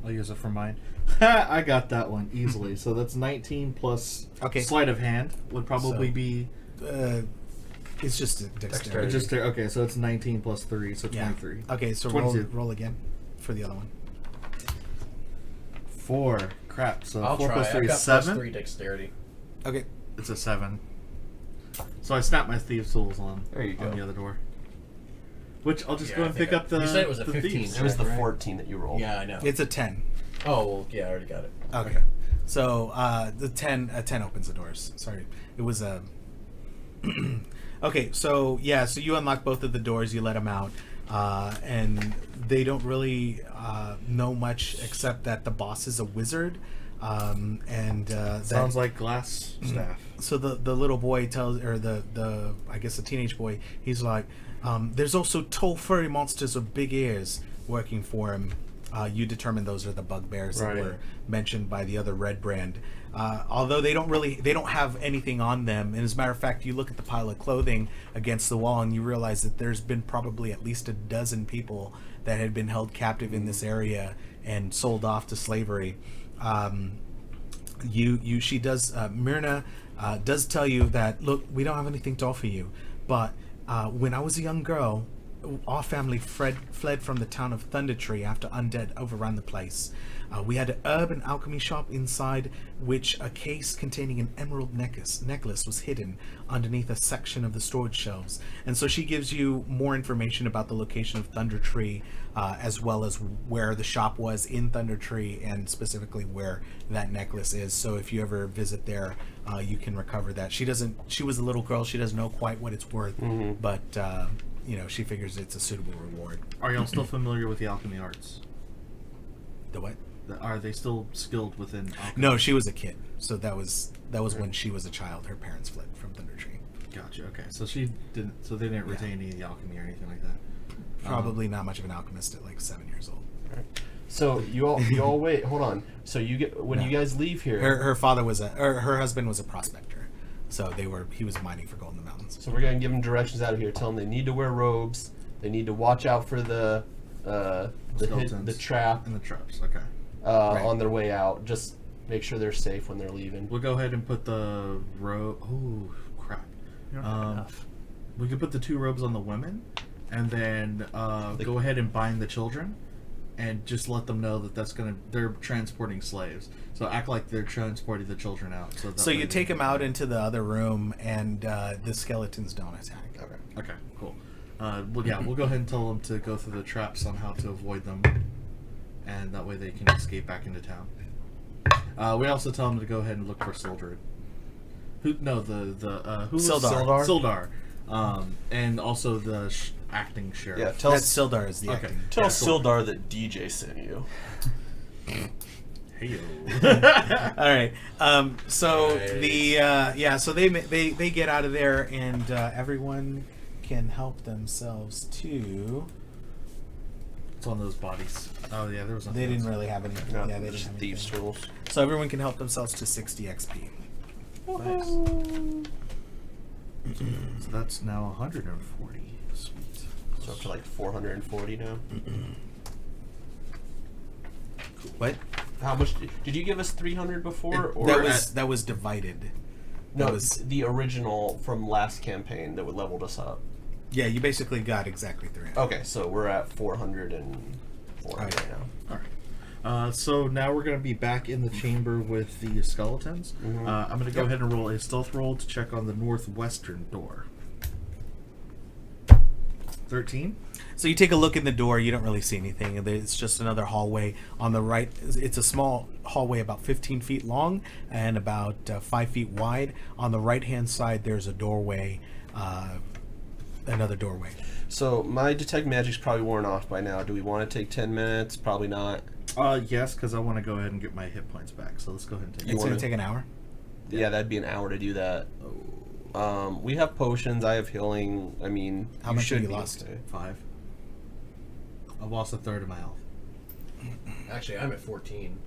I'll use it for mine. I got that one easily. So that's 19 plus sleight of hand would probably be... It's just a dexterity. Okay, so it's 19 plus 3, so 23. Okay, so 22. roll again for the other one. 4. Crap. So I'll 4 try. plus 3 I've is got 7. plus 3 dexterity. Okay. It's a 7. So I snapped my thieves' tools on There you on go. the other door. Which I'll just Yeah, go I and think pick up the. you said it was a the 15. thieves. It was the Right. 14 that you rolled. Yeah, I know. It's a 10. Oh, well, yeah, I already got it. Okay. So the 10 opens the doors. Sorry, it was a. Okay, so yeah, so you unlock both of the doors. You let them out, and they don't really know much except that the boss is a wizard, and Sounds like glass staff. so the little boy tells, or the I guess the teenage boy, he's like, there's also tall furry monsters with big ears working for him. You determine those are the bugbears that Right. were mentioned by the other red brand. Although they don't have anything on them. And as a matter of fact, you look at the pile of clothing against the wall and you realize that there's been probably at least a dozen people that had been held captive in this area and sold off to slavery. Myrna does tell you that, look, we don't have anything to offer you, but when I was a young girl, our family fled from the town of Thunder Tree after undead overran the place. We had an herb and alchemy shop inside which a case containing an emerald necklace was hidden underneath a section of the storage shelves. And so she gives you more information about the location of Thunder Tree, as well as where the shop was in Thunder Tree and specifically where that necklace is. So if you ever visit there, you can recover that. She was a little girl, she doesn't know quite what it's worth, but she figures it's a suitable reward. Are y'all still familiar with the alchemy arts? The what? Are they still skilled within alchemy? No, she was a kid. So that was when she was a child. Her parents fled from Thunder Tree. Gotcha. Okay, so she didn't. So they didn't retain any of the alchemy or anything like that. Probably not much of an alchemist at like 7 years old. So you all wait. Hold on. So you get when No. you guys leave here. Her father was her husband was a prospector. So he was mining for gold in the mountains. So we're gonna give them directions out of here. Tell them they need to wear robes. They need to watch out for the Skeletons. trap And the traps. Okay. Right. on their way out. Just make sure they're safe when they're leaving. We'll go ahead and put the robe. Oh crap! You don't have enough. We could put the 2 robes on the women, and then go ahead and bind the children, and just let them know that they're transporting slaves. So act like they're transporting the children out. So You take them out into the other room, and the skeletons don't attack. Okay, cool. We'll go ahead and tell them to go through the traps on how to avoid them, and that way they can escape back into town. We also tell them to go ahead and look for Sildred. Who was Sildar. Sildar. And also the acting sheriff. Yeah, tell That's Sildar is the Okay. acting. Tell Yeah, cool. Sildar that DJ sent you. Hey-yo. All right. So Right. so they get out of there, and everyone can help themselves to. It's on those bodies. Oh yeah, there was nothing They didn't else. really have any. No, Yeah, they didn't just have thieves' anything. tools. So everyone can help themselves to 60 XP. Nice. So that's now 140. Sweet. So up to like 440 now. What? How much did you give us? 300 before, or That was divided. no? that was- The original from last campaign that would leveled us up. Yeah, you basically got exactly 300. Okay, so we're at 404 right Okay. now. Alright. So now we're going to be back in the chamber with the skeletons. Mhm. I'm going to go ahead and roll a stealth roll to check on the northwestern door. 13? So you take a look in the door, you don't really see anything. It's just another hallway. On the right, it's a small hallway about 15 feet long and about 5 feet wide. On the right-hand side, there's a doorway, another doorway. So my detect magic's probably worn off by now. Do we want to take 10 minutes? Probably not. Yes, because I want to go ahead and get my hit points back. So let's go ahead and take You It's going wanna- to take an hour. Yeah, that'd be an hour to do that. We have potions. I have healing. I mean, How much have should you be lost? okay. 5. I've lost a third of my health. Actually, I'm at 14.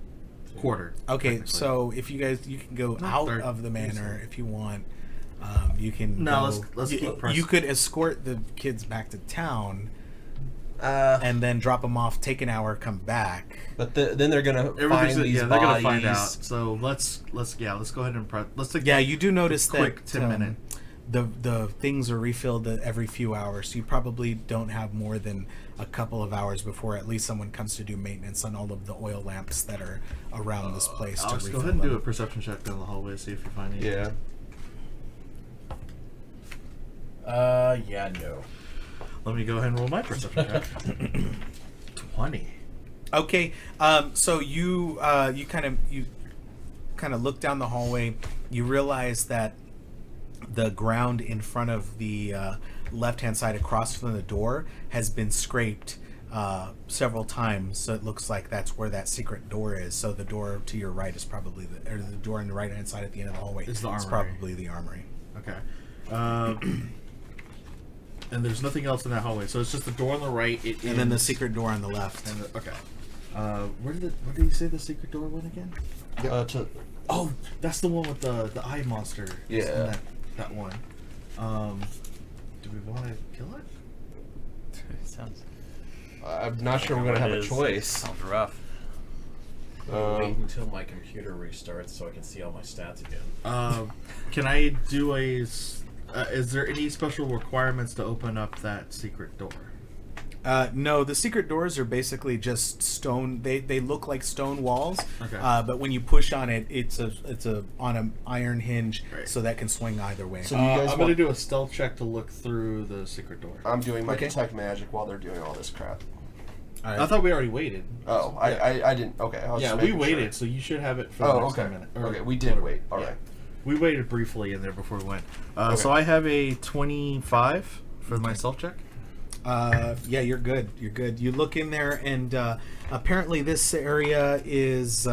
Quarter. Okay, technically. so if you guys, you can go Not out third. of the manor if you want. You can. No, go- let's you, keep pressing. you could escort the kids back to town Uh, and then drop them off, take an hour, come back. but then they're gonna find Everybody's these they're bodies. gonna find out. So let's go ahead and let's take Yeah, you do notice quick that 10-minute. the things are refilled every few hours. So you probably don't have more than a couple of hours before at least someone comes to do maintenance on all of the oil lamps that are around this place to Alex, refill go ahead and them. do a perception check down the hallway, see if you find anything. Yeah. Yeah, no. Let me go ahead and roll my perception check. 20. Okay, so you kind of look down the hallway. You realize that the ground in front of the left-hand side across from the door has been scraped several times, so it looks like that's where that secret door is. So the door to your right is probably the door on the right-hand side at the end of the hallway Is the armory. probably the armory. Okay. And there's nothing else in that hallway, so it's just the door on the right. And then the secret door on the left. And okay. Where did you say the secret door went again? Oh, that's the one with the eye monster. Yeah. That one. Do we want to kill it? Sounds. I'm not sure we're gonna have a choice. Sounds rough. Wait until my computer restarts so I can see all my stats again. Can I do is there any special requirements to open up that secret door? No, the secret doors are basically just stone. They look like stone walls. Okay. But when you push on it, it's on an iron hinge, Right. so that can swing either way. So you guys I'm going to do a stealth check to look through the secret door. I'm doing my Okay. detect magic while they're doing all this crap. All right. I thought we already waited. Oh, Yeah. I didn't. Okay. I was Yeah, just we making waited, sure. so you should have it for the Oh, next okay. 10 minutes. Okay, we did wait. All right. We waited briefly in there before we went. Okay. So I have a 25 for my self check. Yeah, you're good. You're good. You look in there, and apparently this area is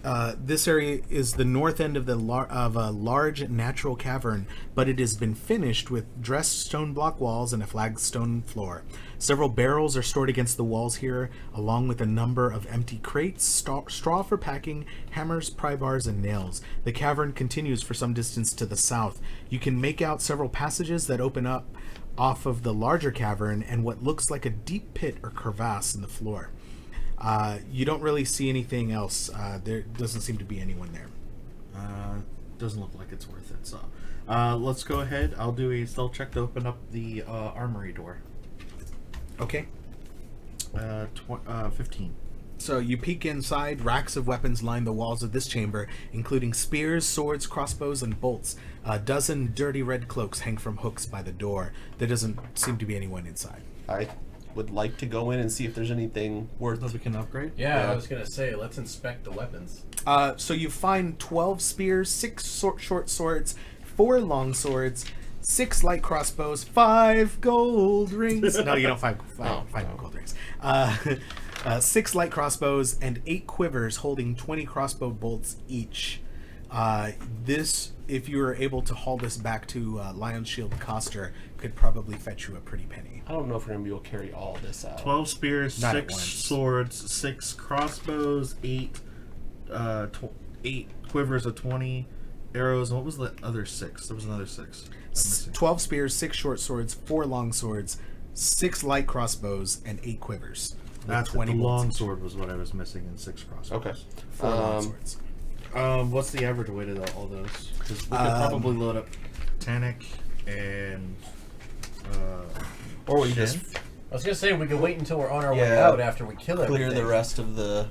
the north end of of a large natural cavern, but it has been finished with dressed stone block walls and a flagstone floor. Several barrels are stored against the walls here, along with a number of empty crates, straw for packing, hammers, pry bars, and nails. The cavern continues for some distance to the south. You can make out several passages that open up off of the larger cavern and what looks like a deep pit or crevasse in the floor. You don't really see anything else. There doesn't seem to be anyone there. Doesn't look like it's worth it. So let's go ahead. I'll do a stealth check to open up the armory door. Okay. 15. So you peek inside. Racks of weapons line the walls of this chamber, including spears, swords, crossbows, and bolts. A dozen dirty red cloaks hang from hooks by the door. There doesn't seem to be anyone inside. I would like to go in and see if there's anything worth. That we can upgrade? Yeah, I was gonna say, let's inspect the weapons. So you find 12 spears, 6 short swords, 4 long swords, 6 light crossbows, 5 gold rings. No, you don't find gold rings. 6 light crossbows and 8 quivers holding 20 crossbow bolts each. This, if you were able to haul this back to Lion's Shield Coster, could probably fetch you a pretty penny. I don't know if we're gonna be able to carry all this out. 12 spears, Not at 6 once. swords, 6 crossbows, 8 quivers of 20 arrows. And what was the other 6? There was another 6. I'm missing. 12 spears, 6 short swords, 4 long swords, 6 light crossbows, and 8 quivers. with That's 20 the bolts long each. sword was what I was missing, and 6 crossbows. Okay. 4 long swords. What's the average weight of all those? Because we could probably load up Tannic and Or we Shin. just I was gonna say we could wait until we're on our way Yeah. out after we kill everything. clear the rest of the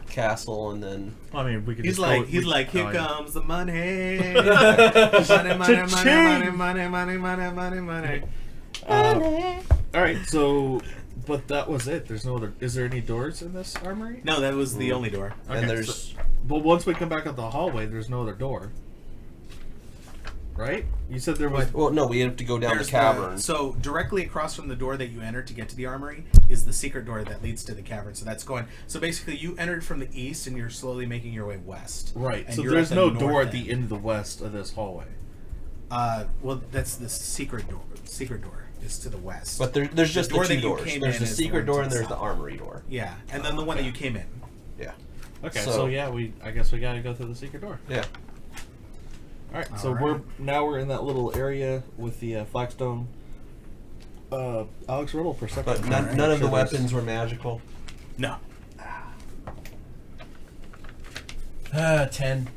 castle and then. Well, I mean, we could. He's just like, go, here oh, yeah. comes the money. money, Cha-ching! money. All right, so, but that was it. There's no other. Is there any doors in this armory? No, that was the only door. Okay, And there's so- but once we come back up the hallway, there's no other door. Right? You said there was. well, no, we have to go down There's the cavern. so directly across from the door that you entered to get to the armory is the secret door that leads to the cavern. So that's going. So basically, you entered from the east, and you're slowly making your way west. Right. And So you're there's at the no door north at the end of the west of this hallway. Well, that's the secret door. Secret door is to the west. But there's just the door two that you doors. came There's in the is the secret one door to and the there's the south. armory door. Yeah, and then the one that you came in. Yeah. Okay. So- So yeah, I guess we gotta go through the secret door. Yeah. All right. So All right. we're in that little area with the flagstone. Alex, roll a perception. But none, Alright, none of the Sure there's- weapons were magical. No. 10.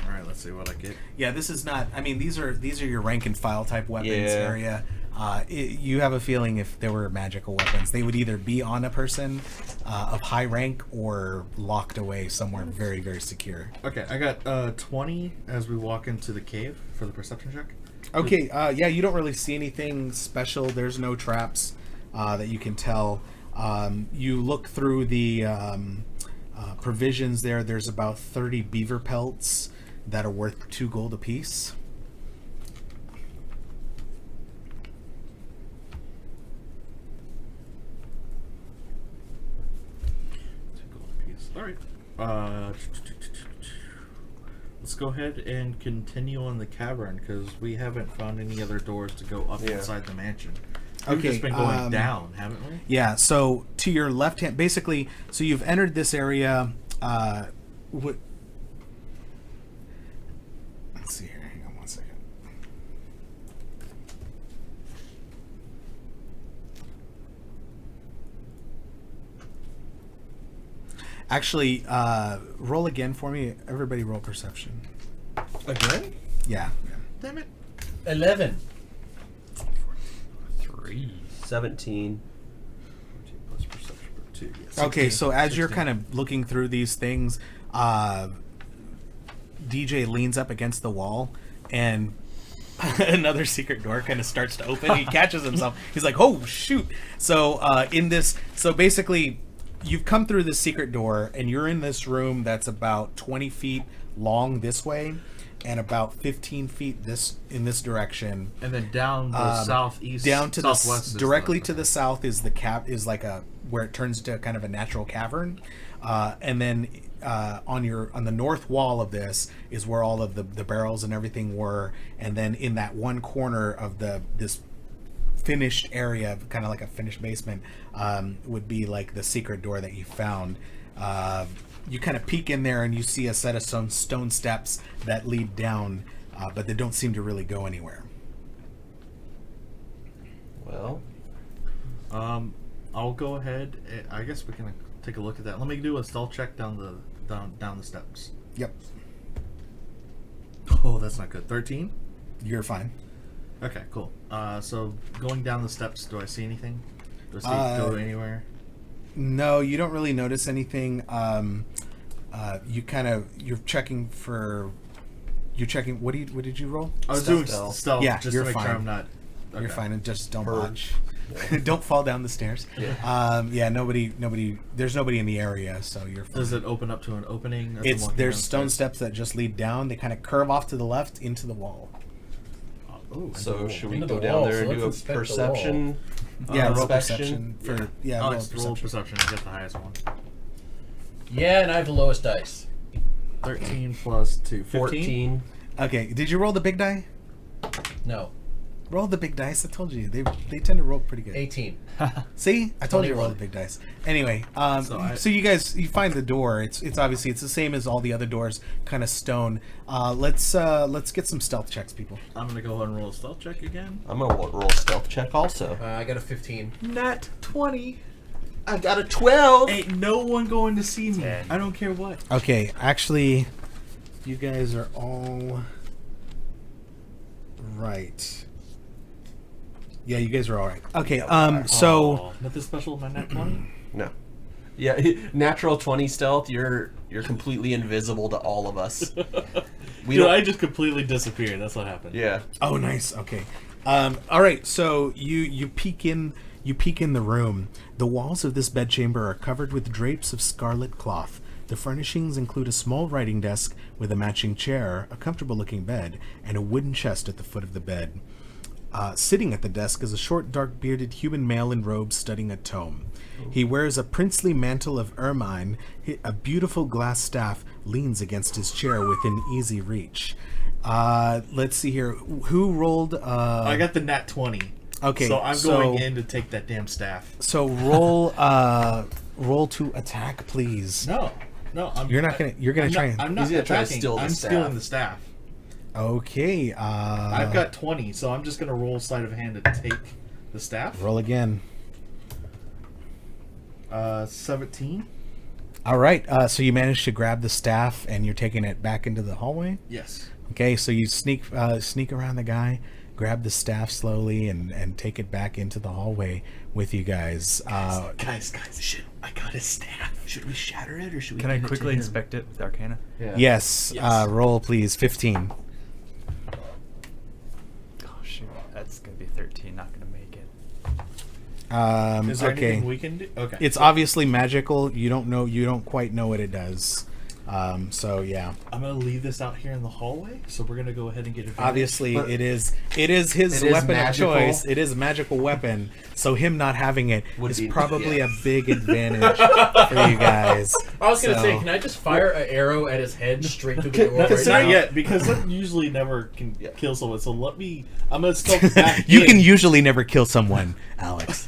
All right. Let's see what I get. Yeah, this is not. I mean, these are your rank and file type weapons Yeah. area. You have a feeling if there were magical weapons, they would either be on a person of high rank or locked away somewhere very, very secure. Okay, I got 20 as we walk into the cave for the perception check. Okay, yeah, you don't really see anything special. There's no traps that you can tell. You look through the provisions there. There's about 30 beaver pelts that are worth 2 gold apiece. All right. Let's go ahead and continue on the cavern because we haven't found any other doors to go up inside the mansion. We've just been going down, haven't we? Yeah. So to your left hand, basically. So you've entered this area. Let's see here. Hang on one second. Actually, roll again for me. Everybody roll perception. Again? Yeah. Damn it. 11. 3. 17. 14 plus perception for 2. Yeah, Okay, 16. so as you're 16. kind of looking through these things, DJ leans up against the wall and another secret door kind of starts to open. He catches himself. He's like, "Oh shoot!" So so basically, you've come through this secret door and you're in this room that's about 20 feet long this way, and about 15 feet in this direction. And then down the southeast, Down to southwest, directly to the south is the is like where it turns to kind of a natural cavern, and then on the north wall of this is where all of the barrels and everything were, and then in that one corner of this finished area, kind of like a finished basement, would be like the secret door that you found. You kind of peek in there and you see a set of some stone steps that lead down, but they don't seem to really go anywhere. Well, I'll go ahead. I guess we can take a look at that. Let me do a stealth check down the steps. Yep, Oh, that's not good. 13. you're fine. Okay, cool. So going down the steps, do I see anything? Do I see go anywhere? No, you don't really notice anything. You're checking for. You're checking. What did you roll? I was Stealth. doing stealth Yeah, just you're to make sure fine. I'm not. You're okay. fine, and just don't Purge. botch. Don't fall down the stairs. Yeah. Nobody. There's nobody in the area, so you're fine. Does it open up to an opening? as I'm walking There's down the stone stairs? steps that just lead down. They kind of curve off to the left into the wall. Ooh, so should we Into go the down wall, there so and let's do a inspect the perception? Yeah, roll inspection? perception for yeah. roll Alex, roll perception. You get the highest one. Yeah, and I have the lowest dice. 13 plus 2. 15? 14. Okay, did you roll the big die? No, Roll the big dice. I told you they tend to roll pretty good. 18. See, I told you to roll 21. the big dice. Anyway, So you guys find the door. It's obviously it's the same as all the other doors, kind of stone. Let's get some stealth checks, people. I'm going to go ahead and roll a stealth check again. I'm gonna roll a stealth check also. I got a 15. Nat 20. I got a 12. Ain't no one going to see me. 10. I don't care what. Okay, actually, you guys are all right. Yeah, you guys are all right. Okay, so Aw, nothing special with my nat 20? No. Yeah, natural 20 stealth. You're completely invisible to all of us. We Dude, don't- I just completely disappeared. That's what happened. Yeah. oh, nice. Okay, all right. So you peek in the room. The walls of this bedchamber are covered with drapes of scarlet cloth. The furnishings include a small writing desk with a matching chair, a comfortable-looking bed, and a wooden chest at the foot of the bed. Sitting at the desk is a short, dark-bearded human male in robes studying a tome. He wears a princely mantle of ermine. A beautiful glass staff leans against his chair within easy reach. Let's see here. Who rolled? I got the nat 20. Okay, So I'm so- going in to take that damn staff. So roll to attack, please. No. You're gonna try and. I'm not He's gonna try to attacking. steal the I'm staff. stealing the staff. Okay. I've got 20, so I'm just going to roll sleight of hand to take the staff. Roll again. 17. All right. So you managed to grab the staff and you're taking it back into the hallway. Yes. Okay. So you sneak around the guy, grab the staff slowly, and take it back into the hallway with you guys. Guys, shit. I got his staff. Should we shatter it or should we? Can I hand it to quickly him? inspect it with Arcana? Yeah. Yes. Yes. Roll please. 15. not gonna make it. Is there Okay. anything we can do? Okay. It's obviously magical. You don't quite know what it does. So yeah. I'm gonna leave this out here in the hallway, so we're gonna go ahead and get it. Obviously, But it is his it is weapon magical. of choice. It is a magical weapon. So him not having it Would is be- probably yeah. a big advantage for you guys. I was gonna So- say, can I just fire an arrow at his head straight through the door right Not now? yet, because that usually never can kill someone. So I'm gonna still back You in. can usually never kill someone, Alex.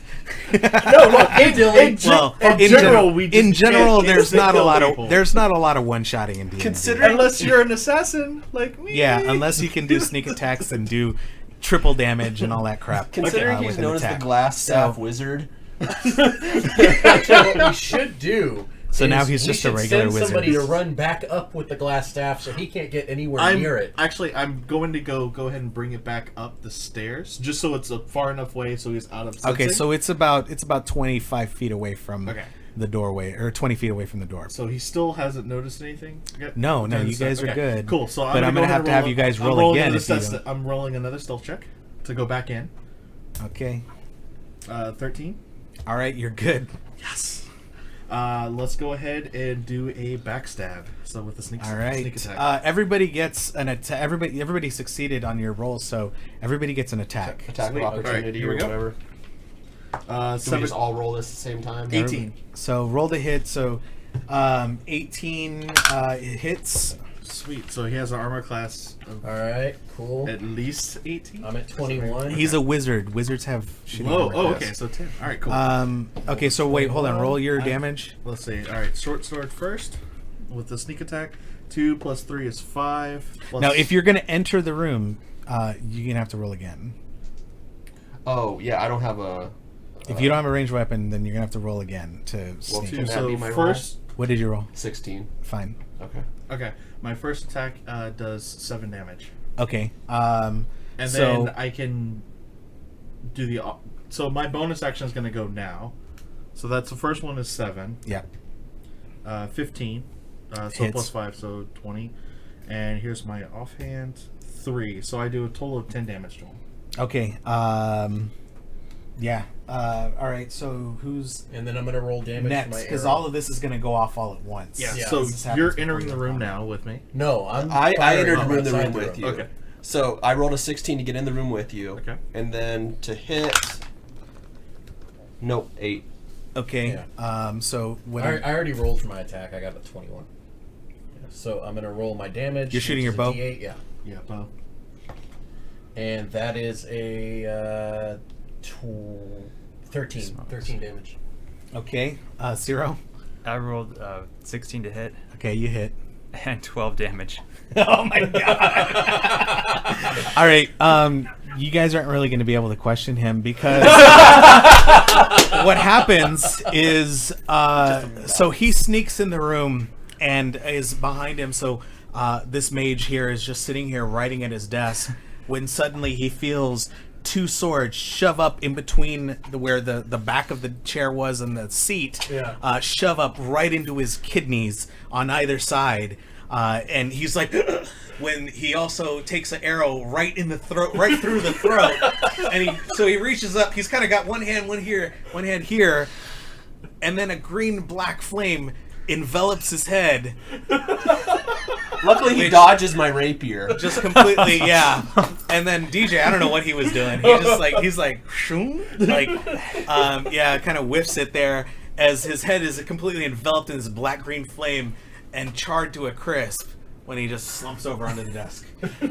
No, in Well, general, we just in general, can't there's not a kill lot people. of one-shotting in D&D. Unless you're an assassin like me. Yeah, unless you can do sneak attacks and do triple damage and all that crap. Considering with he's an known as attack. the glass staff So- wizard. Actually, what we should do. So now is he's we just a should regular send wizard. somebody to run back up with the glass staff, so he can't get anywhere near it. I'm going to go ahead and bring it back up the stairs, just so it's a far enough way so he's out of sensing. Okay, so it's about 25 feet away from Okay. the doorway, or 20 feet away from the door. So he still hasn't noticed anything yet? No, Okay, you guys are okay, good. Cool. So But I'm gonna have to have you guys roll again if you don't. I'm rolling another stealth check to go back in. Okay. 13. All right, you're good. Yes. Let's go ahead and do a backstab. So with the sneak All right. sneak attack. Everybody gets an attack. Everybody succeeded on your roll, so everybody gets an attack. Attack Sweet. of All right, opportunity here or we go. whatever. Do we Seven- just all roll this at the same time? 18. So roll the hit. So 18 hits. Sweet. So he has an armor class of All right, cool. at least 18. I'm at 21. He's a wizard. Wizards have shitty Whoa. armor Oh, class. okay. So 10. All right. Cool. Okay, so wait, hold on. Roll your I- damage. Let's see. All right. Short sword first with the sneak attack. 2 plus 3 is 5. Plus Now, if you're going to enter the room, you're going to have to roll again. Oh, yeah, I don't have a... If you don't have a ranged weapon, then you're going to have to roll again to sneak. Can that so be my first. What did you roll? 16. Fine. Okay. Okay. My first attack does 7 damage, Okay. and So- then I can do the. So my bonus action is going to go now. So that's the first one is 7. Yeah. 15. So Hits. plus 5, so 20. And here's my offhand 3. So I do a total of 10 damage to him. Okay. Yeah. All right. So who's And then I'm going to roll damage for next? my Because arrow. all of this is going to go off all at once. Yeah. Yeah, So this happens you're before entering you the room come. now with me. No, I'm I firing entered from the outside room with you. Okay. So I rolled a 16 to get in the room with you. Okay. And then to hit... Nope, 8. Okay. So when I already rolled for my attack. I got a 21. Yeah, so I'm going to roll my damage. You're shooting which your is a bow? D8, yeah. Yeah, bow. And that is a 13. 13 damage. okay, Zero. I rolled 16 to hit Okay, you hit. and 12 damage. Oh my god! All right, you guys aren't really going to be able to question him because what happens is, so he sneaks in the room and is behind him. So this mage here is just sitting here writing at his desk when suddenly he feels 2 swords shove up in between where the back of the chair was and the seat, Yeah. shove up right into his kidneys on either side. And he's like, when he also takes an arrow right in the throat, right through the throat, and he reaches up. He's kind of got one hand here, and then a green-black flame envelops his head, Luckily, he dodges my rapier. just completely, yeah. And then DJ, I don't know what he was doing. He's like, shoom, like, kind of whiffs it there as his head is completely enveloped in this black-green flame and charred to a crisp when he just slumps over onto the desk,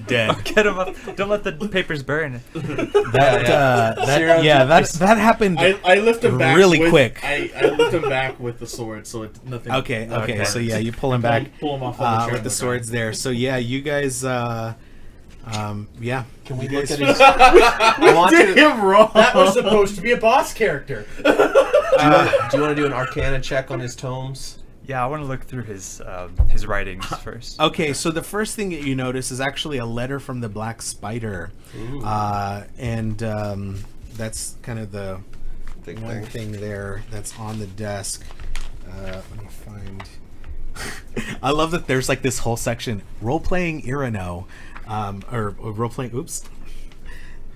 dead. Get him up. Don't let the papers burn. That happened. I lift him back really with, quick. I lift him back with the sword, so it's nothing. Okay. So yeah, you pull him back Pull him off on the chair with the swords there. So yeah, you guys. Yeah. Can we You look guys- at his... I want you Did to... him wrong. That was supposed to be a boss character. Do you want to do an Arcana check on his tomes? Yeah, I want to look through his writings first. Okay, so the first thing that you notice is actually a letter from the Black Spider, Ooh. and that's kind of the Big one thing. thing there that's on the desk. Let me find. I love that there's like this whole section role playing Irano, or role playing. Oops.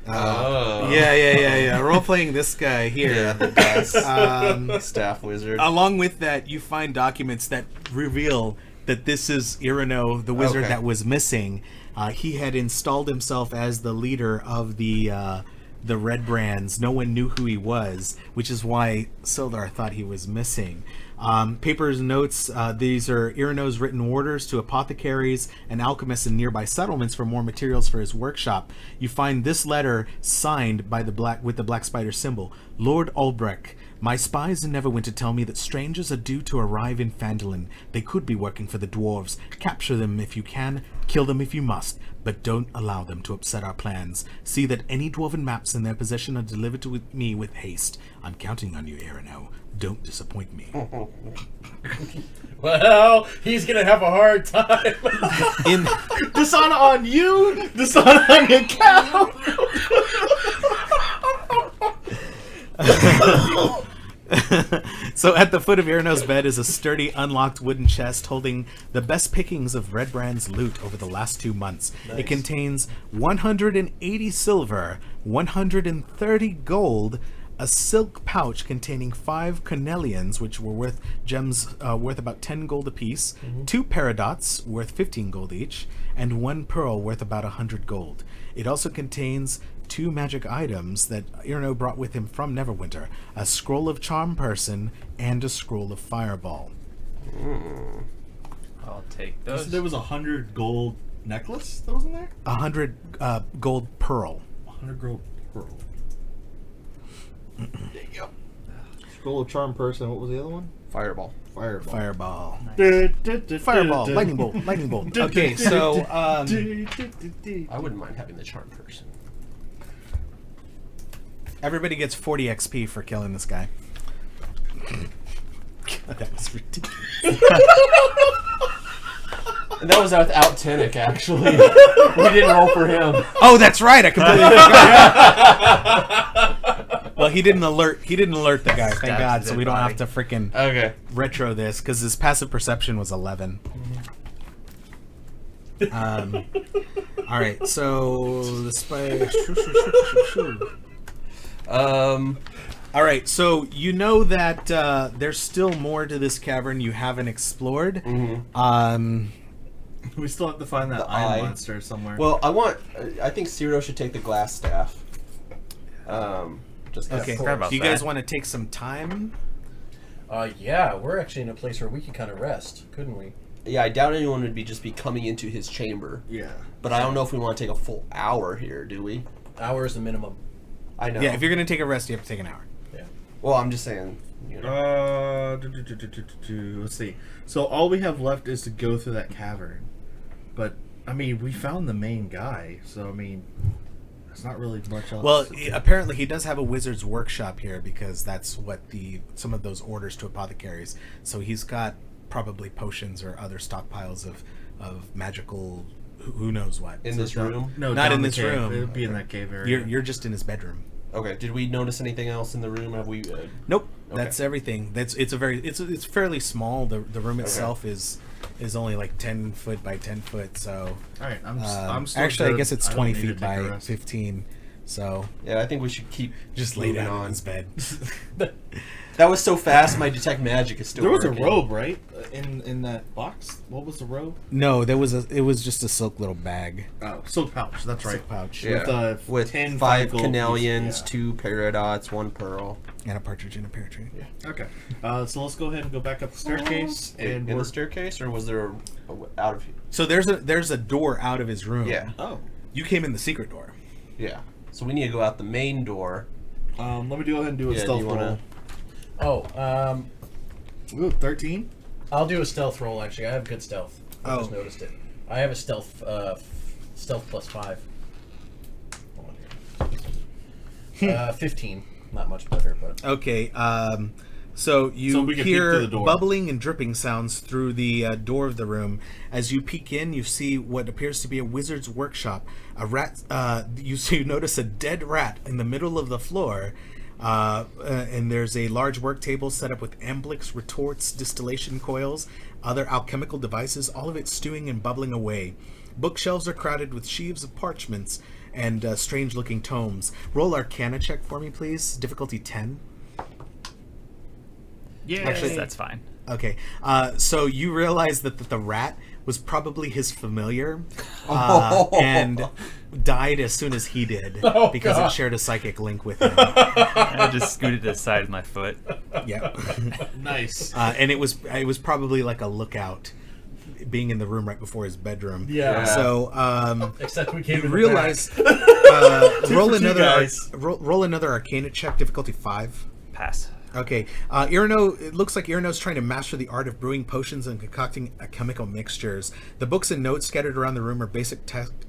Yeah. Role playing this guy here. Yeah, the glass staff wizard. Along with that, you find documents that reveal that this is Irino, the wizard that was missing. He had installed himself as the leader of the Red Brands. No one knew who he was, which is why Sildar thought he was missing. Papers notes, these are Irino's written orders to apothecaries and alchemists in nearby settlements for more materials for his workshop. You find this letter signed by with the black spider symbol. Lord Albrecht, my spies in Neverwinter tell me that strangers are due to arrive in Phandelver. They could be working for the dwarves. Capture them if you can, kill them if you must, but don't allow them to upset our plans. See that any dwarven maps in their possession are delivered to me with haste. I'm counting on you, Irino. Don't disappoint me. Well, he's gonna have a hard time. Dishonor on you, dishonor on your cow. So at the foot of Irino's bed is a sturdy, unlocked wooden chest holding the best pickings of Red Brand's loot over the last 2 months. Nice. It contains 180 silver, 130 gold, a silk pouch containing 5 cornelians, which were worth gems worth about 10 gold apiece, 2 paradots worth 15 gold each, and 1 pearl worth about 100 gold. It also contains 2 magic items that Irino brought with him from Neverwinter, a scroll of charm person and a scroll of fireball. I'll take those. So there was 100 gold necklace that was in there? 100 gold pearl. 100 gold pearl. There you go. Scroll of charm person. What was the other one? Fireball. Fireball. Nice. Fireball. Lightning bolt. Lightning bolt. Okay, so I wouldn't mind having the charm person. everybody gets 40 XP for killing this guy. God, that was ridiculous. And that was without Tinnick, actually. We didn't roll for him. Oh, that's right. I completely forgot. Well, he didn't alert the guy, thank God, so we don't have to freaking retro this because his passive perception was 11. All right, so the spider. All right, so you know that there's still more to this cavern you haven't explored. Mm-hmm. We still have to find that eye monster somewhere. Well, I think Ciro should take the glass staff. Just okay. Do you guys want to take some time? Yeah, we're actually in a place where we can kind of rest, couldn't we? Yeah, I doubt anyone would be coming into his chamber. Yeah. But I don't know if we want to take a full hour here, do we? Hour is the minimum. I know. Yeah, if you're going to take a rest, you have to take an hour. Yeah. Well, I'm just saying. You know. Let's see. So all we have left is to go through that cavern. But, I mean, we found the main guy, so, I mean, there's not really much else. Well, apparently he does have a wizard's workshop here because that's what some of those orders to apothecaries. So he's got probably potions or other stockpiles of magical, who knows what. In this room? No, not in the this cave. room. It would be in that cave area. You're just in his bedroom. Okay. Did we notice anything else in the room? Have we? Nope. Okay. That's everything. It's fairly small. The room itself is only like 10 foot by 10 foot. So all right, I'm still actually good. I guess it's I 20 don't need feet to take a by rest. 15. So Yeah, I think we should keep just lay moving down on in his bed. That was so fast. My detect magic is still. There was working. a robe, right? In that box. What was the robe? No, it was just a silk little bag. Oh, silk pouch. That's right. Silk pouch. Yeah. With 10, 5 5 gold canelians, pieces. 2 paradots, 1 pearl. And a partridge in a pear tree. Yeah. Okay. So let's go ahead and go back up the staircase and in the staircase, or was there out of? So there's a door out of his room. Yeah. Oh. You came in the secret door. Yeah. So we need to go out the main door. Let me go ahead and do a Yeah, stealth do you wanna- roll. Ooh, 13. I'll do a stealth roll, actually. I have good stealth. I just noticed it. I have a stealth plus 5. Hold on here. 15. Not much better, but... Okay, so you we can peek through hear the door. bubbling and dripping sounds through the door of the room. As you peek in, you see what appears to be a wizard's workshop. A rat. You notice a dead rat in the middle of the floor, and there's a large work table set up with amblix, retorts, distillation coils, other alchemical devices. All of it stewing and bubbling away. Bookshelves are crowded with sheaves of parchments and strange-looking tomes. Roll Arcana check for me, please. Difficulty 10. Yeah. Actually, That's fine. Okay, so you realize that the rat was probably his familiar, and died as soon as he did because it shared a psychic link with him. I just scooted aside with my foot. Yeah, Nice. and it was probably like a lookout, being in the room right before his bedroom. Yeah. So Except we came you in realize roll for two another guys. roll another Arcana check, difficulty 5. Pass. Okay, Irino, it looks like Irino's trying to master the art of brewing potions and concocting chemical mixtures. The books and notes scattered around the room are basic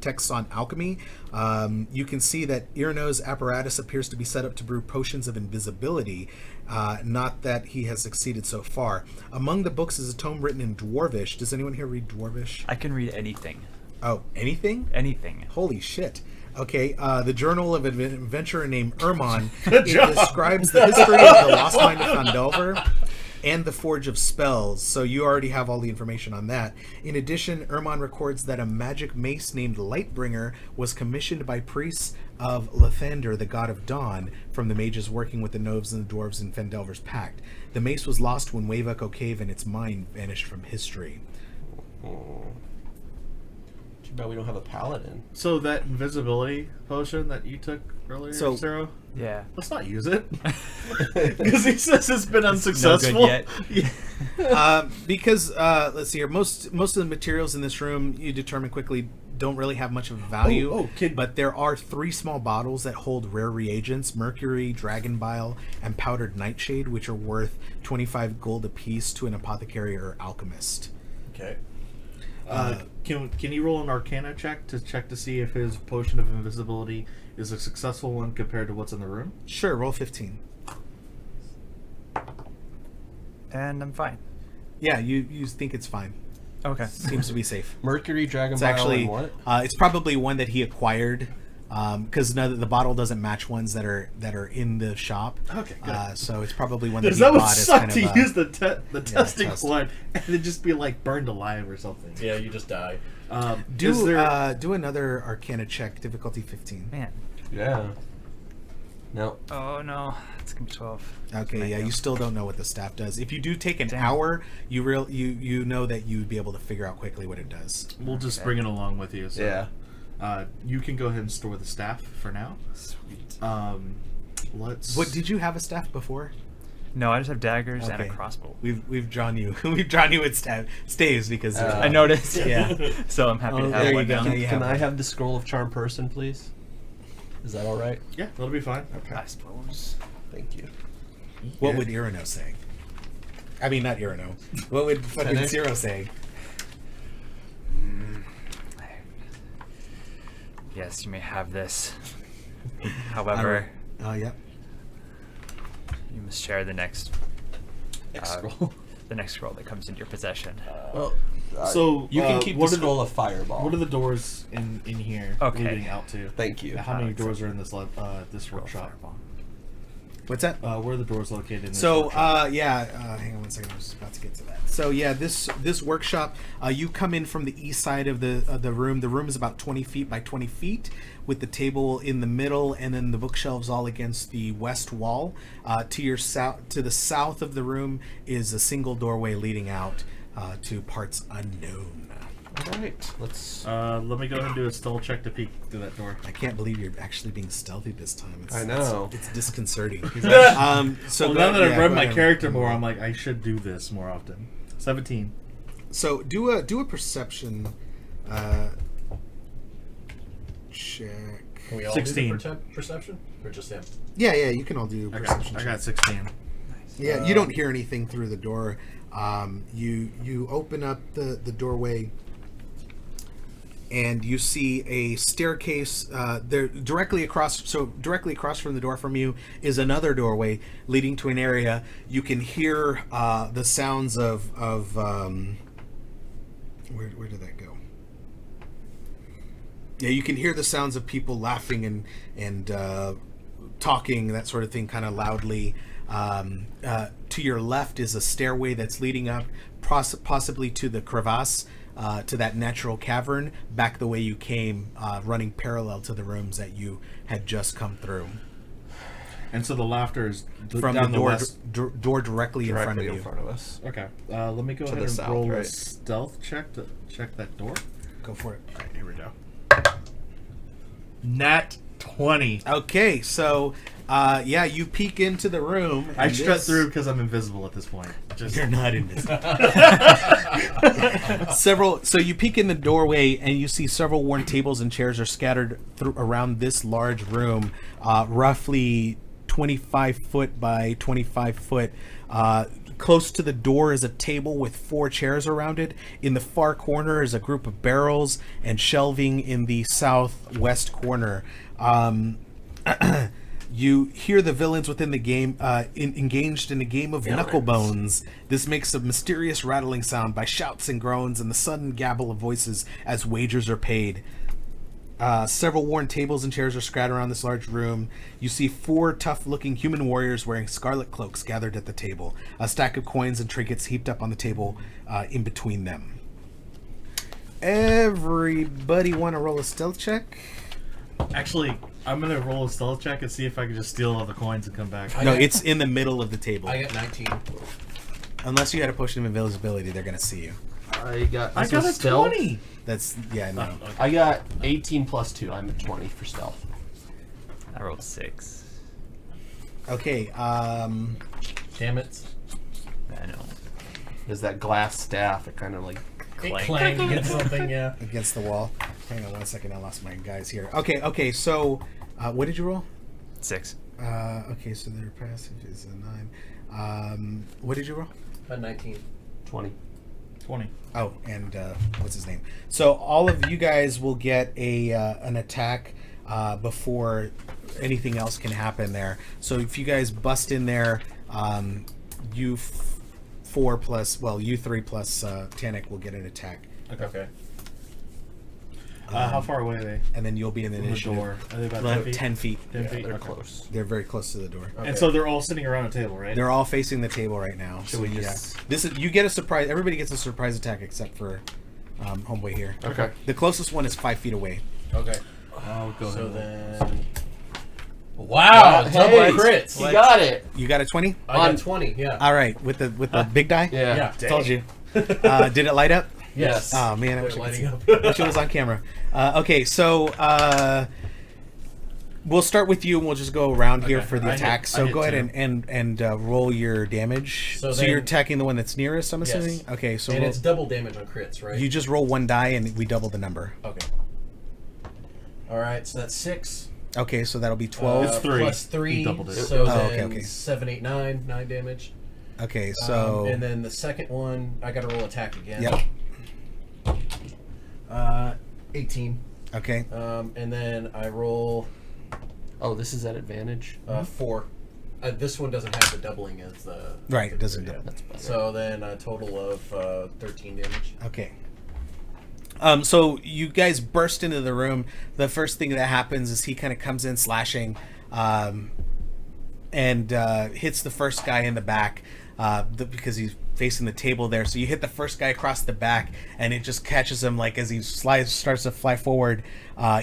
texts on alchemy. You can see that Irino's apparatus appears to be set up to brew potions of invisibility, not that he has succeeded so far. Among the books is a tome written in Dwarvish. Does anyone here read Dwarvish? I can read anything. Oh, anything? Anything. Holy shit. Okay, the Journal of an Adventurer named Ermon. It describes the history of the Lost Mine of Phandelver and the Forge of Spells, so you already have all the information on that. In addition, Ermon records that a magic mace named Lightbringer was commissioned by priests of Lathander, the god of dawn, from the mages working with the Noves and the Dwarves in Phandelver's pact. The mace was lost when Wave Echo Cave and its mine vanished from history. Too bad we don't have a paladin. So that invisibility potion that you took earlier, So- Zero, Yeah. let's not use it. Because he says it's been No unsuccessful. good yet. Because let's see here, most of the materials in this room you determine quickly don't really have much of value. But there are 3 small bottles that hold rare reagents: mercury, dragon bile, and powdered nightshade, which are worth 25 gold apiece to an apothecary or alchemist. Okay. Can you roll an Arcana check to see if his potion of invisibility is a successful one compared to what's in the room? Sure, roll 15. And I'm fine. Yeah, you think it's fine. Okay. Seems to be safe. Mercury, dragon It's bile, actually and what? it's probably one that he acquired, because the bottle doesn't match ones that are in the shop. Okay, good. So it's probably one that Because he that would bought as suck kind to of use the testing test. one and then just be like burned alive or something. Yeah, you just die. Is there, do another Arcana check, difficulty 15. Man. Yeah. No. Oh no. It's gonna be 12. Okay, yeah, you still don't know what the staff does. If you do take an Damn. hour, you know that you'd be able to figure out quickly what it does. we'll just Okay. bring it along with you. So, Yeah. you can go ahead and store the staff for now. Sweet. Let's. What did you have a staff before? No, I just have daggers and a Okay. crossbow. We've drawn you with staves because I noticed. Yeah. So I'm happy Oh, to there have you one go. now. Now you Can have I one. have the scroll of charm person, please? Is that all right? Yeah, that'll be fine. Okay. I suppose. Thank you. What Yeah. would Irino say? I mean, not Irino. What would fucking Fennec? Zero say? Yes, you may have this. However, Oh, yeah. you must share the next Scroll. the next scroll that comes into your possession. Well, So you can keep the what are scroll of fireball. What are the doors in here Okay. leading out to? Thank you. How many Alex. doors are in this this Scroll workshop? fireball. What's that? Where are the doors located in this So, workshop? hang on one second. I was about to get to that. So, yeah, this workshop, you come in from the east side of the room. The room is about 20 feet by 20 feet, with the table in the middle, and then the bookshelves all against the west wall. To the south of the room is a single doorway leading out to parts unknown. All right. Let's. Let me go ahead and do a stealth check to peek through that door. I can't believe you're actually being stealthy this time. It's, I know. It's disconcerting. So Well, go- now that I've yeah, read go my ahead. character more, I'm like, I should do this more often. 17. So do a perception check. Can we all 16. do the perception? Or just him? Yeah, you can all do I perception. got checks. 16. Yeah, you don't hear anything through the door. You open up the doorway, and you see a staircase. There, directly across from the door from you is another doorway leading to an area. You can hear the sounds of where did that go? Yeah, you can hear the sounds of people laughing and talking, that sort of thing, kind of loudly. To your left is a stairway that's leading up, possibly to the crevasse to that natural cavern back the way you came, running parallel to the rooms that you had just come through. And so the laughter is From down the door, west. door directly in front of Directly you. in front of us. Okay. Let me go To ahead the and south, roll a right? stealth check to check that door. Go for it. All right, here we go. Nat 20. Okay, so you peek into the room. I and strut this- through because I'm invisible at this point. Just You're not invisible. So you peek in the doorway and you see several worn tables and chairs are scattered around this large room, roughly 25 foot by 25 foot. Close to the door is a table with 4 chairs around it. In the far corner is a group of barrels and shelving in the southwest corner. You hear the villains within the game engaged in a game of knucklebones. This makes a mysterious rattling sound by shouts and groans and the sudden gabble of voices as wagers are paid. Several worn tables and chairs are scattered around this large room. You see 4 tough-looking human warriors wearing scarlet cloaks gathered at the table. A stack of coins and trinkets heaped up on the table in between them. Everybody want to roll a stealth check? actually, I'm gonna roll a stealth check and see if I can just steal all the coins and come back. No, it's in the middle of the table. I got 19. Unless you had a potion of invisibility, they're going to see you. I got I got a stealth. 20. That's, yeah, no. I got 18 plus 2. I'm at 20 for stealth. I rolled 6. Okay, Damn it. I know. There's that glass staff. It kind of like It clanged against something, yeah. against the wall. Hang on 1 second, I lost my guys here. Okay, so, what did you roll? 6. Okay, so their passive is a 9. What did you roll? 19. 20. 20. Oh, and what's his name? So all of you guys will get an attack before anything else can happen there. So if you guys bust in there, you 4 plus, well, you 3 plus Tannic will get an attack. Okay. How far away are they? And then you'll be in the From the initiative. door. Are they about Like 10 feet? 10 feet. 10 Yeah, feet? they're Okay. close. They're very close to the door. Okay. And so they're all sitting around a table, right? They're all facing the table right now. Should we yeah. just- This is, you get a surprise. Everybody gets a surprise attack except for homeboy here. Okay. The closest one is 5 feet away. Okay. I'll go So ahead. then... Wow! Double Hey, crits! You got it. You got a 20? I got On- 20, yeah. All right, with the big die. Yeah. Yeah. Told you. Did it light up? Yes. Oh man, I They're wish I could lighting see. up. Wish it was on camera. Okay, so we'll start with you, and we'll just go around here Okay, for the I hit- attack. I So hit go ahead 2. and roll your damage. So So you're then- attacking the one that's nearest, I'm Yes. assuming. Okay, so And roll, it's double damage on crits, right? you just roll 1 die, and we double the number. Okay. Alright, so that's 6. Okay, so that'll be 12. It's 3. Plus 3, You doubled it. so Oh, then okay. 7, 8, 9. 9 damage. Okay, so and then the second one, I gotta roll attack again. yep. 18. Okay. And then I roll Oh, this is at advantage. 4. This one doesn't have the doubling as the... Right, it doesn't yeah. double. That's better. So then a total of 13 damage. Okay. So you guys burst into the room. The first thing that happens is he kind of comes in slashing, and hits the first guy in the back, because he's facing the table there. So you hit the first guy across the back, and it just catches him like as he starts to fly forward.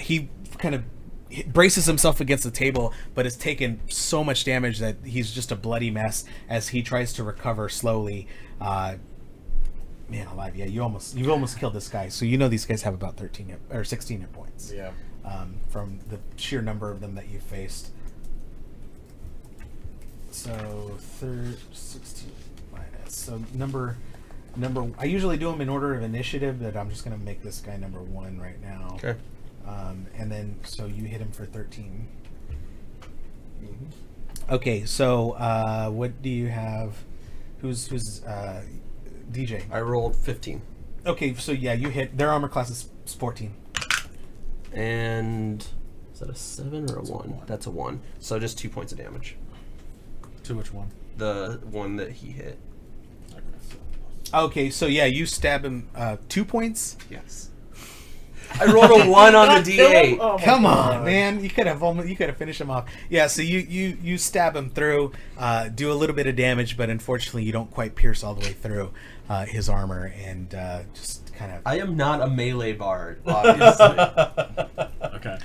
He kind of braces himself against the table, but has taken so much damage that he's just a bloody mess as he tries to recover slowly. Man alive, yeah, you've almost killed this guy. So you know these guys have about 16 hit points. Yeah. From the sheer number of them that you faced. So 16 minus. So number. I usually do them in order of initiative, but I'm just gonna make this guy number 1 right now. Okay. And then so you hit him for 13. Okay, so what do you have? Who's DJ? I rolled 15. Okay, so yeah, you hit. Their armor class is 14. And is that a 7 or a 1? That's a 1. So just 2 points of damage. To which one? The one that he hit. Okay, so yeah, you stab him 2 points. Yes. I rolled a 1 on the D8. Oh my Come God. on, man! You could have finished him off. Yeah, so you stab him through, do a little bit of damage, but unfortunately you don't quite pierce all the way through his armor, and just kind of. I am not a melee bard, obviously. Okay.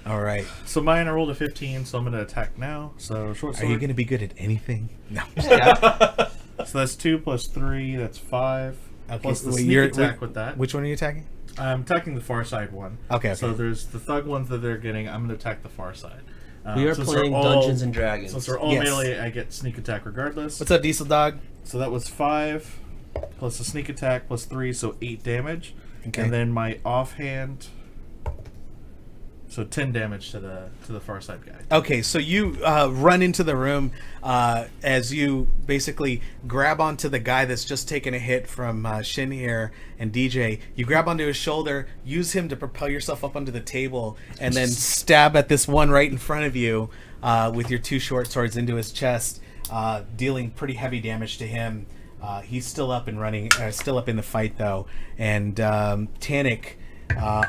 All right. So mine, I rolled a 15, so I'm going to attack now. So short sword. Are you going to be good at anything? No. Yeah. So that's 2 plus 3, that's 5. Okay. Plus the wait, sneak attack with that. Which one are you attacking? I'm attacking the far side one. Okay. So there's the thug ones that they're getting. I'm going to attack the far side. We are since playing we're all- Dungeons and Dragons. Since we're all Yes. melee, I get sneak attack regardless. What's up, Diesel Dog? So that was 5 plus the sneak attack plus 3, so 8 damage. Okay. And then my offhand, so 10 damage to the far side guy. Okay, so you run into the room as you basically grab onto the guy that's just taken a hit from Shin here and DJ. You grab onto his shoulder, use him to propel yourself up onto the table, and then stab at this one right in front of you with your 2 short swords into his chest, dealing pretty heavy damage to him. He's still up and running, still up in the fight though, and Tannic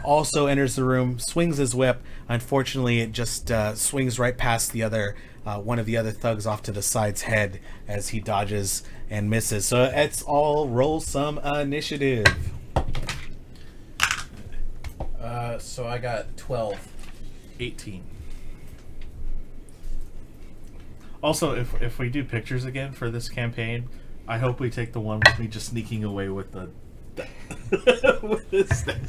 also enters the room, swings his whip. Unfortunately, it just swings right past the other one of the other thugs off to the side's head as he dodges and misses. So it's all roll some initiative. So I got 12. 18. Also, if we do pictures again for this campaign, I hope we take the one with me just sneaking away with the with this thing.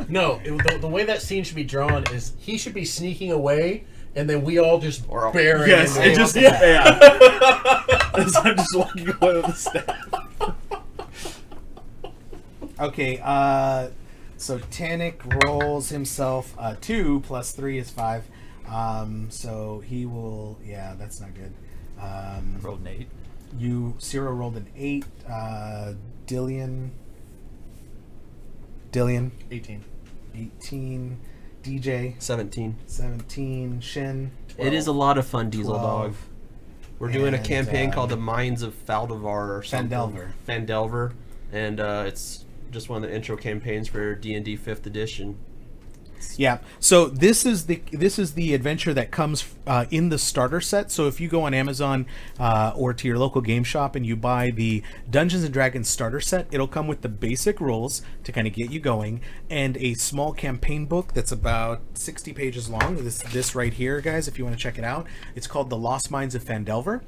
No, the way that scene should be drawn is he should be sneaking away, and then we all just bury Yes, him. it just As I'm just walking away with the staff. Okay, so Tannic rolls himself 2 plus 3 is 5. So he will. Yeah, that's not good. Rolled an 8. Ciro rolled an 8. Dillian 18. 18. DJ 17. 17. Shin. 12. It is a lot of fun, Diesel 12. Dog. We're doing a And, campaign called The Mines of Phandelver or something. Phandelver. And it's just one of the intro campaigns for D&D 5th edition. Yeah. So this is the adventure that comes in the starter set. So if you go on Amazon or to your local game shop and you buy the Dungeons and Dragons starter set, it'll come with the basic rules to kind of get you going and a small campaign book that's about 60 pages long. This right here, guys, if you want to check it out. It's called The Lost Mines of Phandelver.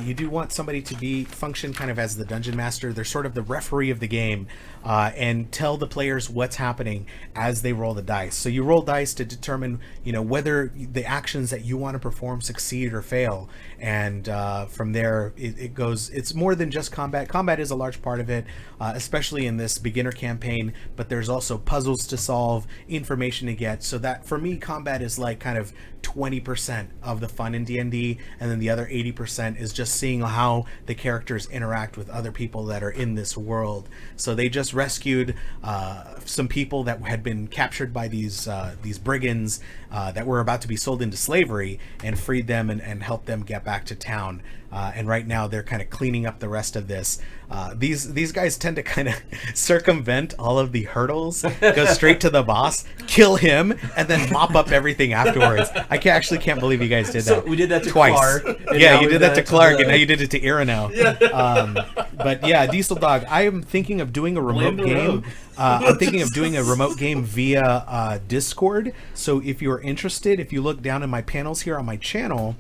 You do want somebody to function kind of as the dungeon master. They're sort of the referee of the game and tell the players what's happening as they roll the dice. So you roll dice to determine, whether the actions that you want to perform succeed or fail, and from there it goes. It's more than just combat. Combat is a large part of it, especially in this beginner campaign. But there's also puzzles to solve, information to get. So that for me, combat is like kind of 20% of the fun in D&D, and then the other 80% is just seeing how the characters interact with other people that are in this world. So they just rescued some people that had been captured by these brigands that were about to be sold into slavery, and freed them and helped them get back to town. And right now they're kind of cleaning up the rest of this. These guys tend to kind of circumvent all of the hurdles, go straight to the boss, kill him, and then mop up everything afterwards. I can't believe you guys did that. So we did that to twice. Clark. And Yeah, now you we've did that done to it Clark, the- and now you did it to Ira now. But yeah, Diesel Dog, I am thinking of doing a remote Blame the game. rogue. I'm thinking of doing a remote game via Discord. So if you're interested, if you look down in my panels here on my channel,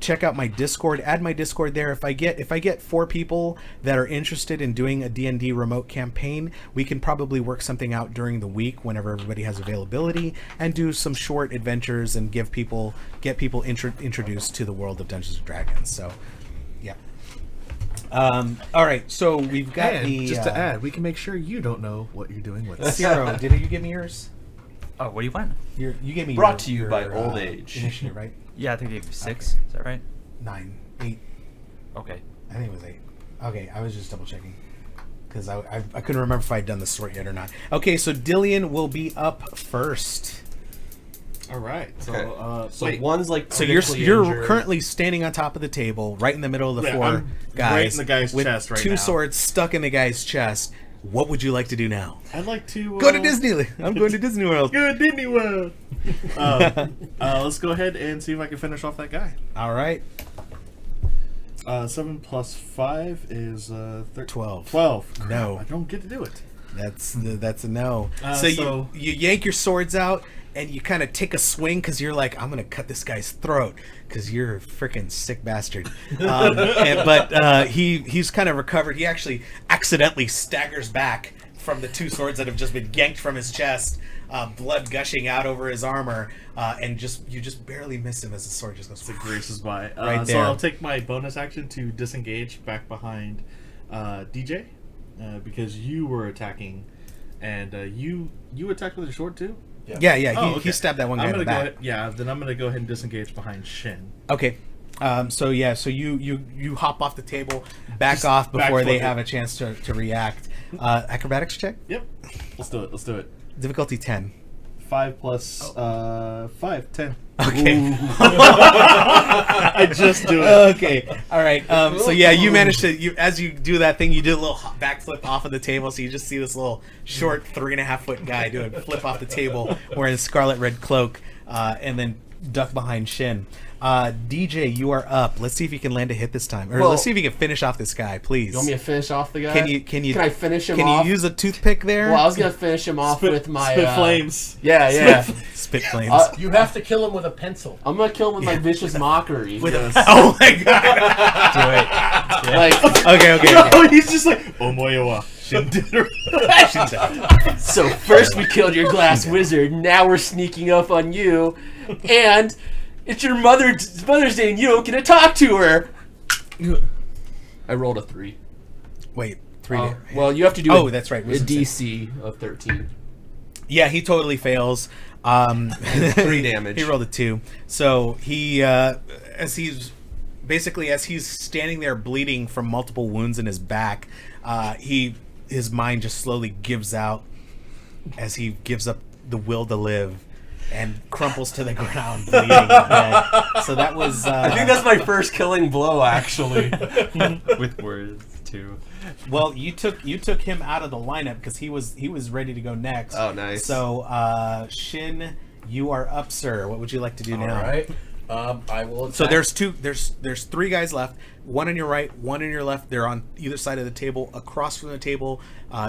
check out my Discord. Add my Discord there. If I get 4 people that are interested in doing a D&D remote campaign, we can probably work something out during the week whenever everybody has availability, and do some short adventures and get people introduced to the world of Dungeons and Dragons. So, yeah. All right. So we've got And just to add, we can make sure you don't know what you're doing with it. Zero. Did you give me yours? Oh, what do you want? You gave me Brought to you by Old Age Age. initiative, right? Yeah, I think I gave you 6. Okay. Is that right? 9, 8. Okay. I think it was 8. Okay, I was just double checking because I couldn't remember if I'd done the sort yet or not. Okay, so Dillian will be up first. All right. So, Okay. So wait. one's like So you're critically you're injured. currently standing on top of the table, right in the middle of the Yeah, 4 I'm guys, right in the guy's with chest right 2 now. swords stuck in the guy's chest. What would you like to do now? I'd like to Go to Disney. I'm going to Disney World. Go to Disney World. Let's go ahead and see if I can finish off that guy. All right. 7 plus 5 is 12. 12. Crap, No. I don't get to do it. That's a no. So- You yank your swords out and you kind of take a swing because you're like, I'm gonna cut this guy's throat because you're a freaking sick bastard. But he's kind of recovered. He actually accidentally staggers back from the two swords that have just been yanked from his chest, blood gushing out over his armor, and you just barely missed him as the sword just goes. It graces by. Right So there. I'll take my bonus action to disengage back behind DJ because you were attacking, and you attacked with your sword too. Yeah. Oh, He stabbed that one guy in the back. Then I'm gonna go ahead and disengage behind Shin. Okay. So you hop off the table, back off before they have a chance to react. Acrobatics check. Yep. Let's do it. Difficulty 10. 5 plus 5, 10. Okay. I just do it. Okay. All right. So yeah, you managed to. As you do that thing, you do a little backflip off of the table. So you just see this little short 3.5-foot guy do a flip off the table wearing a scarlet red cloak, and then duck behind Shin. DJ, you are up. Let's see if you can land a hit this time, or Well- let's see if you can finish off this guy, please. You want me to finish off the guy? Can you? Can I finish him Can off? you use a toothpick there? Well, I was gonna finish him off with my spit flames. Yeah. Spit flames. You have to kill him with a pencil. I'm gonna kill him with my vicious mockery. Oh my god! Do it. Like, Okay. No, he's just like, Omoyowa. Shin did it. so first we killed your glass wizard. Now we're sneaking up on you, and it's your Mother's Day, and you don't get to talk to her. I rolled a 3. Wait, 3. Well, you have to do. That's right. A Wisdom DC of 13. Yeah, he totally fails. 3 damage. He rolled a 2. So he, as he's standing there bleeding from multiple wounds in his back, his mind just slowly gives out as he gives up the will to live and crumples to the ground bleeding. Dead. So that was. I think that's my first killing blow, actually. With words too. Well, you took him out of the lineup because he was ready to go next. Oh, nice. So Shin, you are up, sir. What would you like to do now? All right. I will attack. So there's 3 guys left. One on your right, one on your left. They're on either side of the table. Across from the table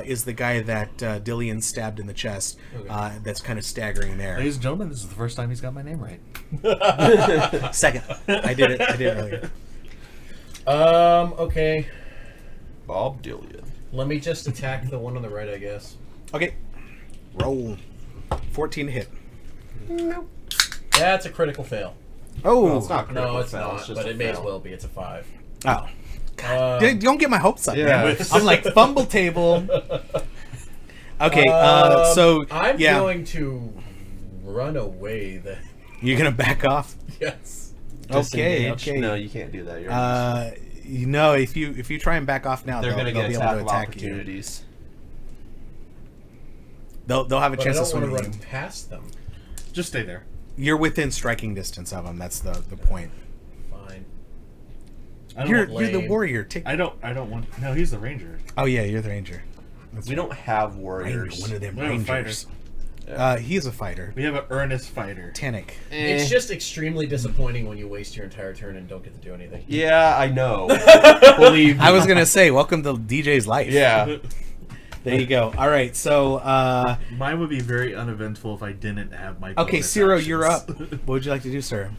is the guy that Dillian stabbed in the chest. Okay. That's kind of staggering there. Ladies and gentlemen, this is the first time he's got my name right. Second, I did it earlier. Okay. Bob Dillion. Let me just attack the one on the right, I guess. Okay, roll. 14 to hit. That's a critical fail. Oh, Well, it's not critical No, it's fail, not, just but a it may as fail. well be. It's a 5. oh. God, don't get my hopes up. Yeah. Man. I'm like fumble table. Okay, so I'm yeah, going to run away then. you're gonna back off. Yes. Okay, Disengage? okay. No, you can't do that. You're You know, if you try and back off now, they're they'll gonna get be able attack to of attack you. opportunities. They'll have a But I chance to don't swing want at to you. run past them. Just stay there. You're within striking distance of them. That's the point. Fine. I don't You're want- the warrior. Take. I don't want. No, he's the ranger. Oh yeah, you're the ranger. That's We right. don't have Ranger, warriors. one of them We have a rangers. Yeah. He's a fighter. We have an earnest fighter. Tannic. It's just extremely disappointing when you waste your entire turn and don't get to do anything. Yeah, I know. Believe me. I was gonna say, welcome to DJ's life. Yeah. There you go. All right. So, Mine would be very uneventful if I didn't have my. okay, bonus Ciro, actions. you're up. What would you like to do, sir?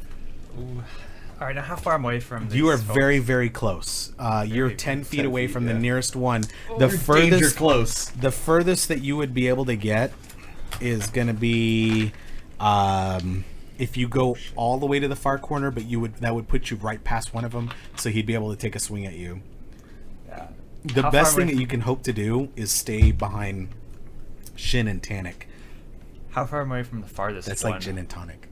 All right, now how far am I away from these You are folks? very, very close. You're 10 feet 10 away feet, from the yeah. nearest one. The You're danger furthest, close. the furthest that you would be able to get is going to be if you go all the way to the far corner, but that would put you right past one of them, so he'd be able to take a swing at you. Yeah. The How best far thing away that you can hope to do is stay behind Shin and Tannic. How far am I away from the farthest That's one? like gin and tonic.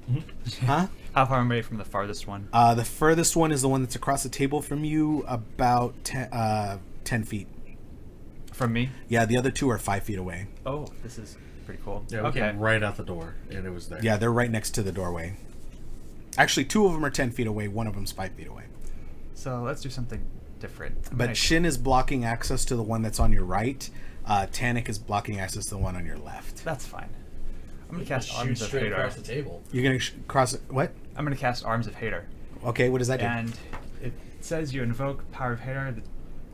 Huh? How far am I away from the farthest one? The furthest one is the one that's across the table from you, about 10 feet. From me? Yeah, the other 2 are 5 feet away. Oh, this is pretty cool. Yeah, we okay. came right out the door, and it was there. Yeah, they're right next to the doorway. Actually, 2 of them are 10 feet away. One of them's 5 feet away. So let's do something different. But Nice. Shin is blocking access to the one that's on your right. Tannic is blocking access to the one on your left. That's fine. I'm gonna cast Shoot Arms of straight Hadar. across the table. You're gonna cross it. What? I'm gonna cast Arms of Hadar. Okay, what does that do? And says you invoke Power of Hair,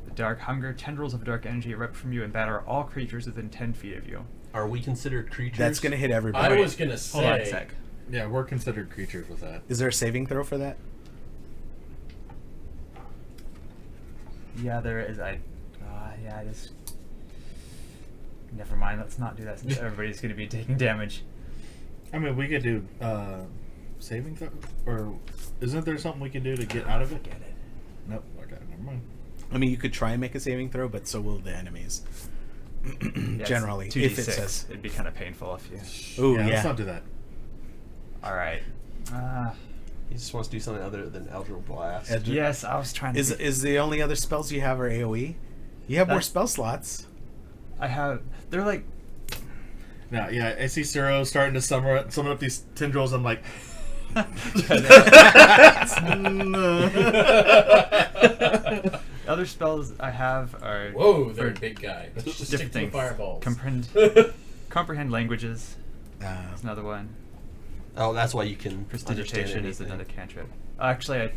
the Dark Hunger. Tendrils of dark energy erupt from you and batter all creatures within 10 feet of you. Are we considered creatures? That's going to hit everybody. I was gonna Hold on a say. sec. Yeah, we're considered creatures with that. Is there a saving throw for that? Yeah, there is. I just. Never mind. Let's not do that since everybody's going to be taking damage. I mean, we could do saving throw, or isn't there something we can do to get out of it? Get it. Nope. Okay, never mind. I mean, you could try and make a saving throw, but so will the enemies. Generally, It's if it 2d6. says. It'd be kind of painful if you. Ooh, Let's yeah. not do that. All right. He just wants to do something other than Eldritch Blast. Yes, I was trying to. Is the only other spells you have are AoE? You have more That's- spell slots. I have. They're like. Now, yeah, I see Ciro starting to summon up these tendrils. I'm like, Other spells I have are. Whoa, they're a for big guy. Just different stick to the things. fireballs. Comprehend languages is another one. Oh, that's why you can understand Prestidigitation is anything. another cantrip. Actually,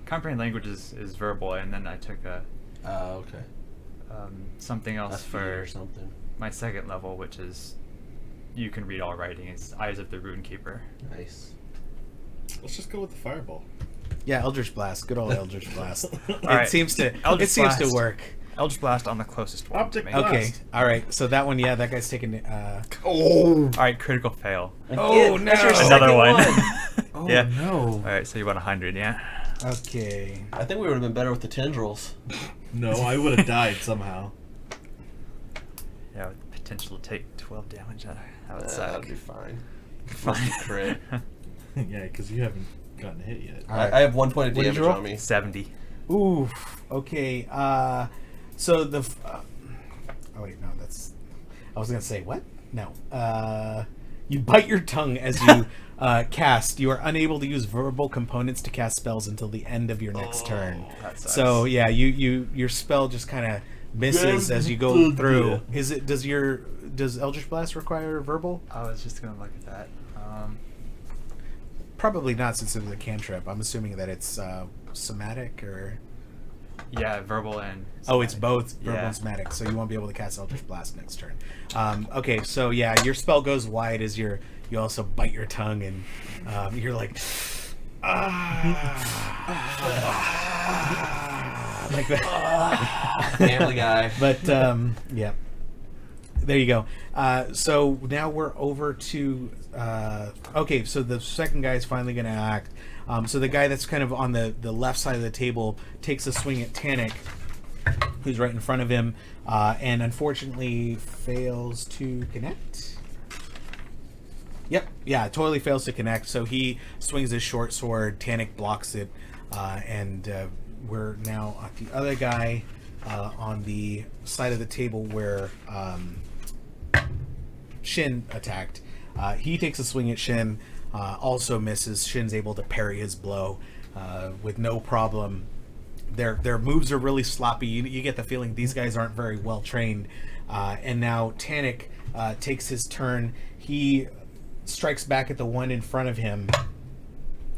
comprehend languages is verbal, and then I took a Oh, okay. something else A feat for or something. my second level, which is you can read all writing. It's Eyes of the Runekeeper. Nice. let's just go with the fireball. Yeah, Eldritch Blast. Good old Eldritch Blast. right. It seems to. Eldritch it seems to Blast. work. Eldritch Blast on the closest one Optic to me. Blast. Okay. All right. So that one, yeah, that guy's taking. All right, critical fail. Oh, no. That's your Another second one. Oh yeah. no! All right, so you want 100, yeah? Okay. I think we would have been better with the tendrils. No, I would have died somehow. Yeah, with potential to take 12 damage. That would That'd suck. be fine. Fine. Crit. Yeah, because you haven't gotten hit yet. All right. I have 1 point of What did damage you roll? on me. 70. Oof. Okay. So the. Oh wait, no. That's. I was gonna say what? No. You bite your tongue as you cast. You are unable to use verbal components to cast spells until the end of your next turn. That sucks. So yeah, your spell just kind of misses as you go through. Does Eldritch Blast require verbal? I was just gonna look at that. Probably not, since it was a cantrip. I'm assuming that it's somatic or. Yeah, verbal and. Oh, it's somatic. both verbal Yeah. and somatic, so you won't be able to cast Eldritch Blast next turn. Okay, so yeah, your spell goes wide as you also bite your tongue, and you're like, like that. Family Guy. But yeah, there you go. So now we're over to okay. So the second guy is finally going to act. So the guy that's kind of on the left side of the table takes a swing at Tannic, who's right in front of him, and unfortunately fails to connect. Yep, yeah, totally fails to connect. So he swings his short sword. Tannic blocks it, and we're now at the other guy on the side of the table where Shin attacked. He takes a swing at Shin, also misses. Shin's able to parry his blow with no problem. Their moves are really sloppy. You get the feeling these guys aren't very well trained. And now Tannic takes his turn. He strikes back at the one in front of him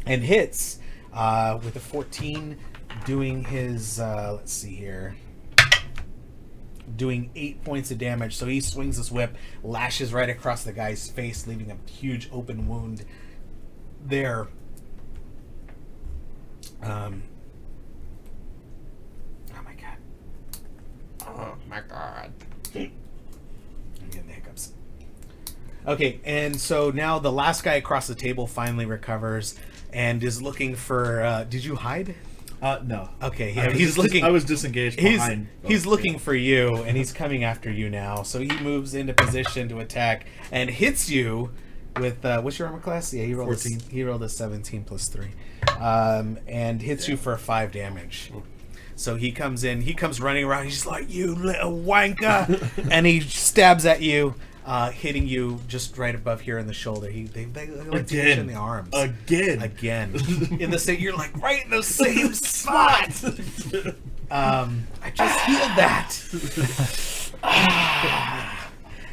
and hits with a 14, doing his let's see here, doing 8 points of damage. So he swings his whip, lashes right across the guy's face, leaving a huge open wound there. Oh my god. Oh my god. I'm getting the hiccups. Okay, and so now the last guy across the table finally recovers and is looking for. Did you hide? No. Okay, I yeah, was he's looking. I was disengaged behind. He's looking for you, and he's coming after you now. So he moves into position to attack and hits you with what's your armor class? Yeah, he rolled 14. He rolled a 17 plus 3, and hits you for 5 damage. So he comes in. He comes running around. He's just like, "You little wanker!" And he stabs at you, hitting you just right above here in the shoulder. They like to hit you in the arms again. In the same, you're like right in the same spot. I just healed that.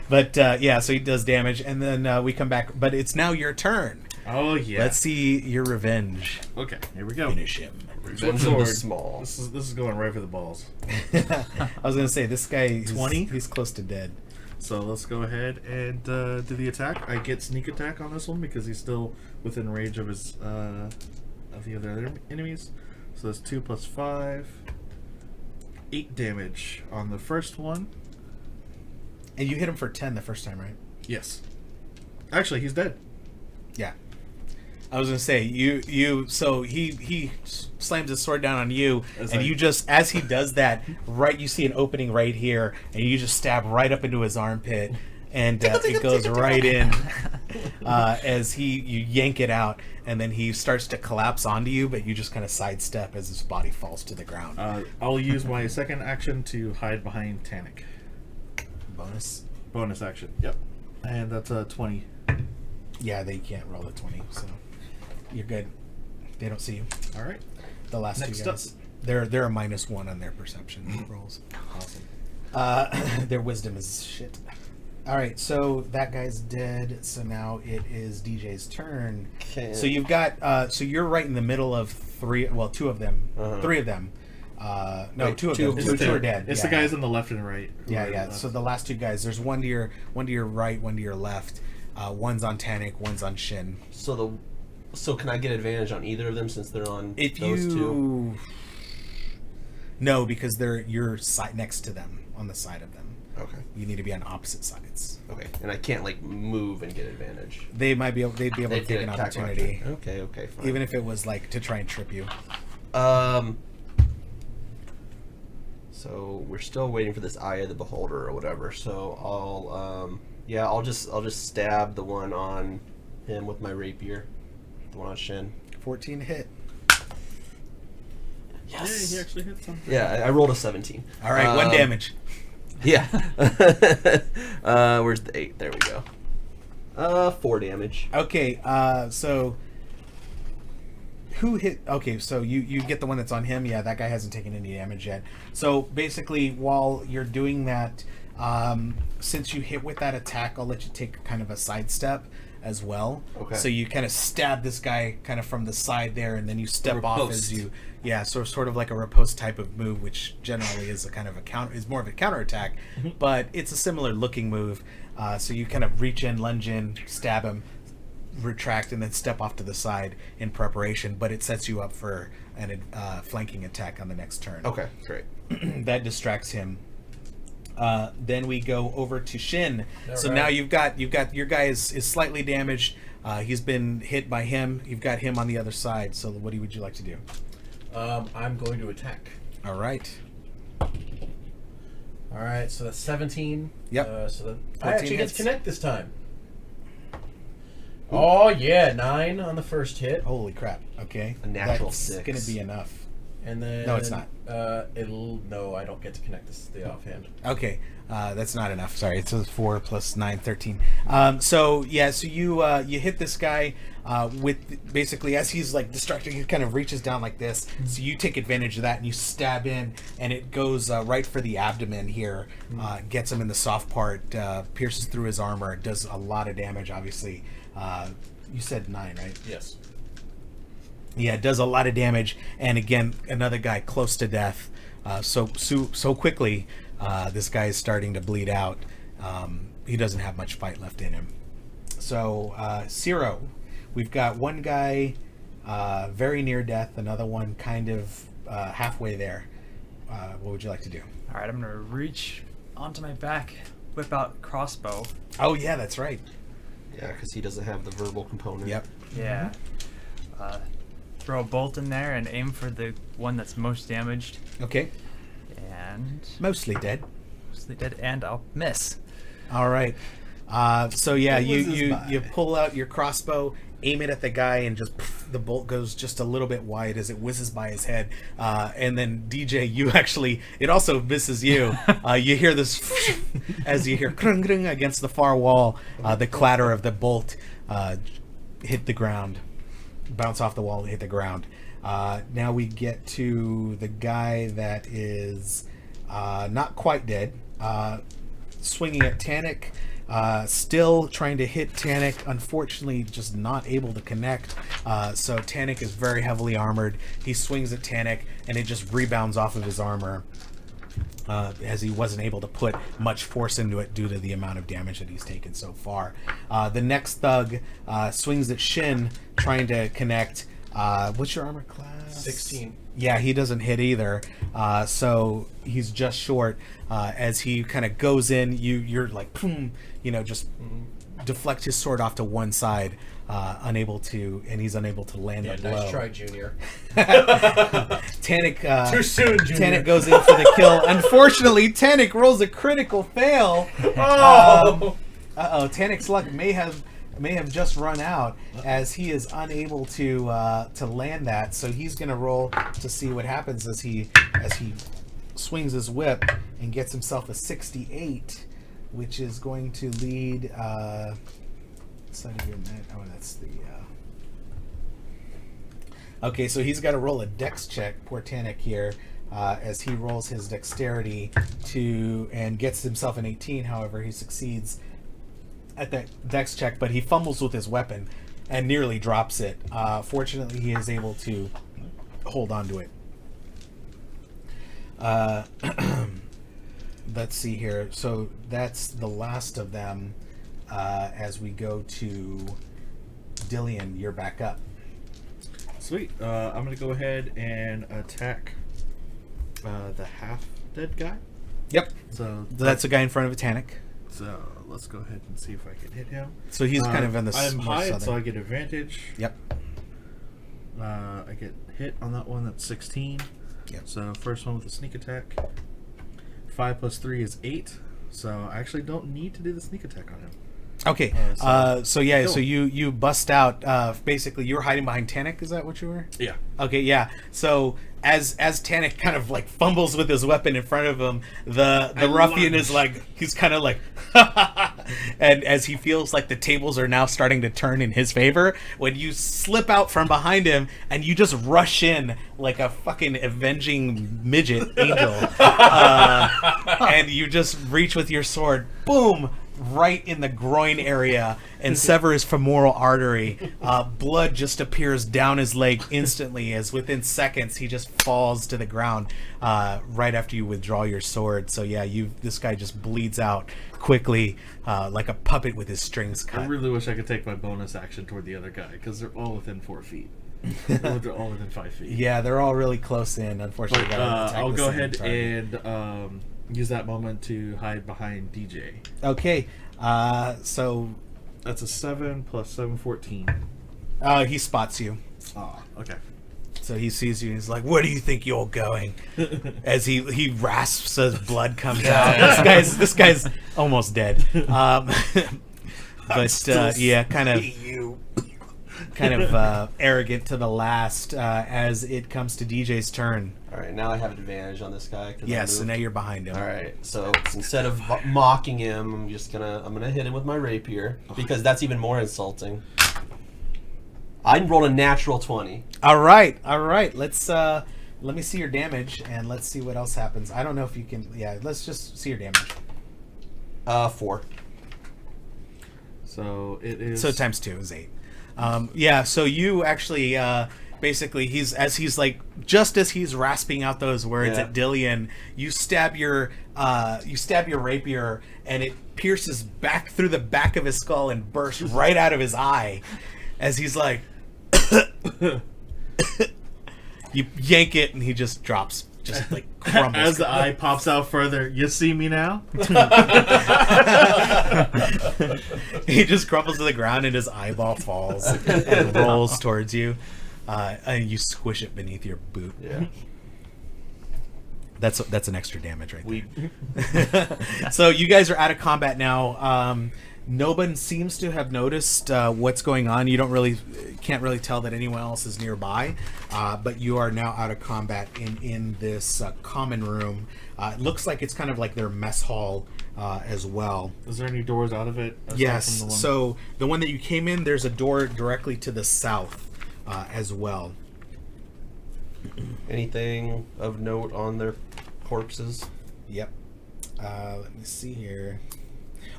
But yeah, so he does damage, and then we come back. But it's now your turn. Oh yeah. Let's see your revenge. Okay, here we go. Finish him. Revenge of the Forward. small. This is going right for the balls. I was gonna say this guy. 20? He's close to dead. So let's go ahead and do the attack. I get sneak attack on this one because he's still within range of his of the other enemies. So that's 2 + 5, 8 damage on the first one. And you hit him for 10 the first time, right? Yes. Actually, he's dead. Yeah. I was gonna say so he slams his sword down on you, and you just, as he does that, right, you see an opening right here, and you just stab right up into his armpit, and it goes right in as you yank it out, and then he starts to collapse onto you, but you just kind of sidestep as his body falls to the ground. I'll use my second action to hide behind Tannic. Bonus action. Yep. And that's a 20. Yeah, they can't roll a 20, so you're good. They don't see you. All right. The last Next two guys, up. they're a -1 on their perception rolls. Awesome. Their wisdom is shit. All right, so that guy's dead. So now it is DJ's turn. Okay. So you've got. So you're right in the middle of three. Well, two of them. Uh-huh. Three of them. No, Wait, two of two them. of Two them. are dead. It's yeah, the guys on the left and right. who Yeah, are yeah. left. So the last two guys. There's one to your right, one to your left. One's on Tannic, one's on Shin. So can I get advantage on either of them since they're on If those you two? no, because you're next to them on the side of them. Okay. You need to be on opposite sides. Okay. And I can't like move and get advantage. They'd be able to take an attack opportunity, my- Okay, fine. even if it was like to try and trip you. So we're still waiting for this Eye of the Beholder or whatever. So I'll just stab the one on him with my rapier, the one on Shin. 14 hit. Yes. Yeah, he actually hit something. Yeah, I rolled a 17. All right, 1 damage. Yeah. Where's the 8? There we go. 4 damage. Okay, so who hit? Okay, so you get the one that's on him. Yeah, that guy hasn't taken any damage yet. So basically, while you're doing that, since you hit with that attack, I'll let you take kind of a sidestep as well. Okay. So you kind of stab this guy kind of from the side there, and then you step off as Riposte. you. Yeah, so sort of like a riposte type of move, which generally is a kind of a counter, is more of a counterattack, but it's a similar looking move. So you kind of reach in, lunge in, stab him, retract, and then step off to the side in preparation. But it sets you up for an flanking attack on the next turn. Okay, great. That distracts him. Then we go over to Shin. All so right. now you've got your guy is slightly damaged. He's been hit by him. You've got him on the other side. So what would you like to do? I'm going to attack. All right. All right, so that's 17. Yep. So that 14 I actually get hits. to connect this time. Oh yeah, 9 on the first hit, Holy crap. Okay. A natural That's 6. going to be enough. and then No, it's not. No, I don't get to connect this the offhand. Okay, that's not enough. Sorry, it's 4 + 9, 13. So you hit this guy with basically as he's like distracted, he kind of reaches down like this. So you take advantage of that and you stab in, and it goes right for the abdomen here. Gets him in the soft part, pierces through his armor, does a lot of damage. Obviously, you said 9, right? Yes. Yeah, it does a lot of damage, and again, another guy close to death. So quickly, this guy is starting to bleed out. He doesn't have much fight left in him. So, Ciro, we've got one guy very near death, another one kind of halfway there. What would you like to do? All right, I'm gonna reach onto my back, whip out crossbow. Oh yeah, that's right. Yeah, because he doesn't have the verbal component. Yep. Yeah. Throw a bolt in there and aim for the one that's most damaged. Okay. And Mostly dead. mostly dead, and I'll miss. All right. So yeah, It whizzes you by. pull out your crossbow, aim it at the guy, and just the bolt goes just a little bit wide as it whizzes by his head. And then DJ, it also misses you. You hear this as you hear krung krung against the far wall. The clatter of the bolt hit the ground, bounce off the wall, hit the ground. Now we get to the guy that is not quite dead. Swinging at Tannic. Still trying to hit Tannic, unfortunately just not able to connect. So Tannic is very heavily armored. He swings at Tannic, and it just rebounds off of his armor, as he wasn't able to put much force into it due to the amount of damage that he's taken so far. The next thug swings at Shin, trying to connect. What's your armor class? 16. Yeah, he doesn't hit either. So he's just short. As he kind of goes in, you're like, boom, just deflect his sword off to one side, and he's unable to land a blow. Nice try, Junior. Tannic, Too soon, Junior. Tannic goes in for the kill. Unfortunately, Tannic rolls a critical fail. Oh! Tannic's luck may have just run out, as he is unable to land that. So he's gonna roll to see what happens as he swings his whip and gets himself a 68, which is going to lead. Side of your net. Oh, that's the. Okay, so he's got to roll a dex check. Poor Tannic here, as he rolls his dexterity and gets himself an 18. However, he succeeds at that dex check, but he fumbles with his weapon and nearly drops it. Fortunately, he is able to hold on to it. Let's see here. So that's the last of them. As we go to Dillian, you're back up. Sweet. I'm going to go ahead and attack the half-dead guy. Yep. So That's a guy in front of a Tannic. So let's go ahead and see if I can hit him. So he's kind of in the I'm more high, southern. so I get advantage. Yep. I get hit on that one. That's 16. Yep. So first one with a sneak attack. 5 plus 3 is 8. So I actually don't need to do the sneak attack on him. Okay. So you bust out. Basically, you were hiding behind Tannic. Is that what you were? Yeah. Okay. Yeah. So as Tannic kind of like fumbles with his weapon in front of him, the ruffian is like, he's kind of like, and as he feels like the tables are now starting to turn in his favor, when you slip out from behind him and you just rush in like a fucking avenging midget angel, and you just reach with your sword, boom, right in the groin area, and sever his femoral artery. Blood just appears down his leg instantly, as within seconds he just falls to the ground right after you withdraw your sword. So yeah, this guy just bleeds out quickly, like a puppet with his strings cut. I really wish I could take my bonus action toward the other guy, because they're all within 4 feet. They're all within 5 feet. Yeah, they're all really close in. Unfortunately, But, gotta attack I'll the go same ahead target. and use that moment to hide behind DJ. Okay, so That's a 7 plus 7, 14. he spots you. Ah, okay. So he sees you and he's like, "Where do you think you're going?" As he rasps as blood comes out. This guy's almost dead. But yeah, kind of arrogant to the last, as it comes to DJ's turn. All right, now I have advantage on this guy. 'Cause Yes, I and now moved. you're behind him. All right, so instead of mocking him, I'm gonna hit him with my rapier, because that's even more insulting. I rolled a natural 20. All right. Let's let me see your damage, and let's see what else happens. I don't know if you can. Yeah, let's just see your damage. 4. So it is. So times 2 is 8. Yeah. So you actually, basically, just as he's rasping out those words Yeah. at Dillian, you stab your rapier, and it pierces back through the back of his skull and bursts right out of his eye, as he's like, you yank it, and he just drops, just like crumbles. As the eye pops out further, you see me now? He just crumbles to the ground, and his eyeball falls and rolls towards you, and you squish it beneath your boot. Yeah. That's an extra damage right there. So you guys are out of combat now. No one seems to have noticed what's going on. You can't really tell that anyone else is nearby, but you are now out of combat in this common room. It looks like it's kind of like their mess hall as well. Is there any doors out of it? aside Yes. from the one- So the one that you came in, there's a door directly to the south as well. Anything of note on their corpses? Yep. Let me see here.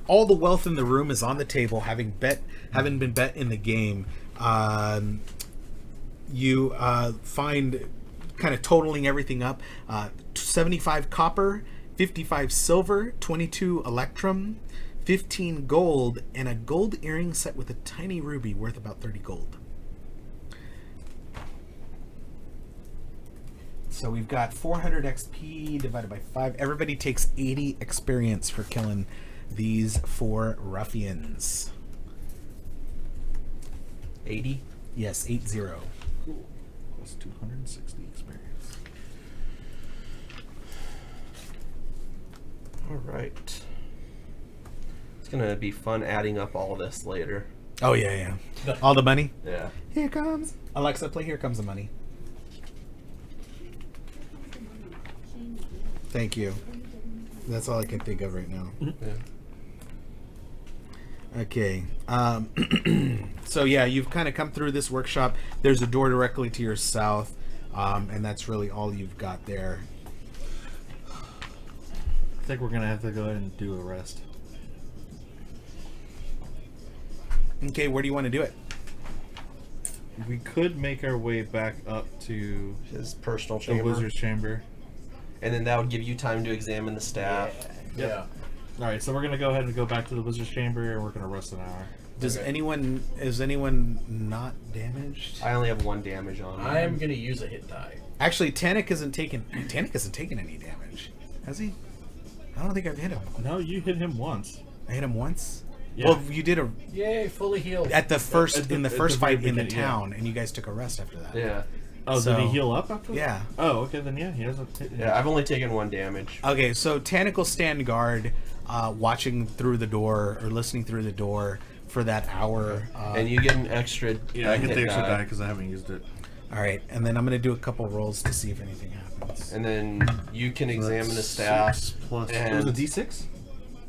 all the wealth in the room is on the table, having been bet in the game. You find, kind of totaling everything up, 75 copper, 55 silver, 22 electrum, 15 gold, and a gold earring set with a tiny ruby worth about 30 gold. So we've got 400 XP divided by 5. Everybody takes 80 experience for killing these 4 ruffians. 80. Yes, 80. Cool. Plus 260 experience. All right. It's gonna be fun adding up all this later. Oh, yeah. All the money? Yeah. Here comes. Alexa, play Here Comes the Money. Thank you. That's all I can think of right now. Yeah. Okay. So yeah, you've kind of come through this workshop. There's a door directly to your south, and that's really all you've got there. I think we're gonna have to go ahead and do a rest. Okay, where do you want to do it? We could make our way back up to His personal the chamber. wizard's chamber. And then that would give you time to examine the staff. Yeah. All right, so we're gonna go ahead and go back to the wizard's chamber, and we're gonna rest an hour. Is Okay. anyone not damaged? I only have 1 damage on me. I am gonna use a hit die. Actually, Tannic hasn't taken any damage, has he? I don't think I've hit him. No, you hit him once. I hit him once. Yeah. Well, you did Yay, fully healed. at the first At the- in the at first the very fight in the beginning, yeah. town, and you guys took a rest after that. Yeah. Oh, So- did he heal up after that? Yeah. Oh, okay, then yeah, he hasn't hit Yeah, I've only taken 1 damage. Okay, so Tannic will stand guard, watching through the door or listening through the door for that hour. And you get an extra. Yeah, I get hit the extra die. die because I haven't used it. All right, and then I'm gonna do a couple rolls to see if anything happens. And then you can examine the staff. 6 plus. and It was a D6,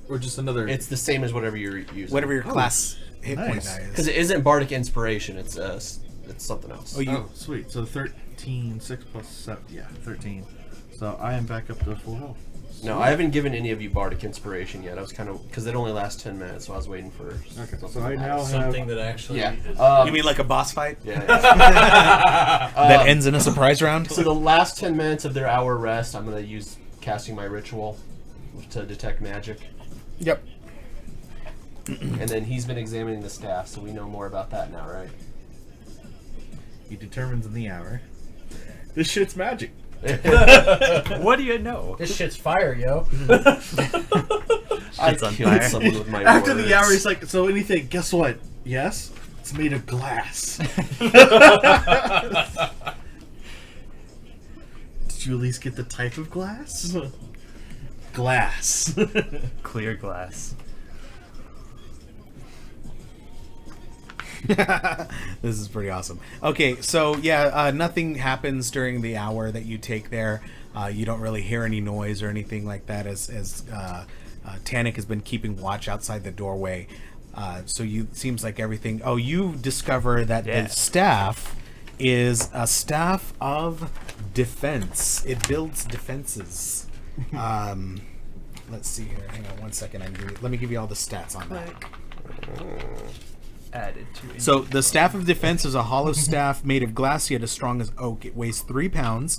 or just another. It's the same as whatever you're using. Whatever your class hit point nice. die is. Because it isn't bardic inspiration. It's something else. Oh, you Oh, sweet. So 13, 6 plus 7. Yeah, 13. So I am back up to full health. No, I haven't given any of you bardic inspiration yet. I was kind of because it only lasts 10 minutes, so I was waiting for. Okay, something so I to now happen. Something that actually Yeah. is. you mean like a boss fight Yeah. that ends in a surprise round? So the last 10 minutes of their hour rest, I'm gonna use casting my ritual to detect magic, Yep. and then he's been examining the staff, so we know more about that now, right? He determines in the hour. This shit's magic. What do you know? This shit's fire, yo. I Shit's on killed fire. someone with my After words. the hour, he's like, so anything, guess what? Yes? It's made of glass. Did you at least get the type of glass? Glass. Clear glass. This is pretty awesome. Okay, so yeah, nothing happens during the hour that you take there. You don't really hear any noise or anything like that as Tannic has been keeping watch outside the doorway. So you seems like everything. Oh, you discover that Yeah. the staff is a staff of defense. It builds defenses. Let's see here. Hang on one second. Let me give you all the stats on that. Added to. So the staff of defense is a hollow staff made of glass yet as strong as oak. It weighs 3 pounds.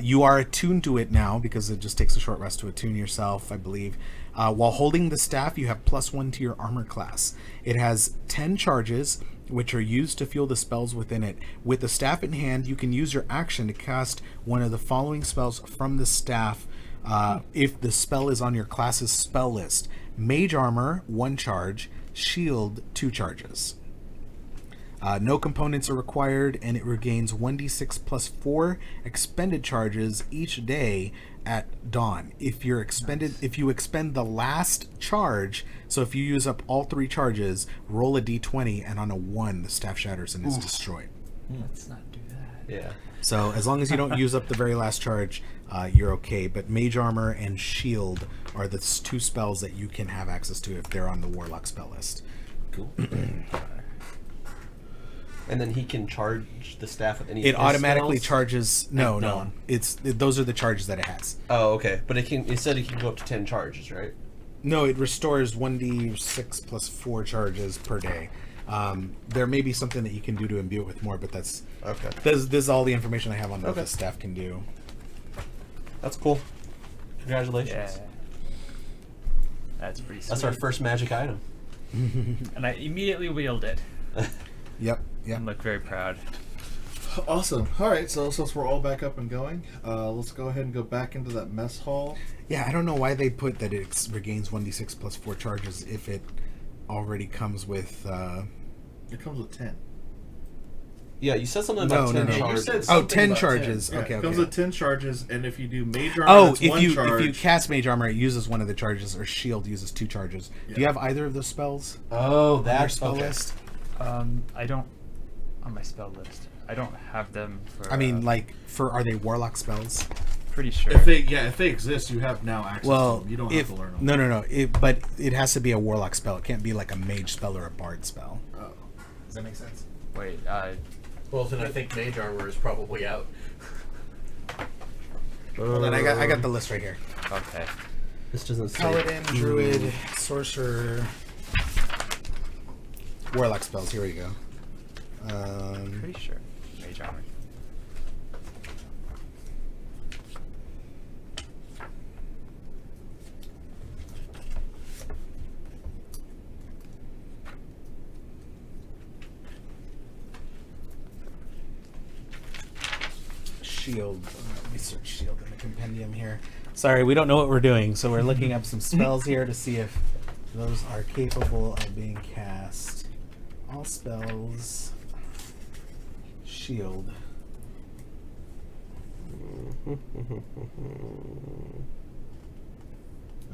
You are attuned to it now because it just takes a short rest to attune yourself, I believe. While holding the staff, you have +1 to your armor class. It has 10 charges, which are used to fuel the spells within it. With the staff in hand, you can use your action to cast one of the following spells from the staff if the spell is on your class's spell list. Mage Armor, 1 charge. Shield, 2 charges. No components are required, and it regains 1d6 plus 4 expended charges each day at dawn. If you expend the last charge, so if you use up all 3 charges, roll a d20, and on a 1, the staff shatters and is destroyed. Let's not do that. Yeah. So as long as you don't use up the very last charge, you're okay. But Mage Armor and Shield are the 2 spells that you can have access to if they're on the Warlock spell list. Cool. And then he can charge the staff with any. of It his automatically spells? charges. No. Those are the charges that it has. Oh, okay. But it said it can go up to 10 charges, right? No, it restores 1d6 plus 4 charges per day. There may be something that you can do to imbue it with more, but that's Okay. this is all the information I have on what Okay. the staff can do. That's cool. Congratulations. Yeah. That's pretty sweet. That's our first magic item. And I immediately wield it. Yep. Yep. And look very proud. Awesome. All right, so since we're all back up and going, let's go ahead and go back into that mess hall. Yeah, I don't know why they put that it regains 1d6 plus 4 charges if it already comes with... It comes with 10. Yeah, you said something No, about no, 10 no. charges. You said Oh, something 10 about charges. 10. Yeah, Okay, it comes okay. with 10 charges, and if you do major Oh, armor, that's one charge. if you cast Mage Armor, it uses one of the charges, or Shield uses 2 charges. Do you Yeah. have either of those spells Oh, on your that's spell okay. list? I don't on my spell list. I don't have them for. I mean, like, are they Warlock spells? pretty sure. If they exist, you have now access to Well, them. You don't if have to learn them. no, but it has to be a Warlock spell. It can't be like a Mage spell or a Bard spell. Oh. Does that make sense? Wait, Well, then I think Mage Armor is probably out. Hold on, I got the list right here. okay. This doesn't say. Paladin, Druid, Sorcerer, Warlock spells. Here we go. Pretty sure. Mage armor. Shield. Let me search Shield in the compendium here. Sorry, we don't know what we're doing, so we're looking up some spells here to see if those are capable of being cast. All spells. Shield.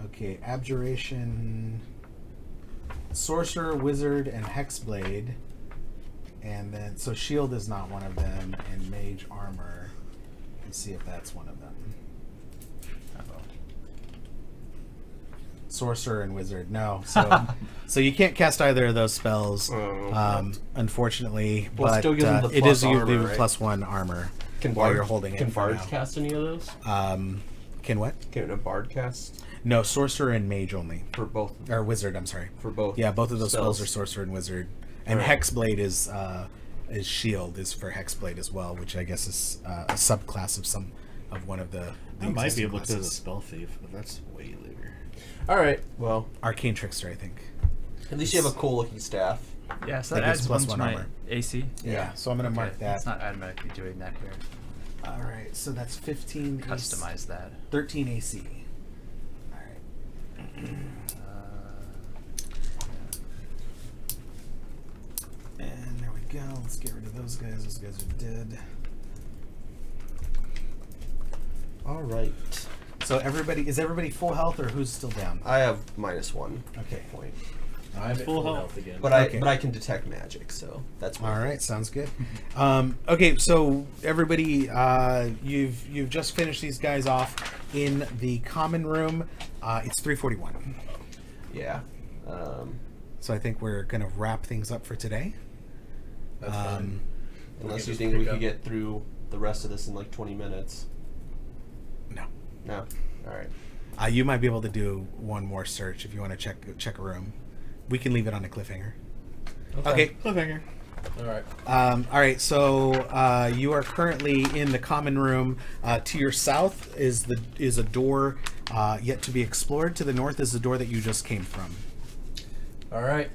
Okay, Abjuration, Sorcerer, Wizard, and Hexblade. And then, so Shield is not one of them, and Mage Armor. Let's see if that's one of them. Uh-oh. Sorcerer and Wizard, no. So you can't cast either of those spells, unfortunately. Well, it but still gives them the it plus is usually armor, right? +1 armor Can while Bard, you're holding it. Can for Bards now. cast any of those? Can what? Can a Bard cast No, Sorcerer and Mage only. for both? Or Wizard, I'm sorry. For both. Yeah, both of those spells spells are Sorcerer and Wizard. And Alright. Hexblade is Shield is for Hexblade as well, which I guess is a subclass of one of the I might be existing able to as a classes. spell thief, but that's way later. All right. Well, Arcane Trickster, I think. at least you have a cool looking staff. Yeah, so That that gives adds plus 1 to one my armor. AC. Yeah, so I'm gonna mark that. It's not automatically doing that here. All right, so that's 15. Customize that. 13 AC. All right. And there we go. Let's get rid of those guys. Those guys are dead. All right. So is everybody full health or who's still down? I have -1 Okay. point, I'm at Full full health. health again. but Okay. I can detect magic, so that's All right, sounds good. Okay, so everybody, you've just finished these guys off in the common room. It's 3:41, Yeah. so I think we're gonna wrap things up for today. That's fine. Unless you just think we pick could up. get through the rest of this in like 20 minutes. No, No. All right. you might be able to do one more search if you want to check a room. We can leave it on a cliffhanger. Okay. Cliffhanger. All right. All right. So you are currently in the common room. To your south is a door yet to be explored. To the north is the door that you just came from. All right.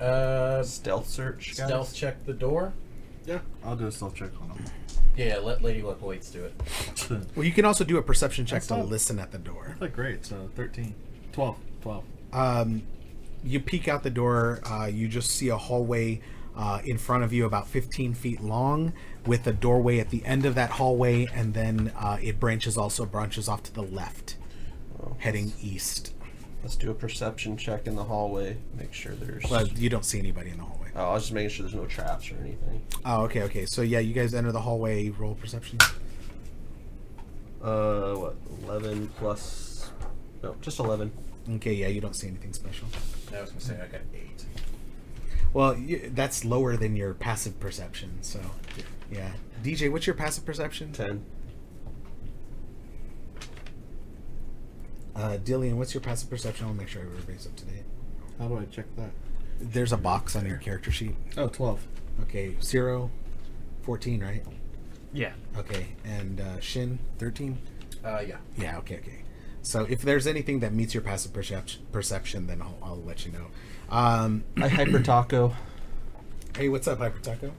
Stealth search. guys? Stealth check the door. Yeah, I'll do a stealth check on them. Yeah, let Lady Luck Waits do it. Well, you can also do a perception check That's to not- listen at the door. That's great. So 13. 12. You peek out the door. You just see a hallway in front of you, about 15 feet long, with a doorway at the end of that hallway, and then it branches off to the left, Oh, heading east. Let's do a perception check in the hallway. Make sure there's. Well, you don't see anybody in the hallway. Oh, I was just making sure there's no traps or anything. Oh, okay. So yeah, you guys enter the hallway. Roll perception. What? 11 plus. No, just 11. Okay, yeah, you don't see anything special. I was gonna say I got 8. Well, that's lower than your passive perception. So, yeah. DJ, what's your passive perception? 10. Dillian, what's your passive perception? I'll make sure everybody's up to date. How do I check that? There's a box on your character sheet. Oh, 12. Okay, 0, 14, right? Yeah. Okay, and Shin, 13? Yeah. Yeah, okay. So if there's anything that meets your passive perception, then I'll let you know. I hyper taco. Hey, what's up, Hyper Taco?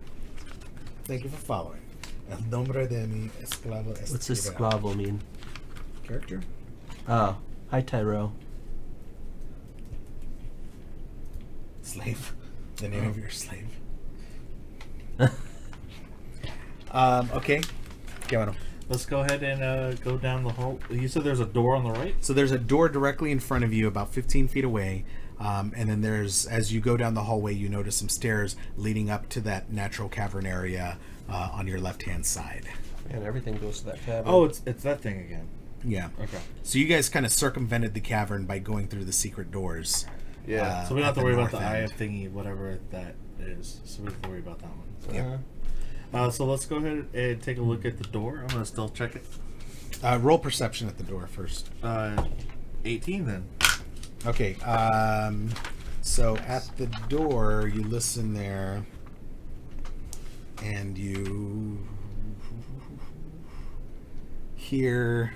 Thank you for following. El nombre de mi esclavo es What's this Tyrell. squabble mean? Character? Oh, hi Tyro. Slave. The name of your slave. Okay. Qué bueno. Let's go ahead and go down the hall. You said there's a door on the right? So there's a door directly in front of you, about 15 feet away. And then there's, as you go down the hallway, you notice some stairs leading up to that natural cavern area on your left-hand side. And everything goes to that cabin. Oh, it's that thing again. Yeah. Okay. So you guys kind of circumvented the cavern by going through the secret doors. yeah. So we don't have at to worry about north the eye end. thingy, whatever that is. So we don't have to worry about that one. Yeah. So let's go ahead and take a look at the door. I'm going to stealth check it. Roll perception at the door first. 18 then. Okay. So at the door, you listen there, and you hear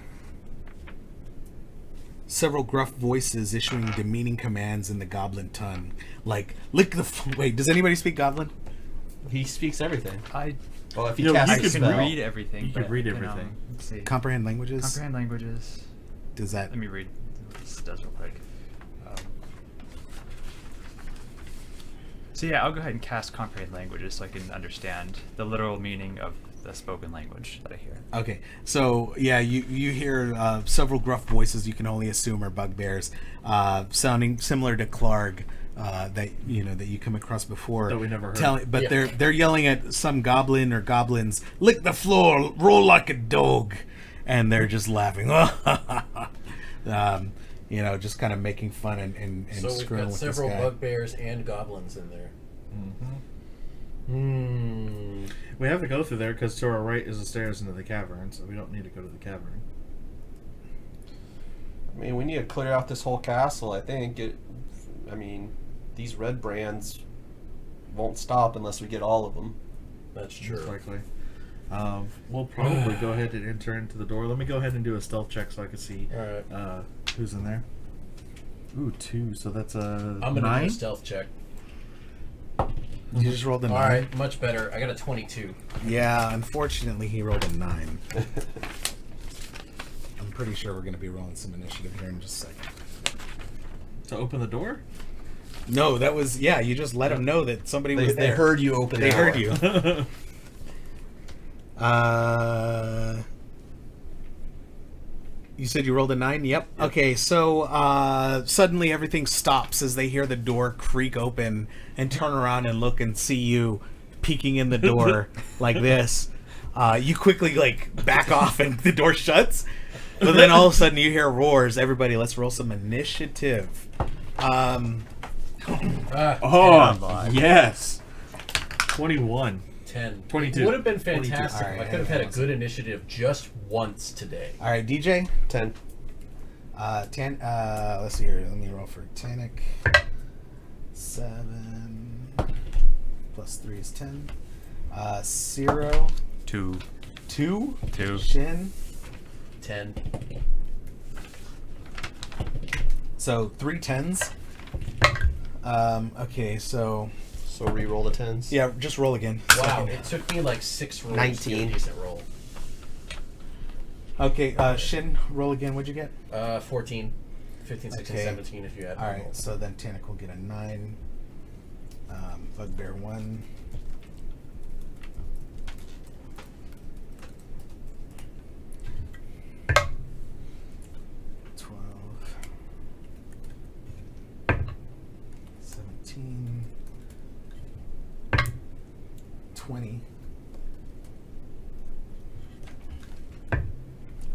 several gruff voices issuing demeaning commands in the goblin tongue, like "lick the." Wait, does anybody speak goblin? He speaks everything. Well, if he You know, casts you I a can can spell. read everything. You can but, read know, everything. let's see. Comprehend languages. Comprehend languages. Does that? Let me read what this does real quick. So yeah, I'll go ahead and cast comprehend languages so I can understand the literal meaning of the spoken language that I hear. Okay, so yeah, you hear several gruff voices you can only assume are bugbears, sounding similar to Clark, that you come across before. That we never heard. But Yeah. they're yelling at some goblin or goblins, lick the floor, roll like a dog, and they're just laughing. Just kind of making fun and So we've screwing got with several this guy. bugbears and goblins in there. We have to go through there because to our right is the stairs into the cavern, so we don't need to go to the cavern. I mean, we need to clear out this whole castle. I think these red brands won't stop unless we get all of them. That's Most true. likely. We'll probably go ahead and enter into the door. Let me go ahead and do a stealth check so I can see Alright. who's in there. Ooh, 2. So that's a I'm going to do 9. a stealth check. You just rolled a 9. Alright, much better. I got a 22. Yeah, unfortunately, he rolled a 9. I'm pretty sure we're going to be rolling some initiative here in just a second. To open the door? No, that was you just let them know that somebody was there. They heard you open. They the heard door. you. You said you rolled a 9? Yep. Okay, so suddenly everything stops as they hear the door creak open and turn around and look and see you peeking in the door like this. You quickly back off and the door shuts. But then all of a sudden you hear roars. Everybody, let's roll some initiative. Oh, yes. 21. 10. 22. It would have been 22. fantastic Alright, if I could have had a yeah. good initiative just once today. All right, DJ. 10. 10. Let's see here. Let me roll for Tannic. 7 plus 3 is 10. 0. 2. 2. 2. Shin. 10. So 3 10s. Okay, so So re-roll the 10s. yeah, just roll again. Wow, Second. it took me like 6 rolls 19. to get a decent roll. Okay, Shin, roll again. What'd you get? 14, 15, 16, Okay. 17 if you had All more right, rolls. so then Tannic will get a 9. Bugbear 1. $17, 20,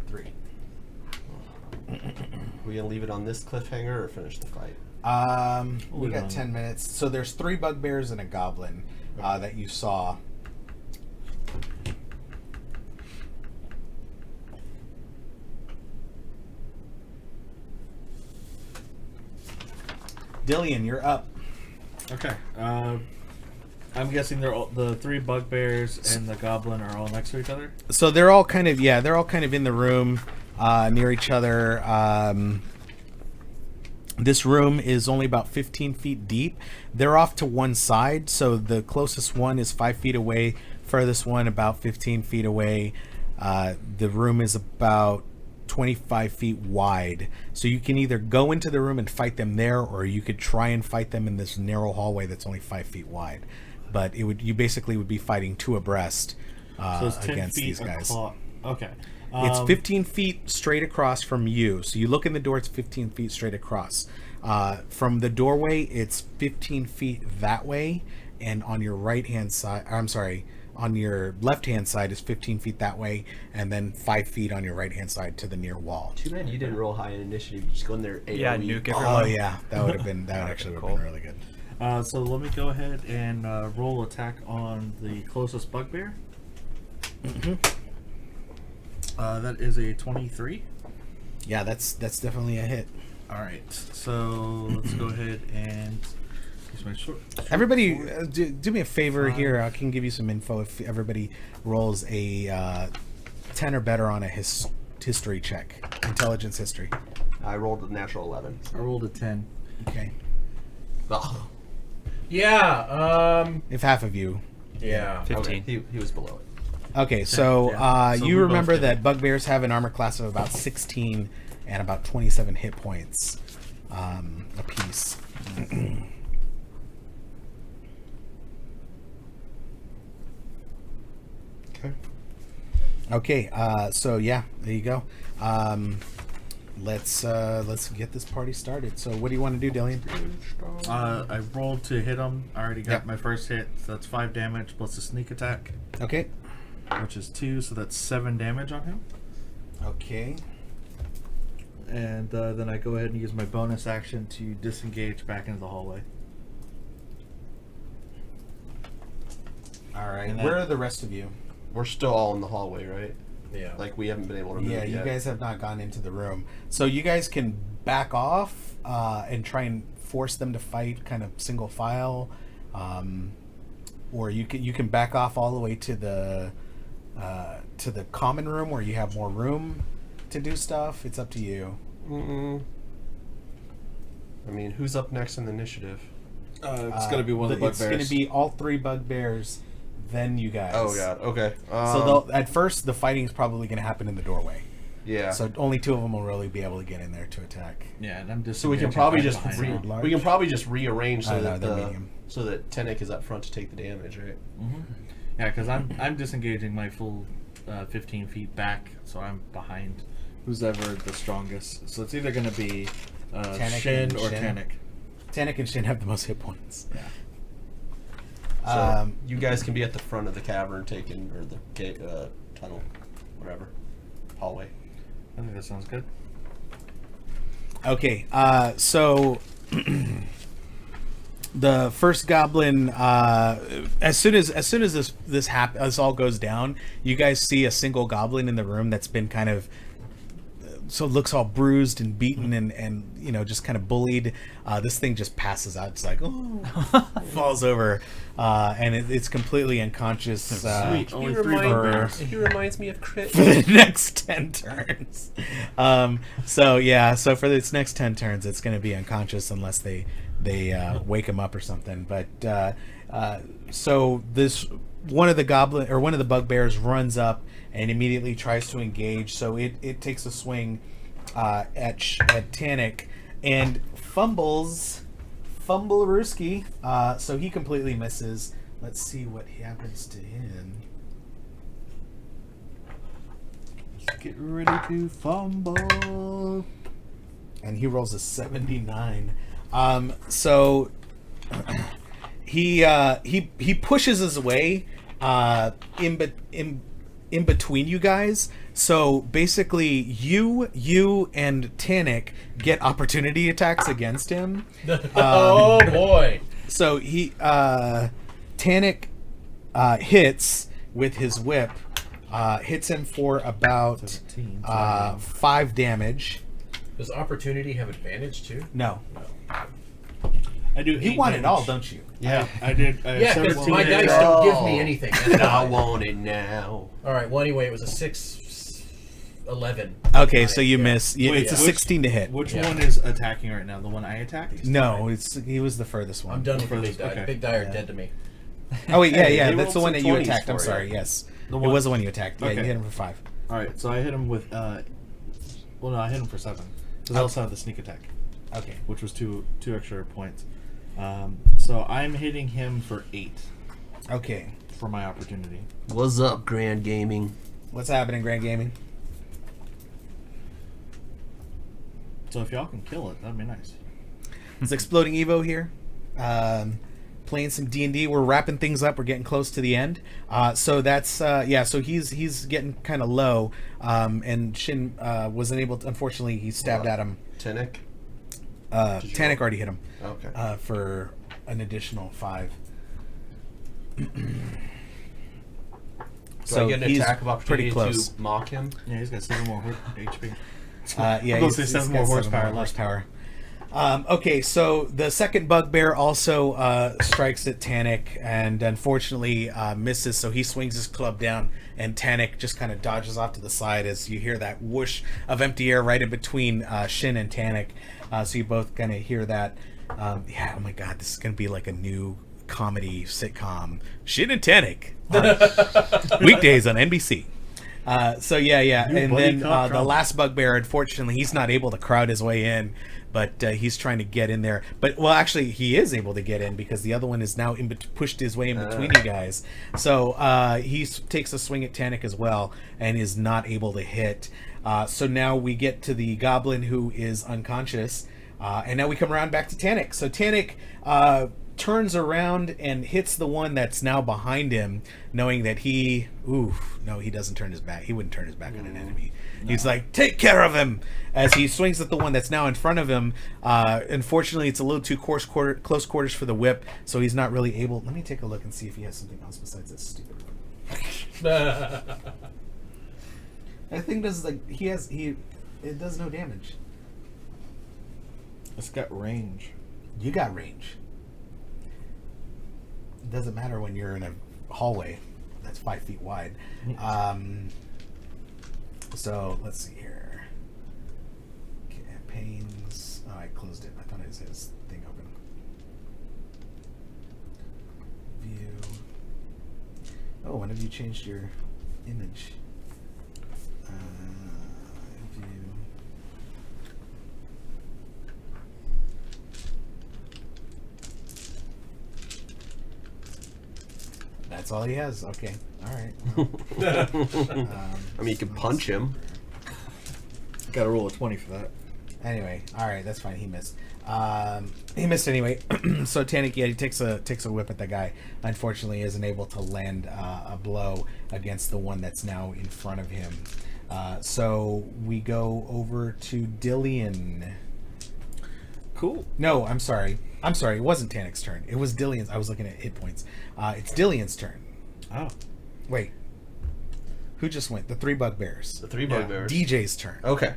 3. We gonna leave it on this cliffhanger or finish the fight? We Leave it got on. 10 minutes. So there's 3 bugbears and a goblin that you saw. Dillian, you're up. Okay. I'm guessing they're all, the 3 bugbears and the goblin are all next to each other. So they're all kind of in the room near each other. This room is only about 15 feet deep. They're off to one side, so the closest one is 5 feet away, furthest one about 15 feet away. The room is about 25 feet wide, so you can either go into the room and fight them there, or you could try and fight them in this narrow hallway that's only 5 feet wide. But you basically would be fighting 2 abreast So it's 10 against feet these guys. Okay. It's 15 feet straight across from you. So you look in the door, it's 15 feet straight across. From the doorway, it's 15 feet that way. And on your right-hand side, on your left-hand side is 15 feet that way. And then 5 feet on your right-hand side to the near wall. Too bad you didn't roll high in initiative. You just go in there. AOE. Yeah, nuke everyone. Oh, yeah. That would have been, that actually would have been really good. So let me go ahead and roll attack on the closest bugbear. Mm-hmm. That is a 23. Yeah, that's definitely a hit. All right. So let's go ahead and use my short Everybody, sword. do me a favor 5. here. I can give you some info if everybody rolls a 10 or better on a history check. Intelligence history. I rolled a natural 11. I rolled a 10. Okay. Oh, Yeah. If half of you. Yeah. 15. okay. He was below it. Okay, so, yeah. So you we both remember did. that bugbears have an armor class of about 16 and about 27 hit points apiece. Okay. Okay, so yeah, there you go. Let's get this party started. So what do you want to do, Dillian? I rolled to hit him. I already got Yep. my first hit. So that's 5 damage plus a sneak attack, Okay. which is 2. So that's 7 damage on him. Okay. And then I go ahead and use my bonus action to disengage back into the hallway. All right. And Where that- are the rest of you? We're still all in the hallway, right? Yeah. Like we haven't been able to move Yeah, you yet. guys have not gone into the room. So you guys can back off and try and force them to fight kind of single file. Or you can back off all the way to the common room where you have more room to do stuff. It's up to you. Mm-mm. I mean, who's up next in the initiative? It's going to be one of the It's going bugbears. to be all 3 bugbears, then you guys. Oh god. Okay. So at first, the fighting is probably going to happen in the doorway. yeah. So only 2 of them will really be able to get in there to attack. Yeah, and I'm just So we can probably right just behind him. Large? we can probably just rearrange so I know, that they're medium. so that Tenek is up front to take the damage, right? Yeah, because I'm disengaging my full 15 feet back, so I'm behind who's ever the strongest. So it's either going to be Tanik Shin and or Shin. Tanik. Tanik and Shin have the most hit points. Yeah. So you guys can be at the front of the cavern, taking or the tunnel, whatever, hallway. I think that sounds good. Okay, so the first goblin, as soon as this all goes down, you guys see a single goblin in the room that's been kind of so looks all bruised and beaten and you know just kind of bullied. This thing just passes out. It's like falls over, and it's completely unconscious. Sweet. He Only 3 reminds, bugbears. he reminds me of Crit. For the next 10 turns. So for its next 10 turns, it's going to be unconscious unless they wake him up or something. But so this one of the bugbears runs up and immediately tries to engage. So it takes a swing at Tanik and Fumblerooski. So he completely misses. Let's see what happens to him. Get ready to fumble. And he rolls a 79. So he pushes his way in between you guys. So basically, you and Tanik get opportunity attacks against him. Oh boy. So Tanik hits with his whip. Hits him for about 17. 5 damage. Does opportunity have advantage too? No. I do. You 8 want it damage. all, don't you? Yeah. I did. Yeah, because 17 my damage. dice don't give me anything. That's I why. want it now. All right. Well, anyway, it was a 6, 11. Okay, so you Yeah. miss. Wait, It's a which- 16 to hit. Which Yeah. one is attacking right now? The one I attacked? No, he was the furthest one. I'm done with the For big this- die. okay. Big die are Yeah. dead to me. Oh wait, yeah, Hey, yeah. they That's the rolled one some that you 20s attacked. I'm for sorry. you. Yes, The it one- was the one you attacked. Yeah, you Okay. hit him for 5. All right, so I hit him with. Well, no, I hit him for 7 because I also have the sneak attack, Okay. which was two extra points. So I'm hitting him for 8 Okay. for my opportunity. What's up, Grand Gaming? What's happening, Grand Gaming? So if y'all can kill it, that'd be nice. It's Exploding Evo here. Playing some D&D. We're wrapping things up. We're getting close to the end. So that's yeah. So he's getting kind of low, and Shin wasn't able to. Unfortunately, he stabbed at him. Tunic? Tanic already hit him Okay. for an additional 5. Do I get an he's attack of opportunity pretty close. to mock him? Yeah, he's got 7 more HP. Yeah, I'm gonna say 7 more horsepower. horsepower. Okay, so the second bugbear also strikes at Tanic and unfortunately misses, so he swings his club down and Tanic just kind of dodges off to the side as you hear that whoosh of empty air right in between Shin and Tanic. So you both kind of hear that. Yeah, oh my god, this is going to be like a new comedy sitcom. Shin and Tanic. Weekdays on NBC. So yeah. New And buddy then cop the drama. last bugbear, unfortunately, he's not able to crowd his way in, but he's trying to get in there. But, well, actually, he is able to get in because the other one is now pushed his way in between you guys. So he takes a swing at Tanic as well and is not able to hit. So now we get to the goblin who is unconscious. And now we come around back to Tanic. So Tanic turns around and hits the one that's now behind him, knowing that he doesn't turn his back. He wouldn't turn his back on an enemy. He's like, take care of him, as he swings at the one that's now in front of him. Unfortunately, it's a little too close quarters for the whip, so he's not really able. Let me take a look and see if he has something else besides this stupid whip. That thing does it does no damage. It's got range. You got range. It doesn't matter when you're in a hallway that's 5 feet wide. So let's see here. Campaigns. Oh, I closed it. I thought it was his thing open. View. Oh, when have you changed your image? View. That's all he has. Okay. All right. Well, I mean, you can punch him. Got to roll a 20 for that. Anyway, all right, that's fine. He missed. He missed anyway. So Tanic, yeah, he takes a whip at the guy. Unfortunately, isn't able to land a blow against the one that's now in front of him. So we go over to Dillian. Cool. No, I'm sorry. It wasn't Tanic's turn. It was Dillian's. I was looking at hit points. It's Dillian's turn. Oh. Wait. Who just went? The 3 bugbears. The 3 Yeah. bugbears. DJ's turn. Okay.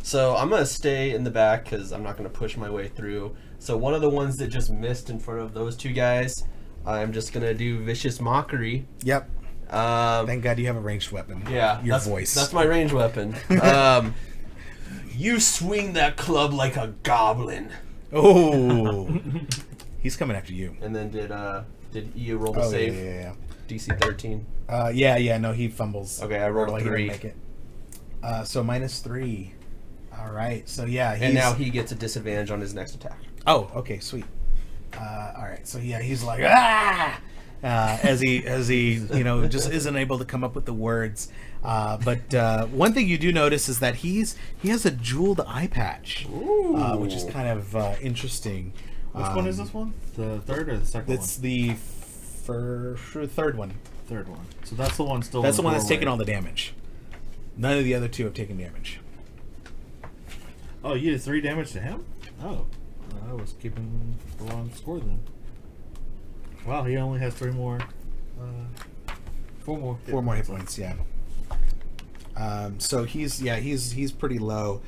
So I'm going to stay in the back because I'm not going to push my way through. So one of the ones that just missed in front of those 2 guys, I'm just going to do Vicious Mockery. Yep. Thank God you have a ranged weapon. Yeah. Your voice. That's my range weapon. You swing that club like a goblin. Oh. He's coming after you. And then did you roll the Oh, save? yeah. DC 13. Yeah, no, he fumbles. Okay, I rolled a He didn't 3. make it. So -3. All right. So yeah, And now he gets a disadvantage on his next attack. Oh, okay, sweet. All right. So yeah, he's like as he just isn't able to come up with the words. But one thing you do notice is that he has a jeweled eye patch, which is kind of interesting. Which one is this one? The third or the second one? It's the third one. Third one. So that's the one still. That's the in one that's doorway. taken all the damage. None of the other 2 have taken damage. Oh, you did 3 damage to him? Oh. I was keeping the wrong score then. Wow, he only has 3 more. 4 more. 4 more hit points, yeah. So he's pretty low.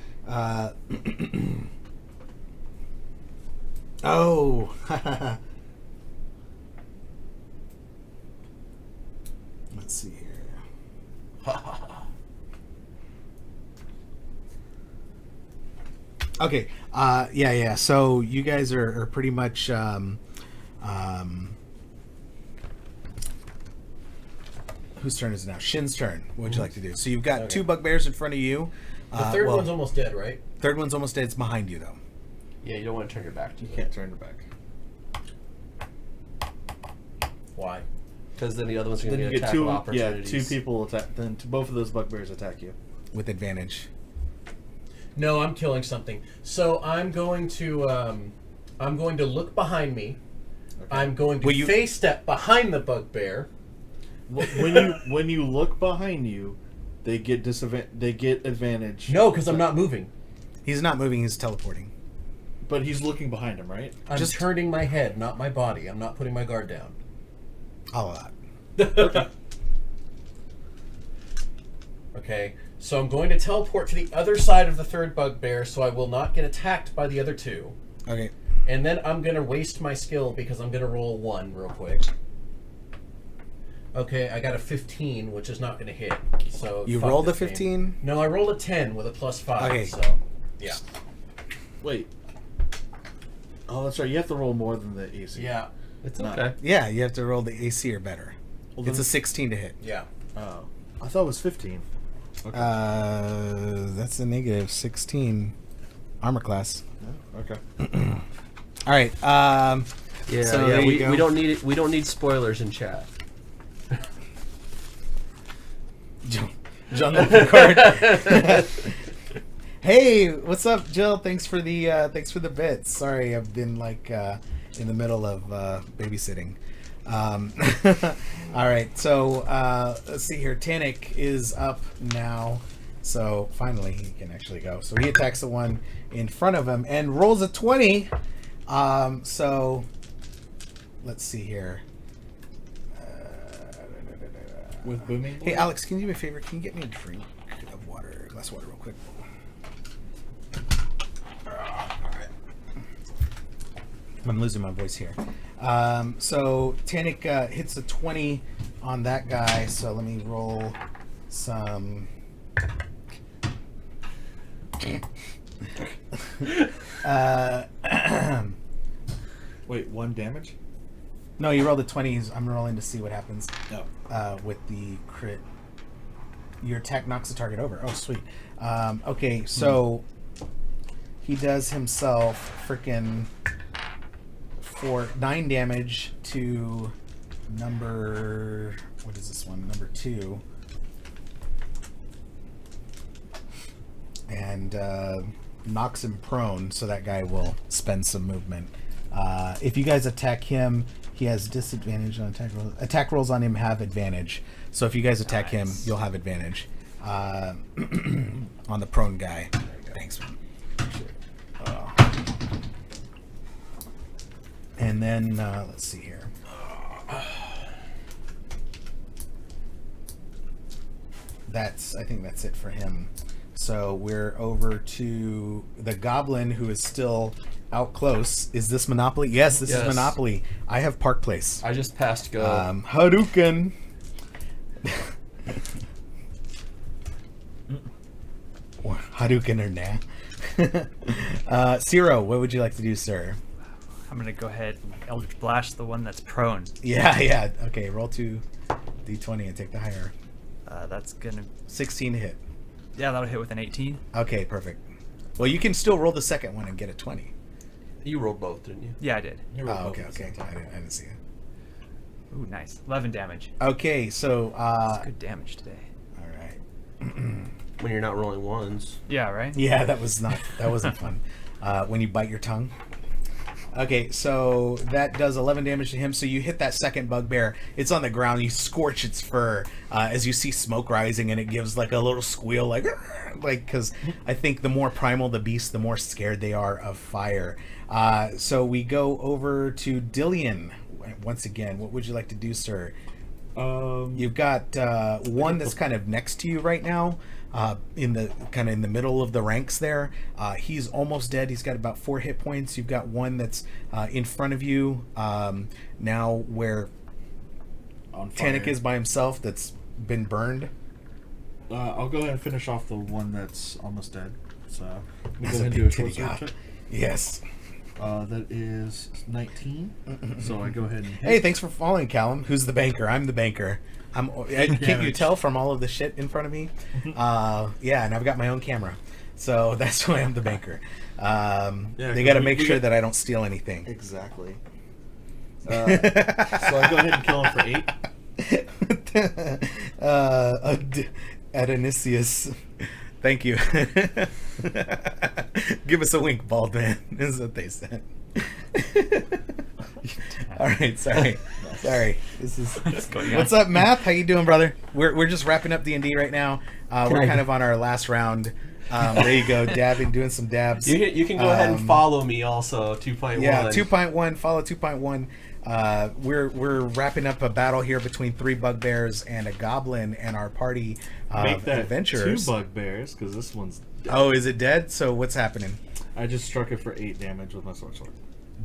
Oh. Let's see here. Okay. Yeah. So you guys are pretty much whose turn is it now? Shin's turn. What would you like to do? So you've got two bugbears in front of you. The third one's almost dead, right? Third one's almost dead. It's behind you, though. Yeah, you don't want to turn your back to You it. can't turn it back. Why? Because then the other one's going Then to you get get attack two. of Yeah, opportunities. two people attack. Then both of those bugbears attack you. With advantage. No, I'm killing something. So I'm going to look behind me. Okay. I'm going to face step behind the bugbear. when you look behind you, they get advantage. No, because I'm not moving. He's not moving. He's teleporting. But he's looking behind him, right? I'm Just- turning my head, not my body. I'm not putting my guard down. All of that. Okay. Okay, so I'm going to teleport to the other side of the third bugbear so I will not get attacked by the other two. Okay. And then I'm going to waste my skill because I'm going to roll 1 real quick. Okay, I got a 15, which is not going to hit. So You fuck rolled a this game. 15? No, I rolled a 10 with a +5. Okay. So, yeah. Wait. Oh, that's right. You have to roll more than the AC. Yeah. It's Not- okay. Yeah, you have to roll the AC or better. Well, It's then- a 16 to hit. Yeah. Oh, I thought it was 15. Okay. That's a negative 16 armor class. Oh, okay. All right. Yeah, So yeah. there you We go. don't need it. We don't need spoilers in chat. John Picard. Hey, what's up, Jill? Thanks for the bits. Sorry, I've been in the middle of babysitting. All right, so let's see here. Tannic is up now, so finally he can actually go. So he attacks the one in front of him and rolls a 20. So let's see here. With booming. Hey, Alex, can you do me a favor? Can you get me a drink of water, a glass of water, real quick? Alright. I'm losing my voice here. So, Tannic hits a 20 on that guy, so let me roll some... Wait, 1 damage? No, you rolled a 20. I'm rolling to see what happens. No. With the crit. Your attack knocks the target over. Oh, sweet. Okay, so he does himself freaking for 9 damage to number... What is this one? Number 2. And knocks him prone, so that guy will spend some movement. If you guys attack him, he has disadvantage on attack rolls. Attack rolls on him have advantage. So if you guys attack him, you'll have advantage. On the prone guy. Thanks, man. And then, let's see here. I think that's it for him. So we're over to the goblin who is still out close. Is this Monopoly? Yes, this is Yes. Monopoly. I have Park Place. I just passed go. Hadouken. Or Hadouken or nah. Zero, what would you like to do, sir? I'm gonna go ahead and Eldritch Blast the one that's prone. Yeah. Okay, roll 2 d20 and take the higher. That's gonna... 16 to hit. Yeah, that'll hit with an 18. Okay, perfect. Well, you can still roll the second one and get a 20. You rolled both, didn't you? Yeah, I did. You Oh, rolled okay. both at the same I time. didn't see it. Ooh, nice. 11 damage. Okay, so That's good damage today. all right. When you're not rolling ones. Yeah, right? Yeah, that wasn't fun. When you bite your tongue. Okay, so that does 11 damage to him. So you hit that second bugbear. It's on the ground. You scorch its fur as you see smoke rising, and it gives like a little squeal, like because I think the more primal the beast, the more scared they are of fire. So we go over to Dillian once again. What would you like to do, sir? You've got one that's kind of next to you right now, in the middle of the ranks there. He's almost dead. He's got about 4 hit points. You've got one that's in front of you now, where On fire. Tannic is by himself. That's been burned. I'll go ahead and finish off the one that's almost dead. So let me That's go a ahead and do big a short titty sword guy. check. Yes. That is 19. So I go ahead and hit. Hey, thanks for following, Callum. Who's the banker? I'm the banker. Can't you tell from all of the shit in front of me? Yeah, and I've got my own camera, so that's why I'm the banker. They got to make sure that I don't steal anything. Exactly. So I go ahead and kill him for 8. Adonisius. Thank you. Give us a wink, bald man. Is what they said. All right, sorry. This is what's up, Math? How you doing, brother? We're just wrapping up D&D right now. We're kind of on our last round. There you go, dabbing, doing some dabs. You can go ahead and follow me also. 2.1. Yeah, 2.1. Follow 2.1. We're wrapping up a battle here between 3 bugbears and a goblin and our party Make of that adventurers. 2 bugbears, because this one's dead. Oh, is it dead? So what's happening? I just struck it for 8 damage with my sword.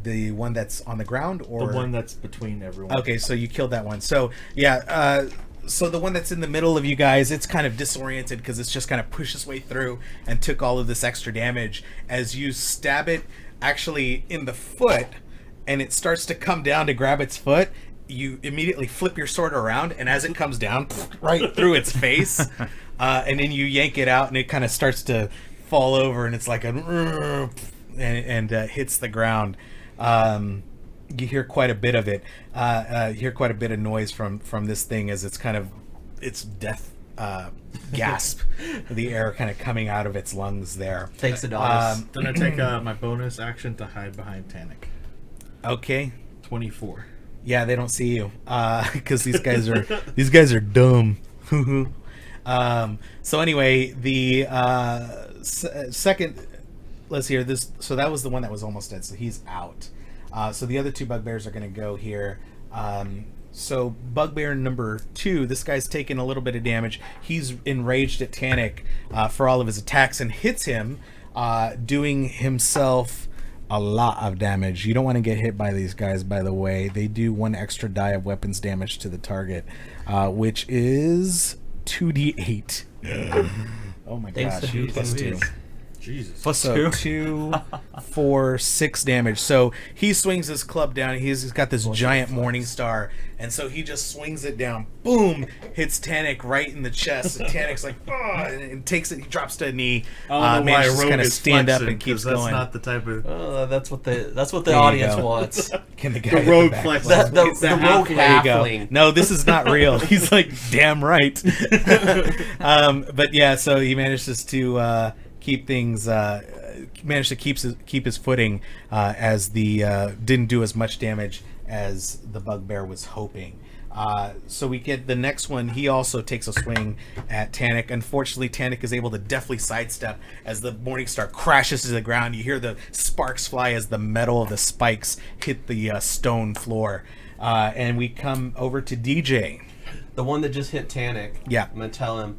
The one that's on the ground, or The one that's between everyone. Okay, so you killed that one. So yeah, so the one that's in the middle of you guys, it's kind of disoriented because it's just kind of pushed its way through and took all of this extra damage as you stab it actually in the foot, and it starts to come down to grab its foot. You immediately flip your sword around, and as it comes down, right through its face, and then you yank it out, and it kind of starts to fall over, and it's like a and hits the ground. You hear quite a bit of it. Hear quite a bit of noise from this thing as it's kind of its death gasp, the air kind of coming out of its lungs there. Thanks, Adonis. Then I take my bonus action to hide behind Tannic. Okay. 24. Yeah, they don't see you because these guys are dumb. So anyway, the second. Let's hear this. So that was the one that was almost dead. So he's out. So the other 2 bugbears are going to go here. So bugbear number 2, this guy's taking a little bit of damage. He's enraged at Tannic for all of his attacks and hits him, doing himself a lot of damage. You don't want to get hit by these guys, by the way. They do 1 extra die of weapons damage to the target, which is 2d8. Oh my Thanks gosh, to plus 2. Jesus. Plus So 2. 2, 4, 6 damage. So he swings his club down. He's got this giant morning star, and so he just swings it down. Boom! Hits Tannic right in the chest. And Tannic's like, oh, and takes it. He drops to a knee. Manages to kind of stand up and keeps that's going. not the type of... That's what the There you audience go. wants. Can the guy The rogue back flex. flip? The It's the rogue There you go. halfling. No, this is not real. He's like, damn right. But yeah, so he manages to keep things. Managed to keep his footing as the didn't do as much damage as the bugbear was hoping. So we get the next one. He also takes a swing at Tannic. Unfortunately, Tannic is able to deftly sidestep as the Morningstar crashes to the ground. You hear the sparks fly as the metal of the spikes hit the stone floor. And we come over to DJ. The one that just hit Tannic. Yeah. I'm gonna tell him,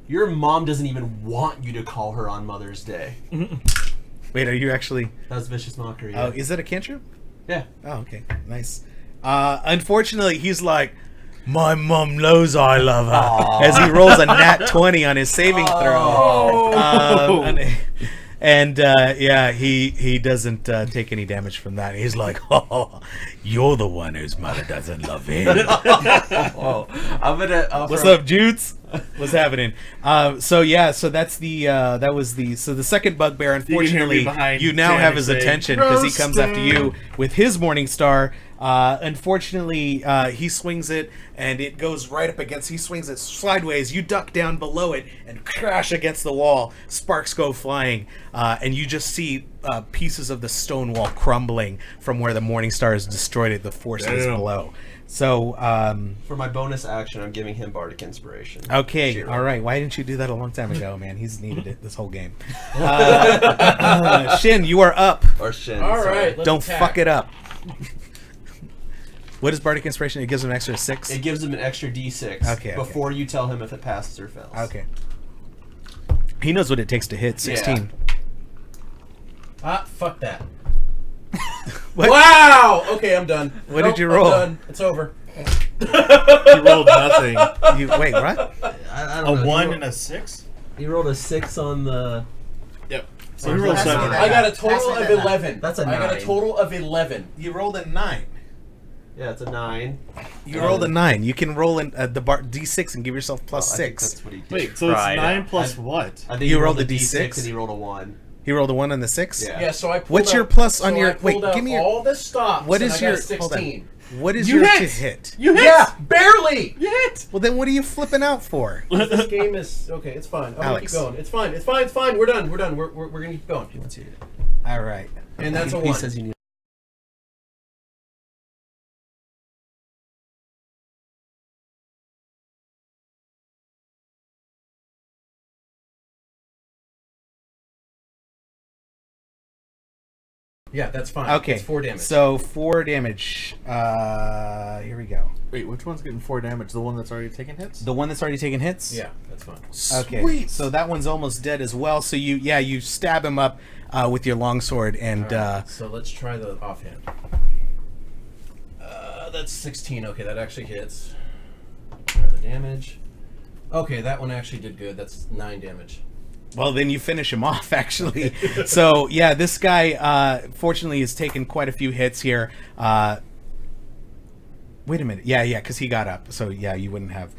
your mom doesn't even want you to call her on Mother's Day. Wait, are you actually... That was vicious mockery. Oh, Yeah. is that a cantrip? Yeah. Oh, okay. Nice. Unfortunately, he's like, my mom knows I love her. Aww. As he rolls a nat 20 on his saving throw. Yeah, he doesn't take any damage from that. He's like, oh, you're the one whose mother doesn't love him. Oh, I'm gonna. What's up, Jutes? What's happening? So that's the so the second bugbear. Unfortunately, behind you now have his Tannic saying, attention because he "Roast comes after you him." with his morning star. Unfortunately, he swings it and it goes right up against. He swings it sideways. You duck down below it and crash against the wall. Sparks go flying, and you just see pieces of the stone wall crumbling from where the morning star has destroyed it. The forces Damn. below. So, For my bonus action, I'm giving him Bardic Inspiration. okay, Shiro. all right. Why didn't you do that a long time ago, man? He's needed it this whole game. Shin, you are up. Or Shin. All sorry. right, let's Don't attack. fuck it up. What is Bardic Inspiration? It gives him an extra 6? It gives him an extra D6 Okay, before you tell him if it passes or fails. Okay. He knows what it takes to hit. 16. Ah, fuck that. What? Wow! Okay, I'm done. What did you roll? I'm done. It's over. You rolled nothing. Wait, what? I A don't know. 1 and a 6? He rolled a 6 on the... Yep. So he rolled Pass me 7. that. I got a total Pass me of that. 11. That's a I got a 9. total of 11. You rolled a 9. Yeah, it's a 9. You rolled a 9. You can roll in the D6 and give yourself plus I think 6. that's what he did. Wait, so Right. it's 9 plus what? I think You he rolled rolled a a D6? D6 and he rolled a 1. He rolled a 1 on the 6? Yeah. Yeah, so I pulled What's your out- plus on so your... I pulled Wait, out give me your... all the stops. What and is I got your... a 16. Hold on. What is You your hit! to hit? You hit! Yeah, barely. You hit! Well, then what are you flipping out for? This game is okay. It's fine. I'm gonna Alex. keep going. It's fine. It's fine. It's fine. We're done. We're done. We're gonna keep going. Let's see it. All right. And that's a He 1. says you need... Yeah, that's fine. Okay. It's 4 damage. So 4 damage. Here we go. Wait, which one's getting 4 damage? The one that's already taken hits? The one that's already taken hits? yeah, that's fine. Okay. Sweet. So that one's almost dead as well. So you stab him up with your longsword and Alright, so let's try the offhand. That's 16. Okay, that actually hits. Try the damage. Okay, that one actually did good. That's 9 damage. well, then you finish him off, actually. So, yeah, this guy, fortunately, has taken quite a few hits here. Wait a minute. Yeah, because he got up. So, yeah, you wouldn't have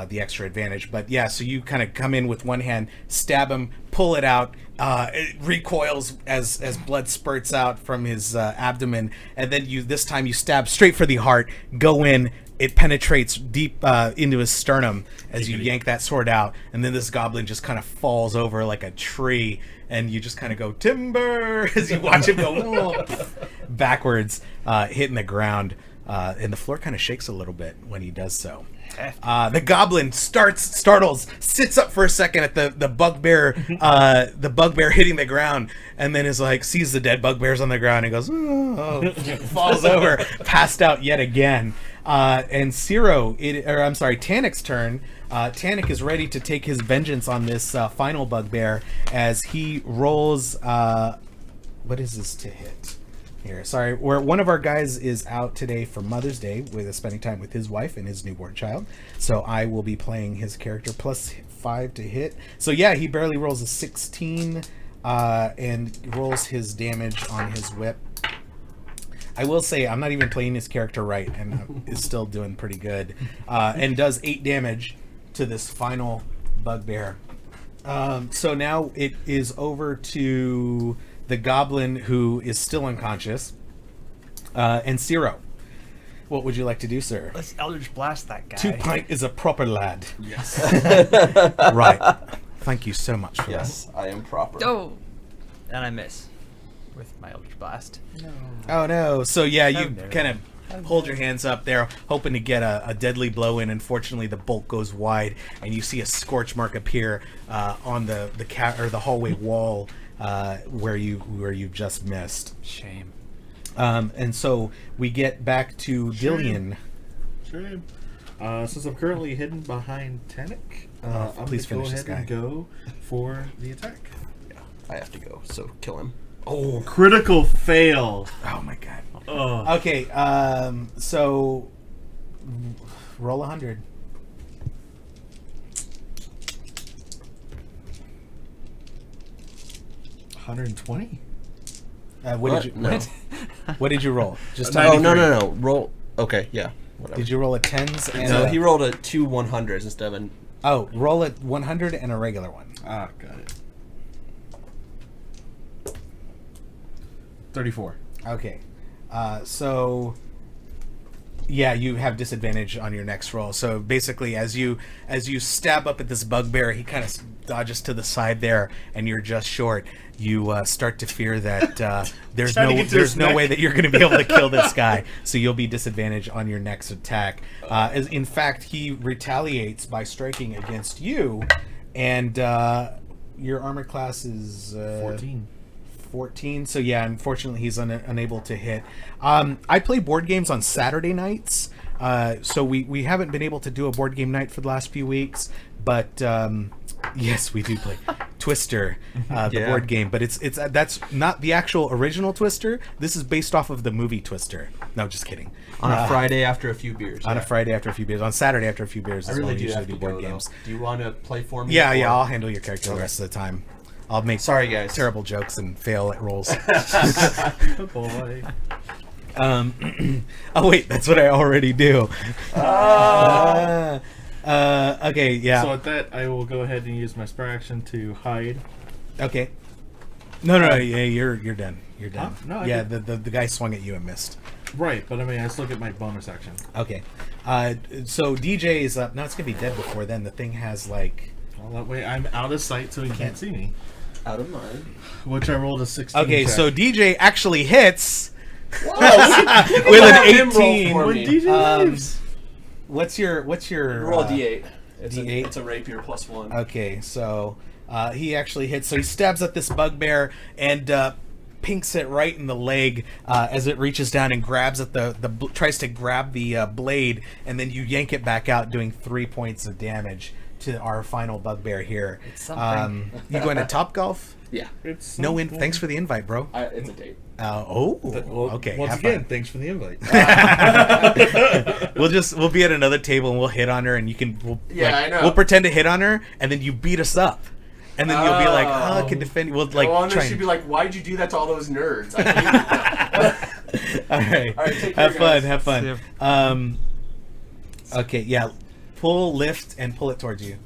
the extra advantage. But, yeah, so you kind of come in with one hand, stab him, pull it out. It recoils as blood spurts out from his abdomen. And then this time you stab straight for the heart, go in. It penetrates deep into his sternum as you yank that sword out, and then this goblin just kind of falls over like a tree, and you just kind of go, timber, as you watch him go backwards, hitting the ground, and the floor kind of shakes a little bit when he does so. The goblin startles, sits up for a second at the bugbear hitting the ground, and then is like, sees the dead bugbears on the ground and goes, oh, falls over, passed out yet again. And Tanik's turn. Tanik is ready to take his vengeance on this final bugbear as he rolls. What is this to hit? Here, sorry, where one of our guys is out today for Mother's Day with spending time with his wife and his newborn child. So I will be playing his character plus 5 to hit. So yeah, he barely rolls a 16 and rolls his damage on his whip. I will say I'm not even playing his character right, and is still doing pretty good, and does 8 damage to this final bugbear. So now it is over to the goblin who is still unconscious, and Ciro. What would you like to do, sir? Let's Eldritch Blast that guy. 2 pint is a proper lad. Yes. Right. Thank you so much for Yes, I am proper. Oh! And I miss with my Eldritch Blast. that. Oh no. So yeah, you no. kind of hold your hands up there, hoping to get a deadly blow in. Unfortunately, the bolt goes wide, and you see a scorch mark appear on the hallway wall where you've just missed. Shame. And so we get back to Dillian. Sure. Since I'm currently hidden behind Tanik, I'm please going finish to this go ahead and guy. go for the attack. Yeah, I have to go, so kill him. Oh, critical fail. Oh my god. Oh. Okay. So roll 100. $120? What did you? No. What did you roll? Just Oh, no. 93. Roll. Okay, yeah. Whatever. Did you roll a 10s? And No, a- he rolled a 2 100s instead of an... Oh, roll a 100 and a regular one. Ah, got it. 34. Okay. So yeah, you have disadvantage on your next roll. So basically, as you stab up at this bugbear, he kind of dodges to the side there, and you're just short. You start to fear that there's Trying to get to his no neck. way that you're going to be able to kill this guy. So you'll be disadvantaged on your next attack. In fact, he retaliates by striking against you, and your armor class is 14. 14. So yeah, unfortunately he's unable to hit. I play board games on Saturday nights. So we haven't been able to do a board game night for the last few weeks, but yes, we do play Twister, the board game. But it's that's not the actual original Twister. This is based off of the movie Twister. No, just kidding. On a Friday after a few beers. On a Friday after a few beers. On Saturday after a few beers. I Is when really we do usually have to do board go, games. though. Do you want to play for me? Yeah, or- yeah. I'll handle your character the rest of the time. I'll make Sorry, guys. terrible jokes and fail at rolls. Good boy. Oh wait, that's what I already do. Okay, yeah. So at that, I will go ahead and use my spare action to hide. Okay. No, yeah, you're done. You're done. Huh? No, I yeah, did- the guy swung at you and missed. Right, but I mean, I still get my bonus action. Okay. So DJ is up. No, it's gonna be dead before then. The thing has like. Well, that way I'm out of sight, so he can't see me. Out of mind. Which I rolled a 16. Okay, check. so DJ actually hits Whoa, with an 18. for when me. DJ leaves. What's your Roll a d8. It's D8? It's a rapier +1. Okay, so he actually hits. So he stabs at this bugbear and pinks it right in the leg as it reaches down and grabs at tries to grab the blade, and then you yank it back out, doing 3 points of damage to our final bugbear here. It's something. You going to Top Golf? Yeah. It's No, something. thanks for the invite, bro. It's a date. Okay. Once have again, fun. thanks for the invite. We'll be at another table and we'll hit on her, and I know. we'll pretend to hit on her, and then you beat us up, and then you'll be like, I can defend. We'll like well, and try. then she'd be like, "Why'd you do that to all those nerds?" I hate you." All right. All right, take care, Have fun. guys. Have See fun. Okay. Yeah. Pull, lift, and pull it towards you.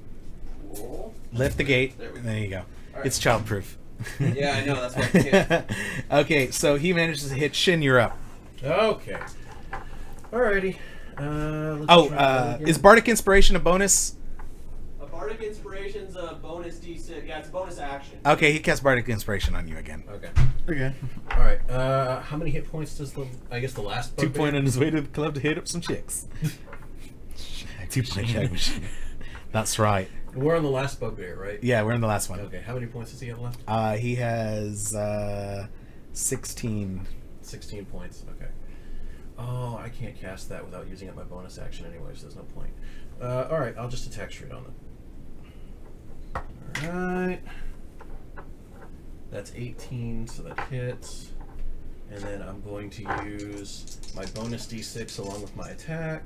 Lift the gate. There we go. There you go. right. It's childproof. Yeah, I know. That's why I can't. Okay. So he manages to hit Shin. You're up. Okay. Alrighty. Let's try Is Bardic Inspiration a bonus? A Bardic Inspiration's a bonus D6. Yeah, it's a bonus action. Okay, he casts Bardic Inspiration on you again. Okay. Okay. Alright. How many hit points does the last 2 bugbear? point on his way to the club to hit up some chicks. 2 point shag machine. That's right. We're on the last bugbear, right? Yeah, we're in the last one. Okay. How many points does he have left? He has 16. 16 points. Okay. Oh, I can't cast that without using up my bonus action anyway, so there's no point. Alright, I'll just attack straight on them. Alright. That's 18, so that hits. And then I'm going to use my bonus d6 along with my attack.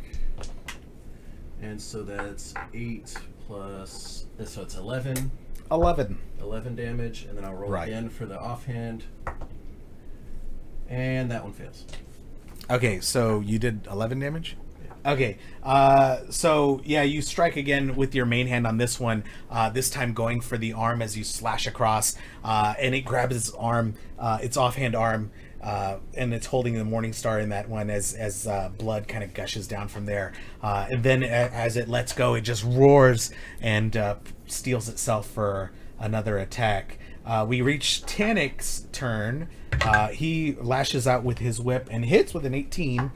And so that's 8 plus... So it's 11. 11. 11 damage, and then I'll roll Right. again for the offhand. And that one fails. Okay, so you did 11 damage? Okay, so yeah, you strike again with your main hand on this one, this time going for the arm as you slash across, and it grabs its arm, its offhand arm, and it's holding the Morning Star in that one as blood kind of gushes down from there. And then as it lets go, it just roars and steals itself for another attack. We reach Tanik's turn. He lashes out with his whip and hits with an 18,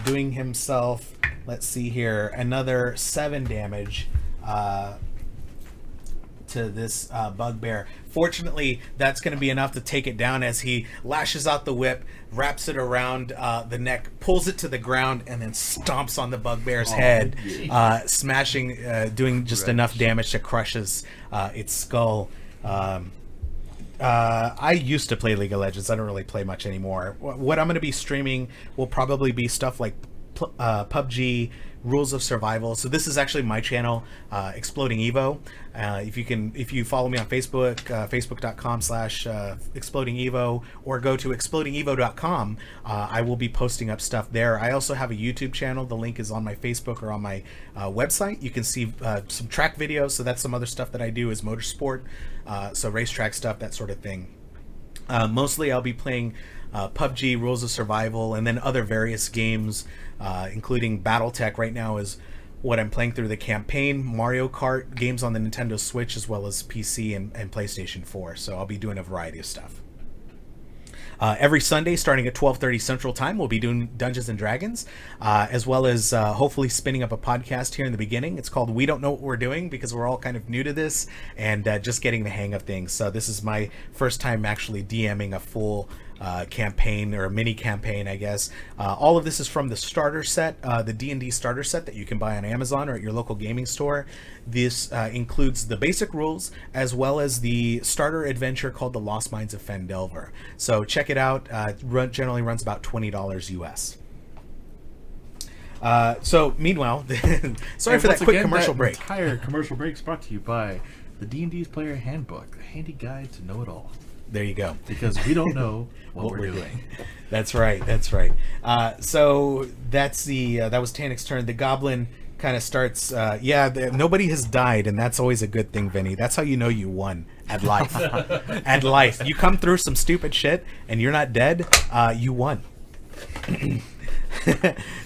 doing himself, let's see here, another 7 damage to this bugbear. Fortunately, that's going to be enough to take it down as he lashes out the whip, wraps it around the neck, pulls it to the ground, and then stomps on the bugbear's head, smashing, doing just enough damage to crush its skull. I used to play League of Legends. I don't really play much anymore. What I'm going to be streaming will probably be stuff like PUBG, Rules of Survival. So this is actually my channel, Exploding Evo. If you follow me on Facebook, facebook.com/Exploding Evo, or go to explodingevo.com, I will be posting up stuff there. I also have a YouTube channel. The link is on my Facebook or on my website. You can see some track videos. So that's some other stuff that I do is motorsport, so racetrack stuff, that sort of thing. Mostly I'll be playing PUBG, Rules of Survival, and then other various games, including Battletech. Right now is what I'm playing through the campaign, Mario Kart, games on the Nintendo Switch, as well as PC and PlayStation 4. So I'll be doing a variety of stuff. Every Sunday, starting at 12:30 Central Time, we'll be doing Dungeons and Dragons, as well as hopefully spinning up a podcast here in the beginning. It's called We Don't Know What We're Doing, because we're all kind of new to this and just getting the hang of things. So this is my first time actually DMing a full campaign, or a mini campaign, I guess. All of this is from the starter set, the D&D starter set that you can buy on Amazon or at your local gaming store. This includes the basic rules as well as the starter adventure called The Lost Mines of Phandelver. So check it out. Generally runs about $20 US. So meanwhile, sorry for that quick commercial break. Entire commercial break is brought to you by the D&D's Player Handbook, a handy guide to know it all. There you go. Because we don't know what we're doing. That's right. So that's that was Tanik's turn. The goblin kind of starts. Nobody has died, and that's always a good thing, Vinny. That's how you know you won at life. At life, you come through some stupid shit, and you're not dead. You won.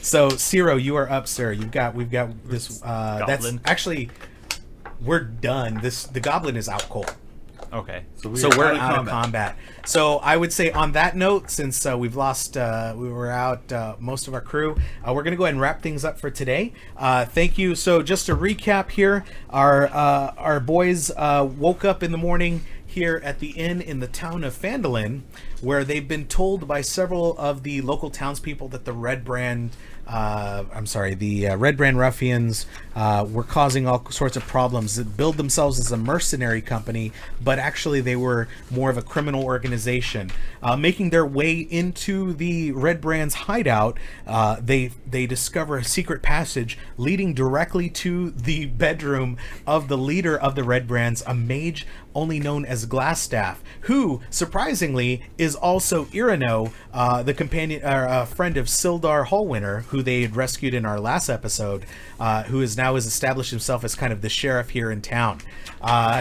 So Ciro, you are up, sir. We've got this. That's actually, we're done. The goblin is out cold. Okay. So we're out of combat. So I would say on that note, since we've lost, we were out most of our crew, we're going to go ahead and wrap things up for today. Thank you. So just to recap here, our boys woke up in the morning here at the inn in the town of Phandelver, where they've been told by several of the local townspeople that the Red Brand ruffians were causing all sorts of problems, that billed themselves as a mercenary company, but actually they were more of a criminal organization. Making their way into the Red Brand's hideout, they discover a secret passage leading directly to the bedroom of the leader of the Red Brands, a mage only known as Glassstaff, who surprisingly is also Irino, the companion friend of Sildar Hallwinter, who they had rescued in our last episode, who has established himself as kind of the sheriff here in town.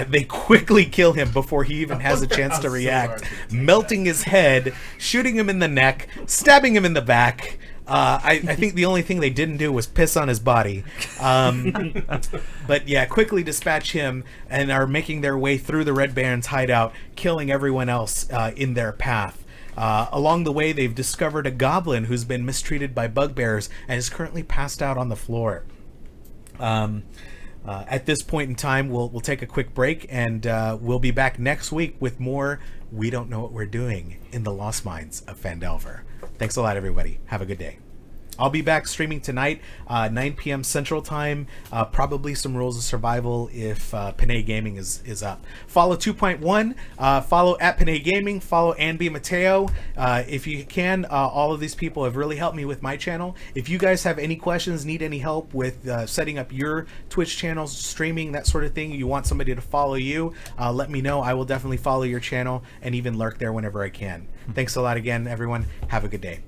They quickly kill him before he even has a chance to react, melting his head, shooting him in the neck, stabbing him in the back. I think the only thing they didn't do was piss on his body. But yeah, quickly dispatch him and are making their way through the Red Brand's hideout, killing everyone else in their path. Along the way, they've discovered a goblin who's been mistreated by bugbears and is currently passed out on the floor. At this point in time, we'll take a quick break, and we'll be back next week with more We Don't Know What We're Doing in the Lost Mines of Phandelver. Thanks a lot, everybody. Have a good day. I'll be back streaming tonight, 9 p.m. Central Time. Probably some Rules of Survival if Panay Gaming is up. Follow 2.1. Follow at Panay Gaming. Follow Anby Mateo. If you can, all of these people have really helped me with my channel. If you guys have any questions, need any help with setting up your Twitch channels, streaming, that sort of thing, you want somebody to follow you, let me know. I will definitely follow your channel and even lurk there whenever I can. Thanks a lot again, everyone. Have a good day.